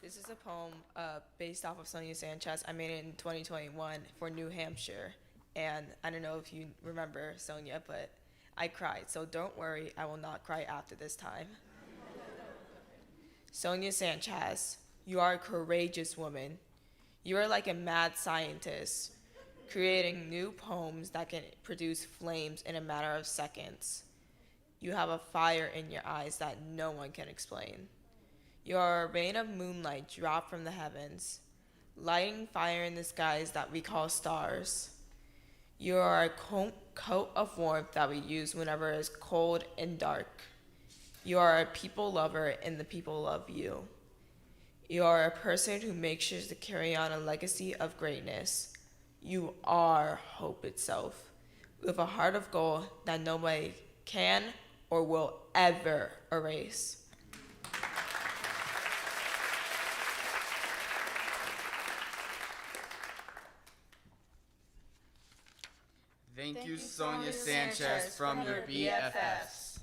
This is a poem based off of Sonia Sanchez. I made it in 2021 for New Hampshire. And I don't know if you remember Sonia, but I cried. So don't worry, I will not cry after this time. Sonia Sanchez, you are a courageous woman. You are like a mad scientist, creating new poems that can produce flames in a matter of seconds. You have a fire in your eyes that no one can explain. You are a rain of moonlight dropped from the heavens, lighting fire in the skies that we call stars. You are a coat of warmth that we use whenever it's cold and dark. You are a people lover and the people love you. You are a person who makes sure to carry on a legacy of greatness. You are hope itself, with a heart of gold that nobody can or will ever erase. Thank you, Sonia Sanchez, from your BFFs.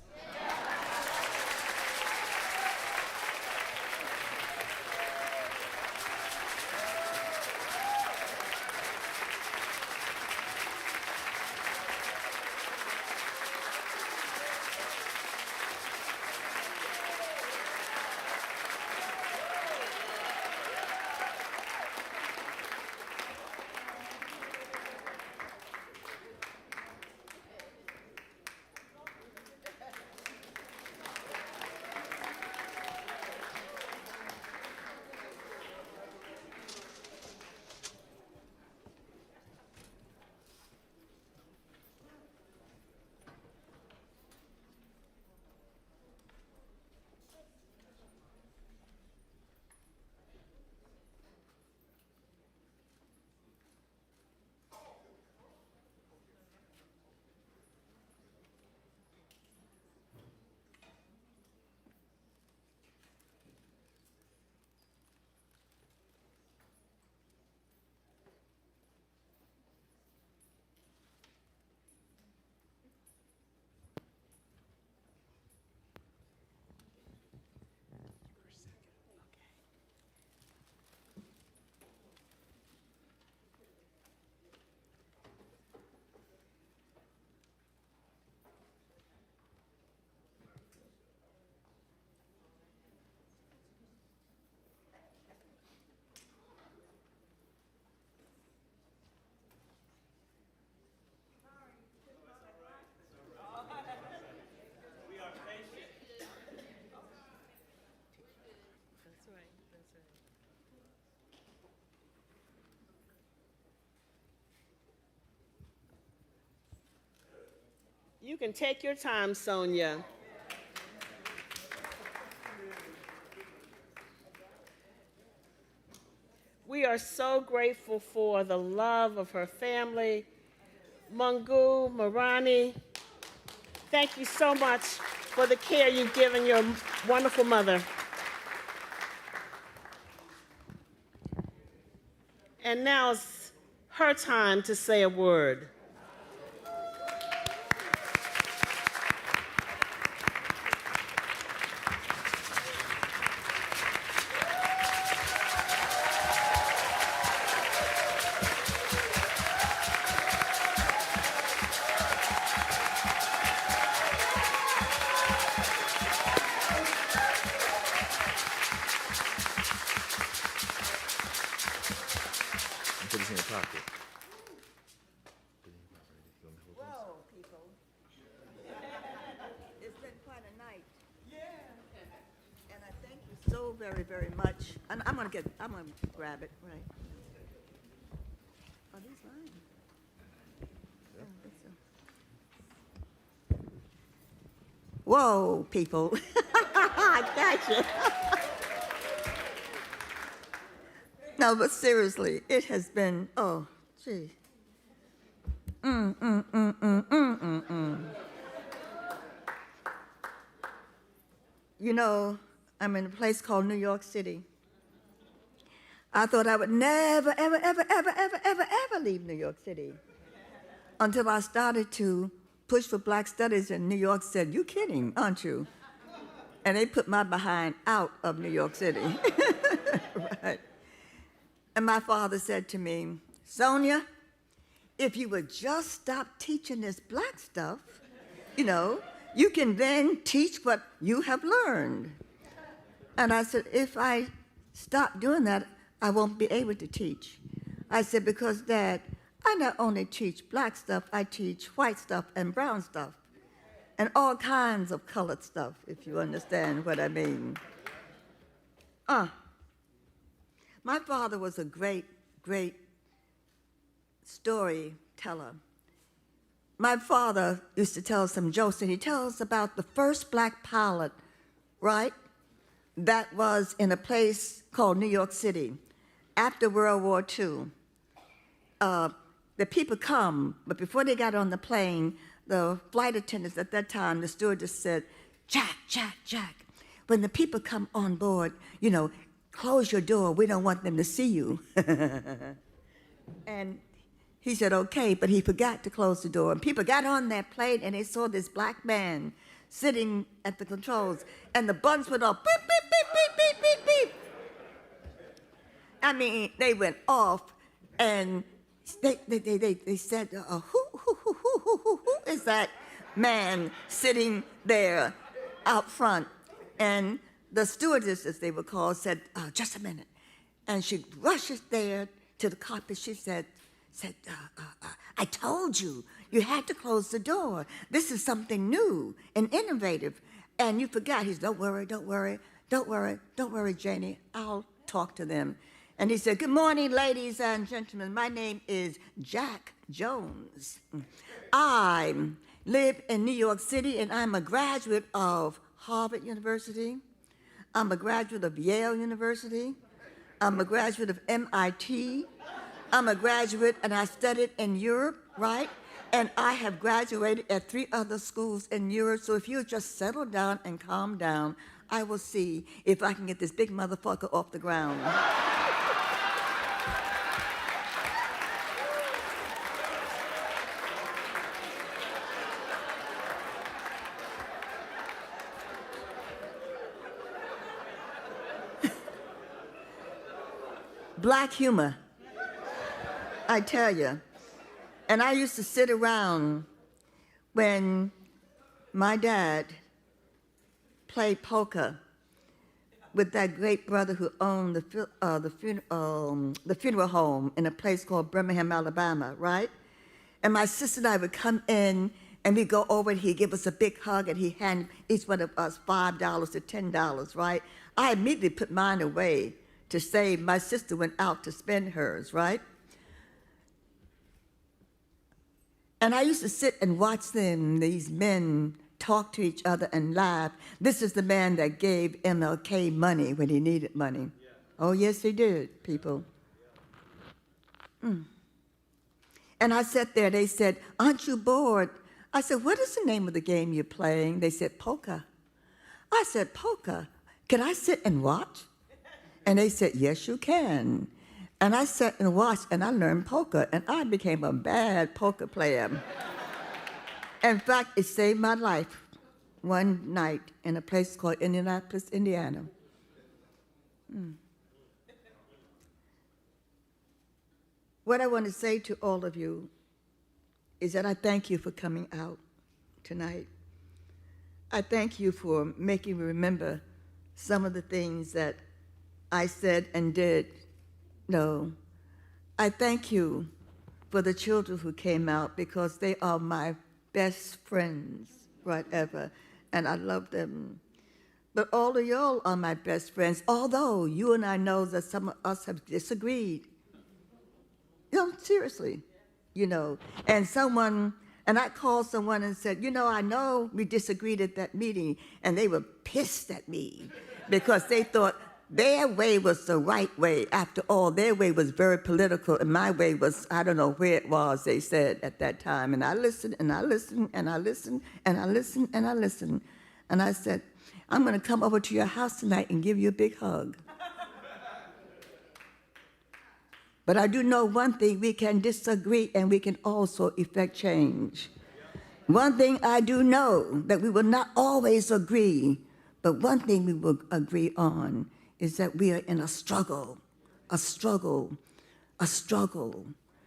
You can take your time, Sonia. We are so grateful for the love of her family. Mungu, Morani, thank you so much for the care you've given your wonderful mother. And now it's her time to say a word. Put this in your pocket. Whoa, people. It's been quite a night. Yeah. And I thank you so very, very much. And I'm gonna grab it, right. Are these mine? Yeah, I think so. Whoa, people. I got you. No, but seriously, it has been, oh, gee. You know, I'm in a place called New York City. I thought I would never, ever, ever, ever, ever, ever, ever leave New York City until I started to push for Black Studies, and New York said, "You kidding, aren't you?" And they put my behind out of New York City. Right. And my father said to me, "Sonia, if you would just stop teaching this Black stuff, you know, you can then teach what you have learned." And I said, "If I stop doing that, I won't be able to teach." I said, "Because, Dad, I not only teach Black stuff, I teach white stuff and brown stuff and all kinds of colored stuff, if you understand what I mean." My father was a great, great storyteller. My father used to tell some jokes, and he tells about the first Black pilot, right? That was in a place called New York City after World War II. The people come, but before they got on the plane, the flight attendants at that time, the stewardess said, "Jack, Jack, Jack, when the people come on board, you know, close your door. We don't want them to see you." And he said, "Okay," but he forgot to close the door. And people got on that plane, and they saw this Black man sitting at the controls, and the buttons went off, beep, beep, beep, beep, beep, beep, beep. I mean, they went off, and they said, who is that man sitting there out front? And the stewardess, as they were called, said, "Just a minute." And she rushes there to the carpet. She said, "I told you, you had to close the door. This is something new and innovative. And you forgot." He said, "Don't worry, don't worry, don't worry, don't worry, Janie. I'll talk to them." And he said, "Good morning, ladies and gentlemen. My name is Jack Jones. I live in New York City, and I'm a graduate of Harvard University. I'm a graduate of Yale University. I'm a graduate of MIT. I'm a graduate, and I studied in Europe, right? And I have graduated at 3 other schools in Europe. So if you just settle down and calm down, I will see if I can get this big motherfucker off the ground." Black humor, I tell you. And I used to sit around when my dad played poker with that great brother who owned the funeral home in a place called Birmingham, Alabama, right? And my sister and I would come in, and we'd go over, and he'd give us a big hug, and he'd hand each one of us $5 to $10, right? I immediately put mine away to save. My sister went out to spend hers, right? And I used to sit and watch them, these men, talk to each other and laugh. This is the man that gave MLK money when he needed money. Yeah. Oh, yes, he did, people. And I sat there, they said, "Aren't you bored?" I said, "What is the name of the game you're playing?" They said, "Poker." I said, "Poker? Can I sit and watch?" And they said, "Yes, you can." And I sat and watched, and I learned poker, and I became a bad poker player. In fact, it saved my life one night in a place called Indianapolis, Indiana. What I want to say to all of you is that I thank you for coming out tonight. I thank you for making me remember some of the things that I said and did. No, I thank you for the children who came out, because they are my best friends right ever, and I love them. But all of y'all are my best friends, although you and I know that some of us have disagreed. You know, seriously, you know. And someone And I called someone and said, I know we disagreed at that meeting, and they were pissed at me because they thought their way was the right way. After all, their way was very political, and my way was, I don't know where it was, they said at that time. And I listened, and I listened, and I listened, and I listened, and I listened. And I said, I'm going to come over to your house tonight and give you a big hug. But I do know one thing, we can disagree and we can also effect change. One thing I do know, that we will not always agree, but one thing we will agree on is that we are in a struggle,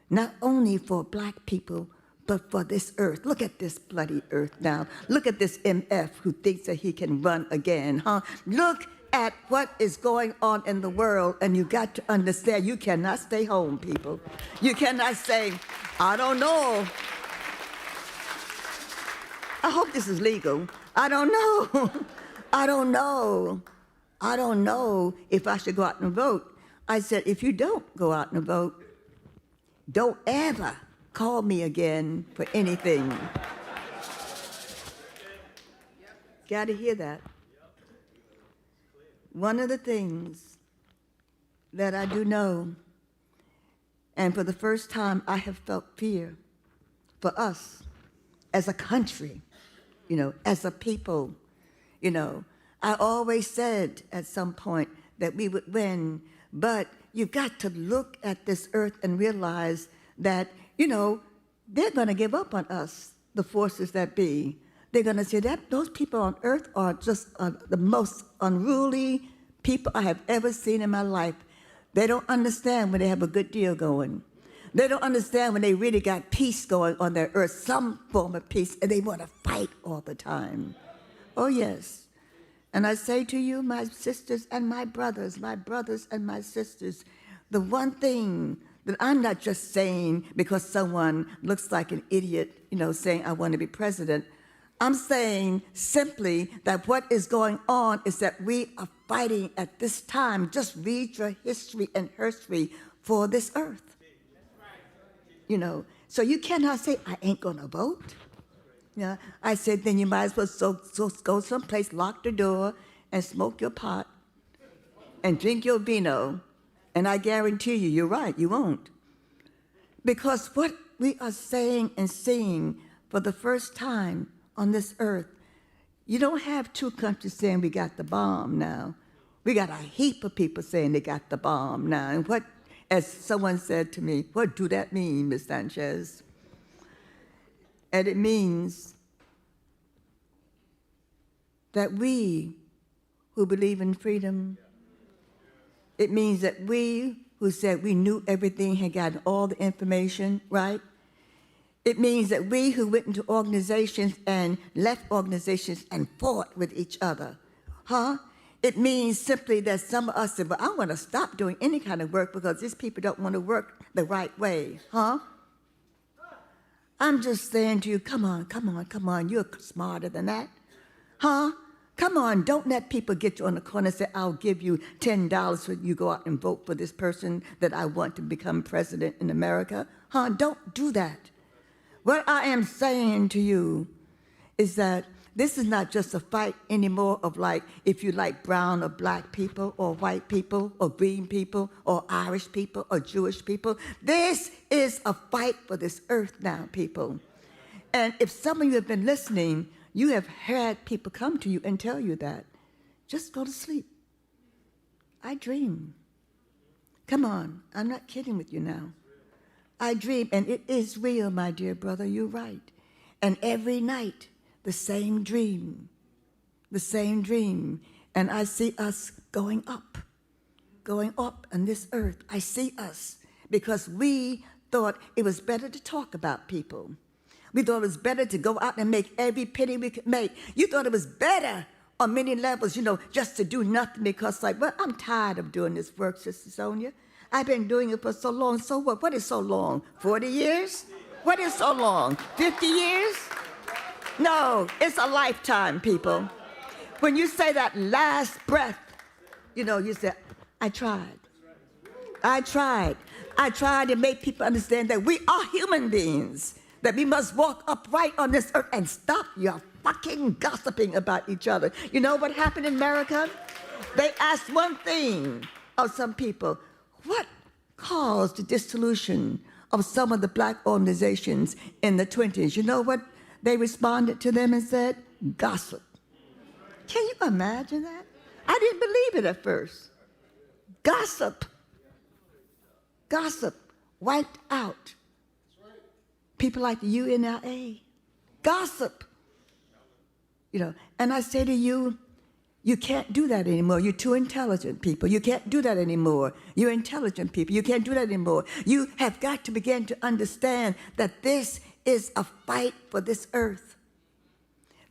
not only for black people, but for this earth. Look at this bloody earth now. Look at this MF who thinks that he can run again, huh? Look at what is going on in the world, and you got to understand, you cannot stay home, people. You cannot say, I don't know. I hope this is legal. I don't know. I don't know. I don't know if I should go out and vote. I said, if you don't go out and vote, don't ever call me again for anything. Got to hear that. One of the things that I do know, and for the first time I have felt fear for us as a country, as a people. I always said at some point that we would win, but you've got to look at this earth and realize that, they're going to give up on us, the forces that be. They're going to say that those people on earth are just the most unruly people I have ever seen in my life. They don't understand when they have a good deal going. They don't understand when they really got peace going on their earth, some form of peace, and they want to fight all the time. Oh, yes. And I say to you, my sisters and my brothers and my sisters, the one thing that I'm not just saying because someone looks like an idiot, saying I want to be president. I'm saying simply that what is going on is that we are fighting at this time. Just read your history and herstory for this earth. So you cannot say, I ain't going to vote. I said, then you might as well go someplace, lock the door, and smoke your pot, and drink your vino, and I guarantee you, you're right, you won't. Because what we are saying and seeing for the first time on this earth, you don't have two countries saying we got the bomb now. We got a heap of people saying they got the bomb now. And what, as someone said to me, what do that mean, Ms. Sanchez? And it means that we who believe in freedom, it means that we who said we knew everything had gotten all the information, right? It means that we who went into organizations and left organizations and fought with each other, huh? It means simply that some of us said, well, I want to stop doing any kind of work because these people don't want to work the right way, huh? I'm just saying to you, come on, you're smarter than that, huh? Come on, don't let people get you on the corner and say, I'll give you $10 when you go out and vote for this person that I want to become president in America, huh? Don't do that. What I am saying to you is that this is not just a fight anymore of like, if you like brown or black people or white people or green people or Irish people or Jewish people. This is a fight for this earth now, people. And if some of you have been listening, you have had people come to you and tell you that. Just go to sleep. I dream. Come on, I'm not kidding with you now. I dream, and it is real, my dear brother, you're right. And every night, the same dream. And I see us going up on this earth. I see us because we thought it was better to talk about people. We thought it was better to go out and make every penny we could make. You thought it was better on many levels, just to do nothing because I'm tired of doing this work, Sister Sonia. I've been doing it for so long. So what? What is so long? 40 years? What is so long? 50 years? No, it's a lifetime, people. When you say that last breath, you say, I tried. I tried to make people understand that we are human beings, that we must walk upright on this earth and stop your fucking gossiping about each other. You know what happened in America? They asked one thing of some people: what caused the dissolution of some of the black organizations in the 20s? You know what they responded to them and said? Gossip. Can you imagine that? I didn't believe it at first. Gossip. Gossip wiped out people like the UNLA. Gossip. You know, and I say to you, you can't do that anymore. You're too intelligent people. You can't do that anymore. You're intelligent people. You can't do that anymore. You have got to begin to understand that this is a fight for this earth.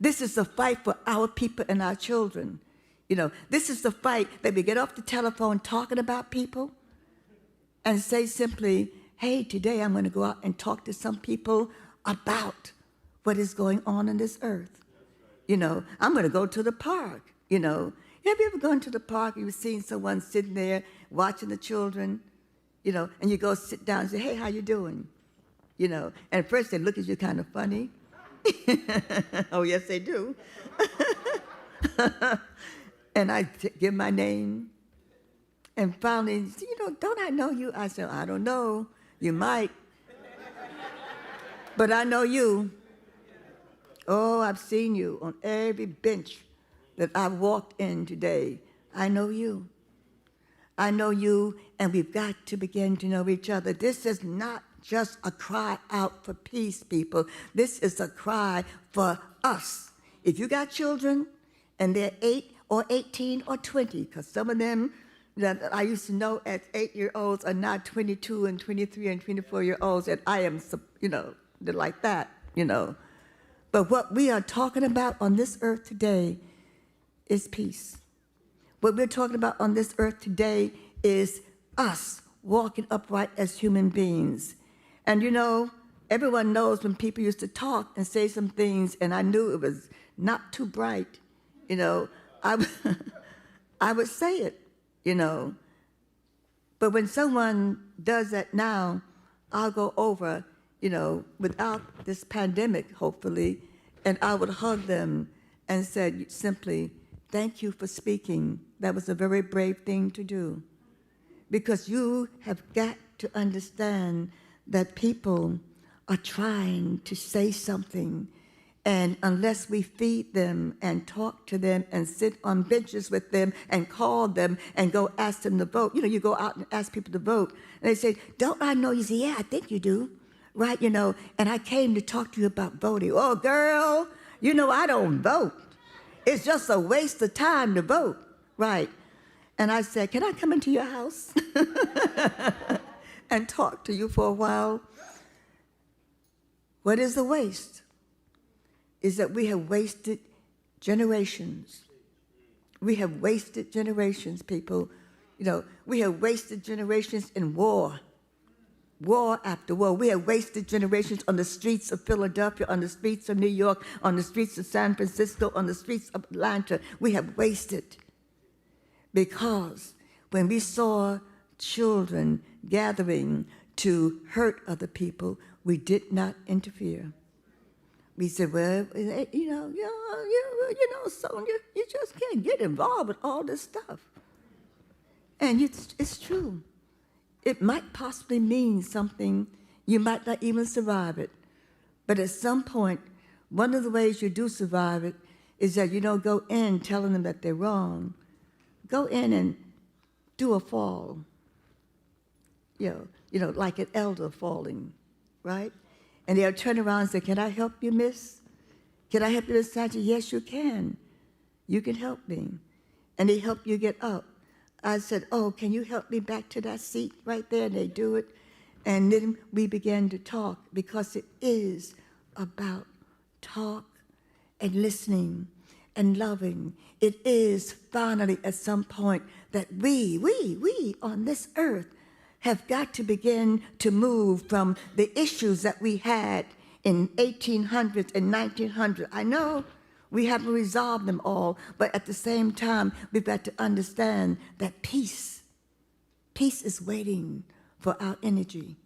This is a fight for our people and our children. You know, this is the fight that we get off the telephone talking about people and say simply, hey, today I'm going to go out and talk to some people about what is going on in this earth. You know, I'm going to go to the park, you know. Have you ever gone to the park and you've seen someone sitting there watching the children, you know, and you go sit down and say, hey, how you doing? You know, and at first they look at you kind of funny. Oh, yes, they do. And I give my name. And finally, you know, don't I know you? I said, I don't know. You might. But I know you. Oh, I've seen you on every bench that I've walked in today. I know you. I know you, and we've got to begin to know each other. This is not just a cry out for peace, people. This is a cry for us. If you got children and they're 8 or 18 or 20, because some of them that I used to know as 8-year-olds are now 22 and 23 and 24-year-olds, and I am, you know, they're like that, you know. But what we are talking about on this earth today is peace. What we're talking about on this earth today is us walking upright as human beings. And you know, everyone knows when people used to talk and say some things, and I knew it was not too bright, you know, I would say it, you know. But when someone does that now, I'll go over, you know, without this pandemic, hopefully, and I would hug them and say simply, thank you for speaking. That was a very brave thing to do. Because you have got to understand that people are trying to say something, and unless we feed them and talk to them and sit on benches with them and call them and go ask them to vote, you know, you go out and ask people to vote, and they say, don't I know you? Say, yeah, I think you do, right? You know, and I came to talk to you about voting. Oh, girl, you know I don't vote. It's just a waste of time to vote, right? And I said, can I come into your house and talk to you for a while? What is the waste? Is that we have wasted generations. We have wasted generations, people. You know, we have wasted generations in war. War after war. We have wasted generations on the streets of Philadelphia, on the streets of New York, on the streets of San Francisco, on the streets of Atlanta. We have wasted. Because when we saw children gathering to hurt other people, we did not interfere. We said, well, you know, Sonia, you just can't get involved with all this stuff. And it's true. It might possibly mean something. You might not even survive it. But at some point, one of the ways you do survive it is that you don't go in telling them that they're wrong. Go in and do a fall. You know, like an elder falling, right? And they'll turn around and say, can I help you, miss? Can I help you, Miss Sanchez? Yes, you can. You can help me. And they help you get up. I said, oh, can you help me back to that seat right there? And they do it. And then we began to talk, because it is about talk and listening and loving. It is finally at some point that we on this earth have got to begin to move from the issues that we had in 1800s and 1900s. I know we haven't resolved them all, but at the same time, we've got to understand that peace is waiting for our energy.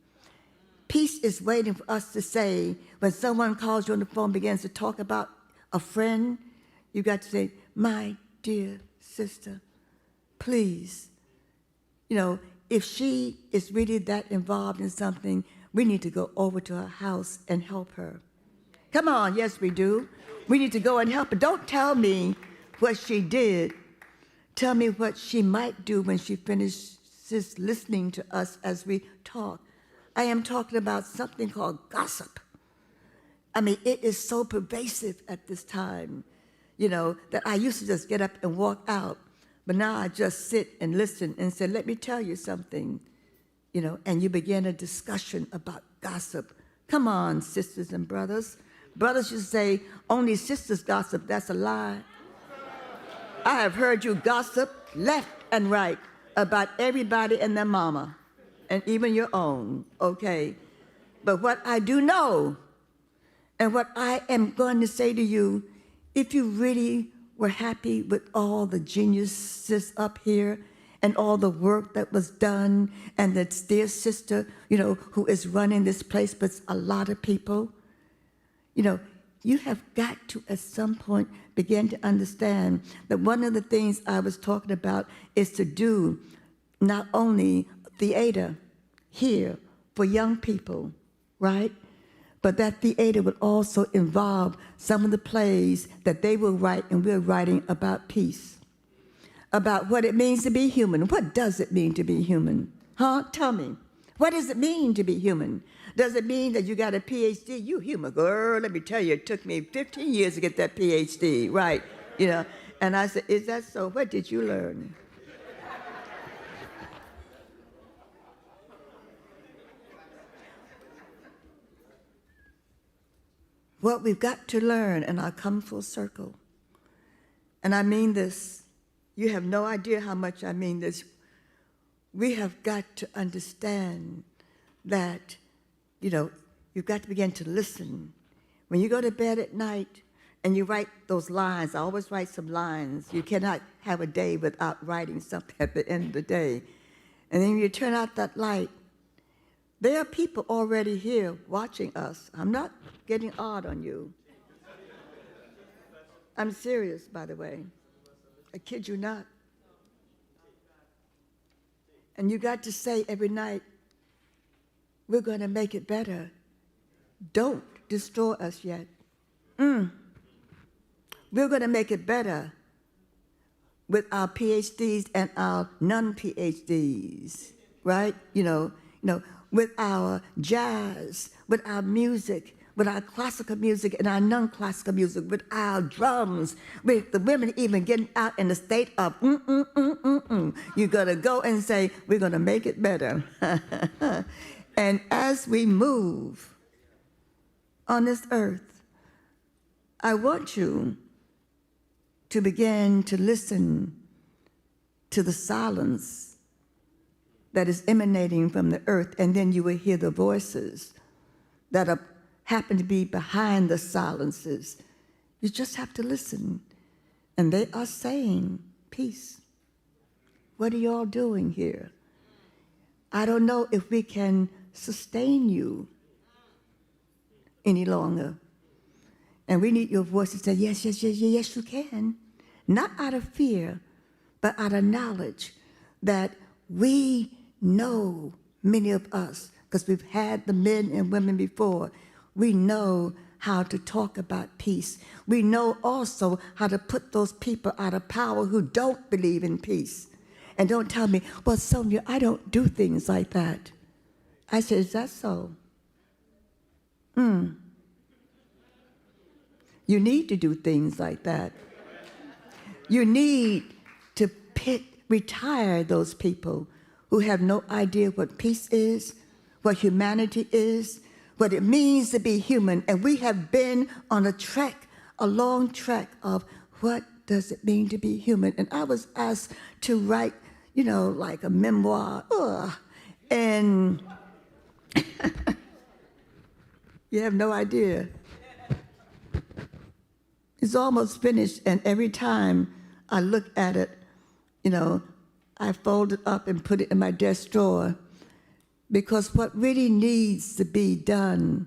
Peace is waiting for us to say, when someone calls you on the phone, begins to talk about a friend, you got to say, my dear sister, please. You know, if she is really that involved in something, we need to go over to her house and help her. Come on, yes, we do. We need to go and help her. Don't tell me what she did. Tell me what she might do when she finishes listening to us as we talk. I am talking about something called gossip. I mean, it is so pervasive at this time, you know, that I used to just get up and walk out. But now I just sit and listen and say, let me tell you something, you know, and you begin a discussion about gossip. Come on, sisters and brothers. Brothers should say, only sisters gossip. That's a lie. I have heard you gossip left and right about everybody and their mama, and even your own, okay? But what I do know, and what I am going to say to you, if you really were happy with all the geniuses up here and all the work that was done, and that dear sister, you know, who is running this place, but a lot of people, you know, you have got to, at some point, begin to understand that one of the things I was talking about is to do not only theater here for young people, right? But that theater would also involve some of the plays that they will write, and we're writing about peace, about what it means to be human. What does it mean to be human? Huh? Tell me. What does it mean to be human? Does it mean that you got a PhD? You human, girl, let me tell you, it took me 15 years to get that PhD, right? You know, and I said, is that so? What did you learn? What we've got to learn, and I'll come full circle, and I mean this, you have no idea how much I mean this. We have got to understand that, you know, you've got to begin to listen. When you go to bed at night and you write those lines, I always write some lines. You cannot have a day without writing something at the end of the day. And then you turn out that light. There are people already here watching us. I'm not getting odd on you. I'm serious, by the way. I kid you not. And you got to say every night, we're going to make it better. Don't destroy us yet. We're going to make it better with our PhDs and our non-PhDs, right? You know, with our jazz, with our music, with our classical music and our non-classical music, with our drums, with the women even getting out in the state of You're gonna go and say, we're gonna make it better. And as we move on this earth, I want you to begin to listen to the silence that is emanating from the earth, and then you will hear the voices that happen to be behind the silences. You just have to listen. And they are saying, peace. What are you all doing here? I don't know if we can sustain you any longer. And we need your voice to say, yes, yes, yes, yes, you can. Not out of fear, but out of knowledge that we know, many of us, because we've had the men and women before, we know how to talk about peace. We know also how to put those people out of power who don't believe in peace. And don't tell me, well, Sonia, I don't do things like that. I said, is that so? You need to do things like that. You need to retire those people who have no idea what peace is, what humanity is, what it means to be human. And we have been on a long trek of what does it mean to be human. And I was asked to write, you know, like a memoir, and you have no idea. It's almost finished, and every time I look at it, you know, I fold it up and put it in my desk drawer. Because what really needs to be done,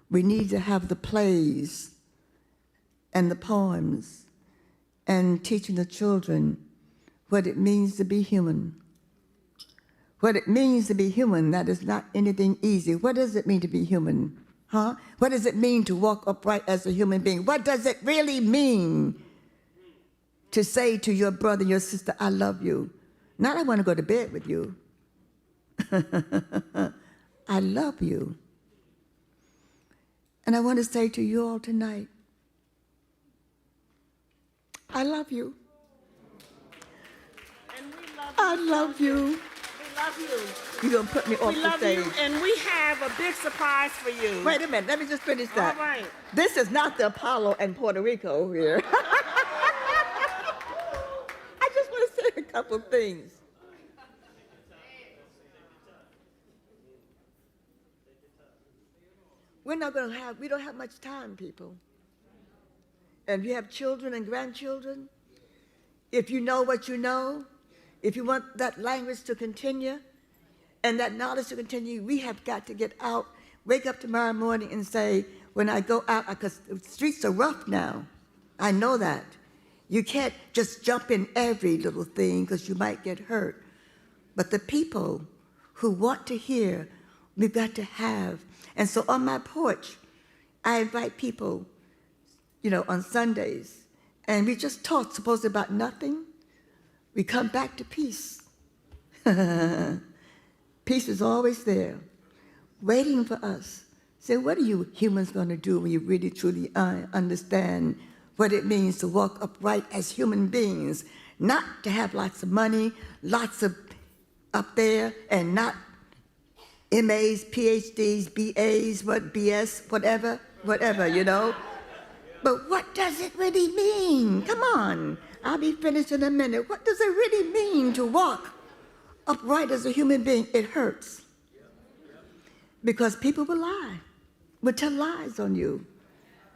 we need to have the plays and the poems and teaching the children what it means to be human. What it means to be human, that is not anything easy. What does it mean to be human? Huh? What does it mean to walk upright as a human being? What does it really mean to say to your brother, your sister, I love you? Not I want to go to bed with you. I love you. And I want to say to you all tonight, I love you. And we love you. I love you. We love you. You're going to put me off We the love stage. you, and we have a big surprise for you. Wait a minute, let me just finish that. All right. This is not the Apollo and Puerto Rico here. I just want to say a couple of things. We don't have much time, people. And if you have children and grandchildren, if you know what you know, if you want that language to continue and that knowledge to continue, we have got to get out, wake up tomorrow morning and say, when I go out, because the streets are rough now. I know that. You can't just jump in every little thing because you might get hurt. But the people who want to hear, we've got to have. And so on my porch, I invite people, on Sundays, and we just talk supposedly about nothing. We come back to peace. Peace is always there, waiting for us. So what are you humans going to do when you really, truly understand what it means to walk upright as human beings, not to have lots of money, lots of up there, and not MAs, PhDs, BAs, BS, whatever, But what does it really mean? Come on, I'll be finished in a minute. What does it really mean to walk upright as a human being? It hurts. Because people will tell lies on you.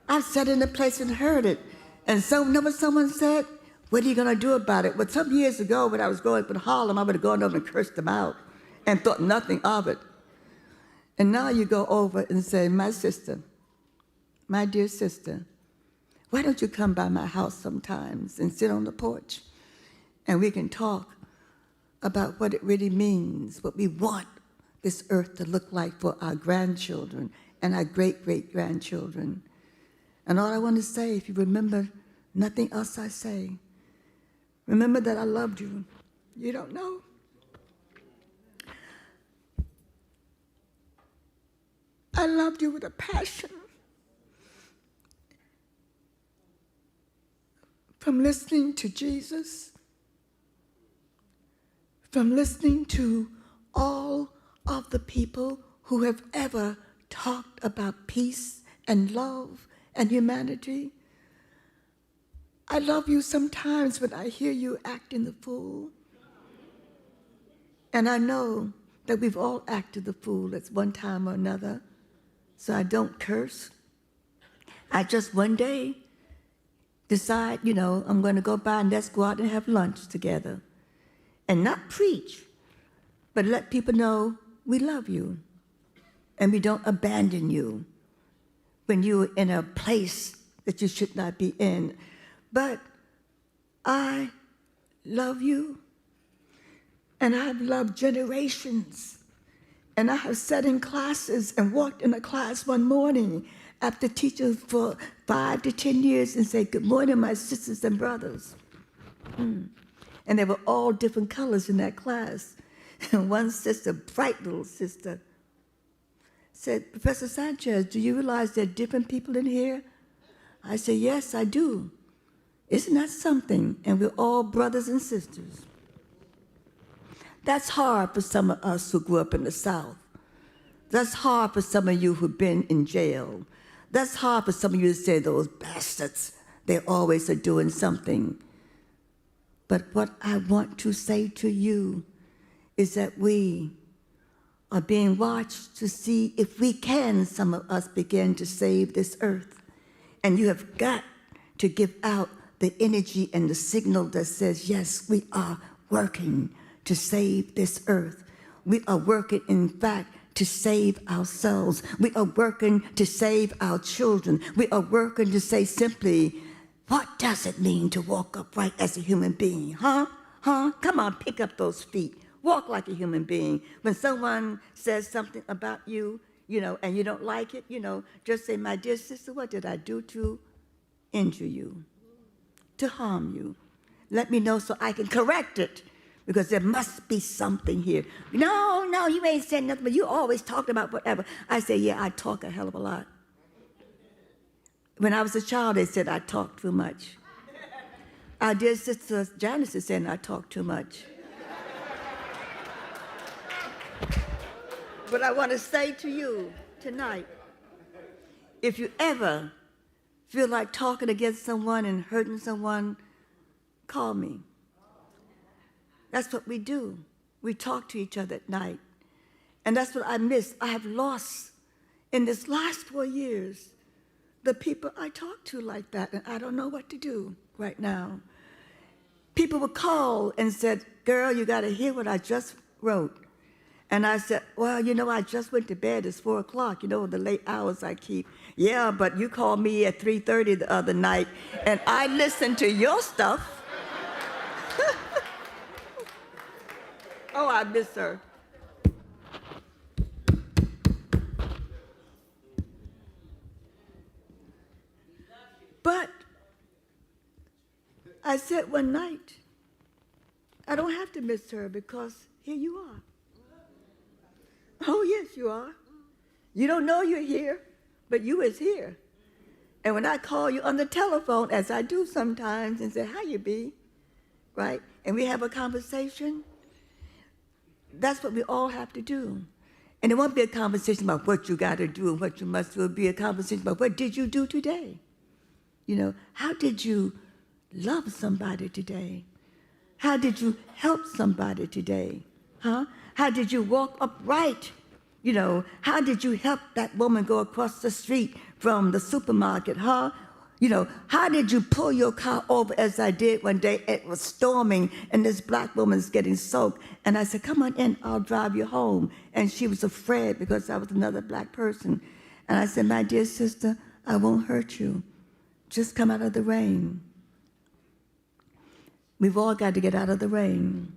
I've sat in a place and heard it. And someone said, what are you going to do about it? Well, some years ago when I was growing up in Harlem, I would have gone over and cursed them out and thought nothing of it. And now you go over and say, my sister, my dear sister, why don't you come by my house sometimes and sit on the porch and we can talk about what it really means, what we want this earth to look like for our grandchildren and our great-great-grandchildren. And all I want to say, if you remember nothing else I say, remember that I loved you. You don't know. I loved you with a passion. From listening to Jesus, from listening to all of the people who have ever talked about peace and love and humanity. I love you sometimes when I hear you acting the fool. And I know that we've all acted the fool at one time or another, so I don't curse. I just one day decide, I'm going to go by and let's go out and have lunch together. And not preach, but let people know we love you and we don't abandon you when you're in a place that you should not be in. But I love you, and I've loved generations. And I have sat in classes and walked in a class one morning after teaching for 5 to 10 years and say, good morning, my sisters and brothers. And they were all different colors in that class. And one sister, bright little sister, said, Professor Sanchez, do you realize there are different people in here? I said, yes, I do. Isn't that something? And we're all brothers and sisters. That's hard for some of us who grew up in the South. That's hard for some of you who've been in jail. That's hard for some of you to say, those bastards, they always are doing something. But what I want to say to you is that we are being watched to see if we can, some of us, begin to save this earth. And you have got to give out the energy and the signal that says, yes, we are working to save this earth. We are working, in fact, to save ourselves. We are working to save our children. We are working to say simply, what does it mean to walk upright as a human being? Huh? Come on, pick up those feet. Walk like a human being. When someone says something about you, and you don't like it, just say, my dear sister, what did I do to injure you, to harm you? Let me know so I can correct it, because there must be something here. No, you ain't said nothing, but you always talked about whatever. I say, yeah, I talk a hell of a lot. When I was a child, they said I talk too much. Our dear sister Janus is saying I talk too much. But I want to say to you tonight, if you ever feel like talking against someone and hurting someone, call me. That's what we do. We talk to each other at night. And that's what I miss. I have lost in this last 4 years the people I talk to like that, and I don't know what to do right now. People would call and said, girl, you got to hear what I just wrote. And I said, well, I just went to bed. It's 4 o'clock, the late hours I keep. Yeah, but you called me at 3:30 the other night, and I listened to your stuff. Oh, I miss her. But I said one night, I don't have to miss her because here you are. Oh, yes, you are. You don't know you're here, but you is here. And when I call you on the telephone, as I do sometimes, and say, how you be, right? And we have a conversation, that's what we all have to do. And it won't be a conversation about what you got to do and what you must do. It'll be a conversation about what did you do today? How did you love somebody today? How did you help somebody today? Huh? How did you walk upright? How did you help that woman go across the street from the supermarket, huh? How did you pull your car over as I did one day? It was storming and this black woman's getting soaked. And I said, come on in, I'll drive you home. And she was afraid because I was another black person. And I said, my dear sister, I won't hurt you. Just come out of the rain. We've all got to get out of the rain.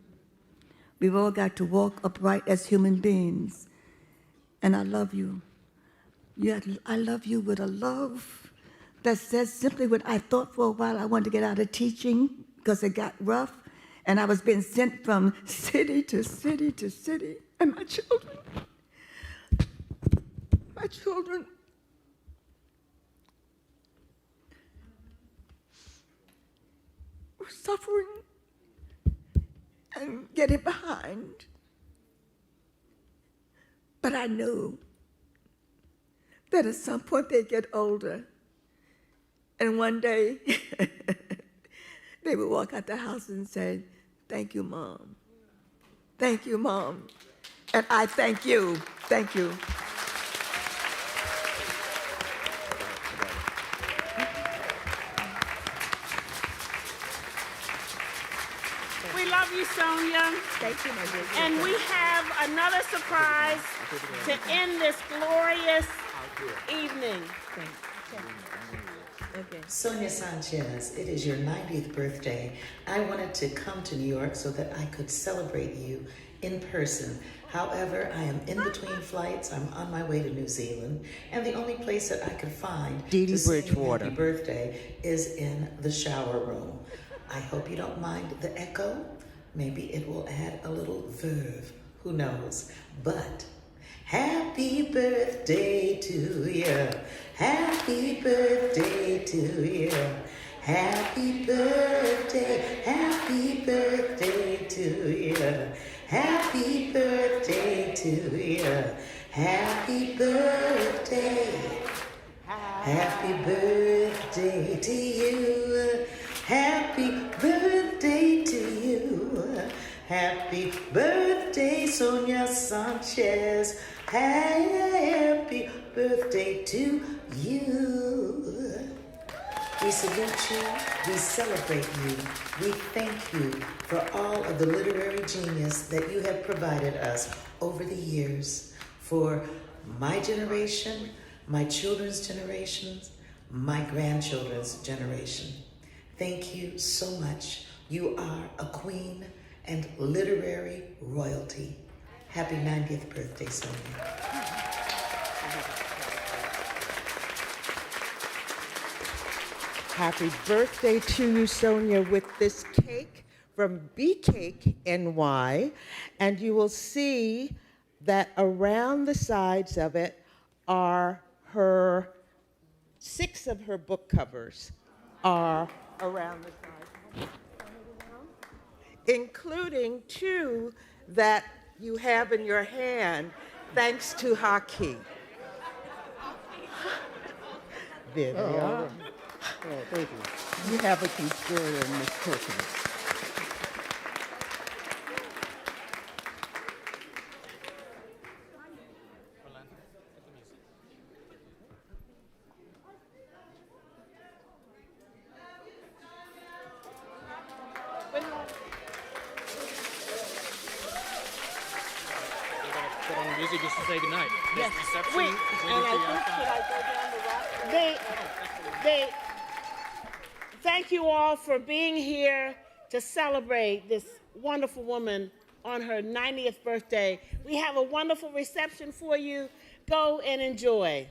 We've all got to walk upright as human beings. And I love you. I love you with a love that says simply what I thought for a while. I wanted to get out of teaching because it got rough. And I was being sent from city to city to city. And my children were suffering and getting behind. But I knew that at some point they'd get older. And one day, they would walk out the house and say, thank you, Mom. Thank you, Mom. And I thank you. Thank you. We love you, Sonia. Thank you, my dear. And we have another surprise to end this glorious evening. Okay. Sonia Sanchez, it is your 90th birthday. I wanted to come to New York so that I could celebrate you in person. However, I am in between flights. I'm on my way to New Zealand, and the only place that I could find to sing happy birthday is in the shower room. I hope you don't mind the echo. Maybe it will add a little verve. Who knows? But happy birthday to you. Happy birthday to you. Happy birthday. Happy birthday to you. Happy birthday to you. Happy birthday. Happy birthday to you. Happy birthday to you. Happy birthday, Sonia Sanchez. Happy birthday to you. We salute you, we celebrate you, we thank you for all of the literary genius that you have provided us over the years, for my generation, my children's generations, my grandchildren's generation. Thank you so much. You are a queen and literary royalty. Happy 90th birthday, Sonia. Happy birthday to you, Sonia, with this cake from B Cake NY. And you will see that around the sides of it are 6 of her book covers are around the sides, including 2 that you have in your hand, thanks to hockey. There they are. Oh, thank you. You have a conspirator, Miss Perkins. Put on the music just to say goodnight. Yes. Reception, Wait, waiting and for you I think, outside. should I go down the roster? Thank you all for being here to celebrate this wonderful woman on her 90th birthday. We have a wonderful reception for you. Go and enjoy.